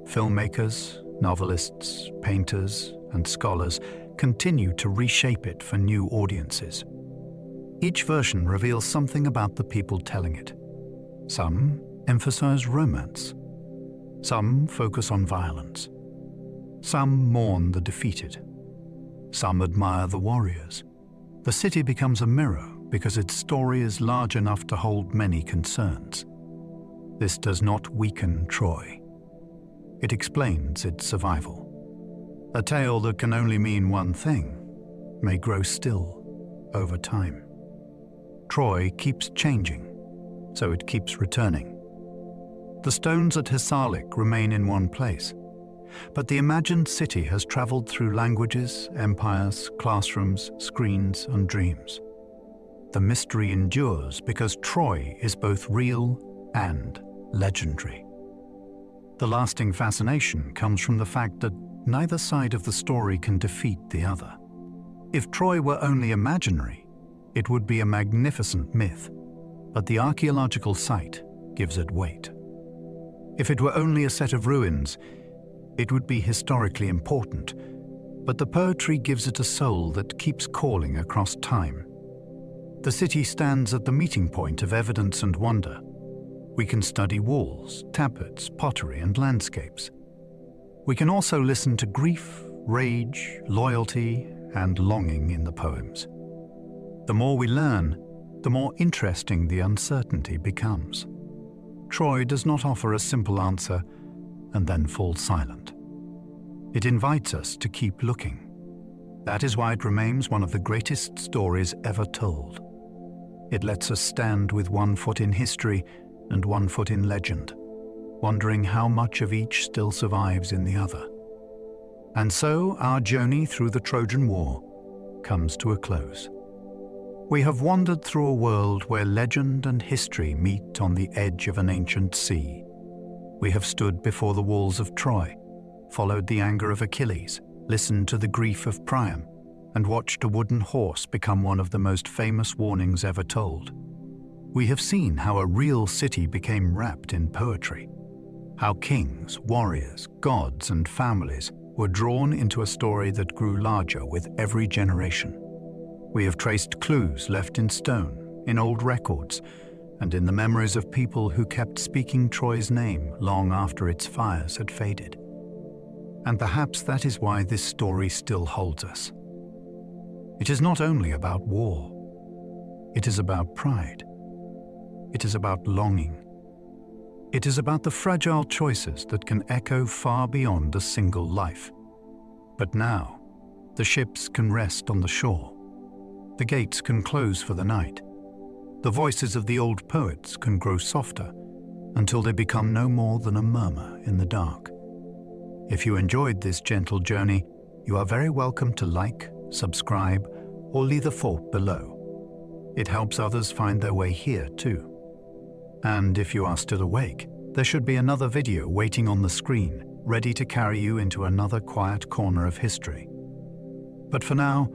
Filmmakers, novelists, painters, and scholars continue to reshape it for new audiences. Each version reveals something about the people telling it. Some emphasize romance. Some focus on violence. Some mourn the defeated. Some admire the warriors. The city becomes a mirror because its story is large enough to hold many concerns. This does not weaken Troy. It explains its survival. A tale that can only mean one thing may grow still over time. Troy keeps changing, so it keeps returning. The stones at Hisarlik remain in one place, but the imagined city has traveled through languages, empires, classrooms, screens, and dreams. The mystery endures because Troy is both real and legendary. The lasting fascination comes from the fact that neither side of the story can defeat the other. If Troy were only imaginary, it would be a magnificent myth, but the archaeological site gives it weight. If it were only a set of ruins, it would be historically important, but the poetry gives it a soul that keeps calling across time. The city stands at the meeting point of evidence and wonder. We can study walls, tablets, pottery, and landscapes. We can also listen to grief, rage, loyalty, and longing in the poems. The more we learn, the more interesting the uncertainty becomes. Troy does not offer a simple answer and then fall silent. It invites us to keep looking. That is why it remains one of the greatest stories ever told. It lets us stand with one foot in history and one foot in legend, wondering how much of each still survives in the other. And so our journey through the Trojan War comes to a close. We have wandered through a world where legend and history meet on the edge of an ancient sea. We have stood before the walls of Troy, followed the anger of Achilles, listened to the grief of Priam, and watched a wooden horse become one of the most famous warnings ever told. We have seen how a real city became wrapped in poetry, how kings, warriors, gods, and families were drawn into a story that grew larger with every generation. We have traced clues left in stone, in old records, and in the memories of people who kept speaking Troy's name long after its fires had faded. And perhaps that is why this story still holds us. It is not only about war. It is about pride. It is about longing. It is about the fragile choices that can echo far beyond a single life. But now, the ships can rest on the shore. The gates can close for the night. The voices of the old poets can grow softer until they become no more than a murmur in the dark. If you enjoyed this gentle journey, you are very welcome to like, subscribe, or leave a thought below. It helps others find their way here too. And if you are still awake, there should be another video waiting on the screen, ready to carry you into another quiet corner of history. But for now,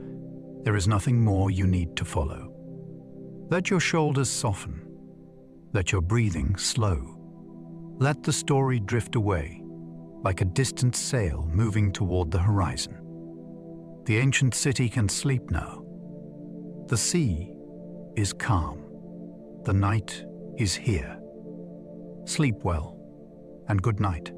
there is nothing more you need to follow. Let your shoulders soften. Let your breathing slow. Let the story drift away, like a distant sail moving toward the horizon. The ancient city can sleep now. The sea is calm. The night is here. Sleep well, and good night.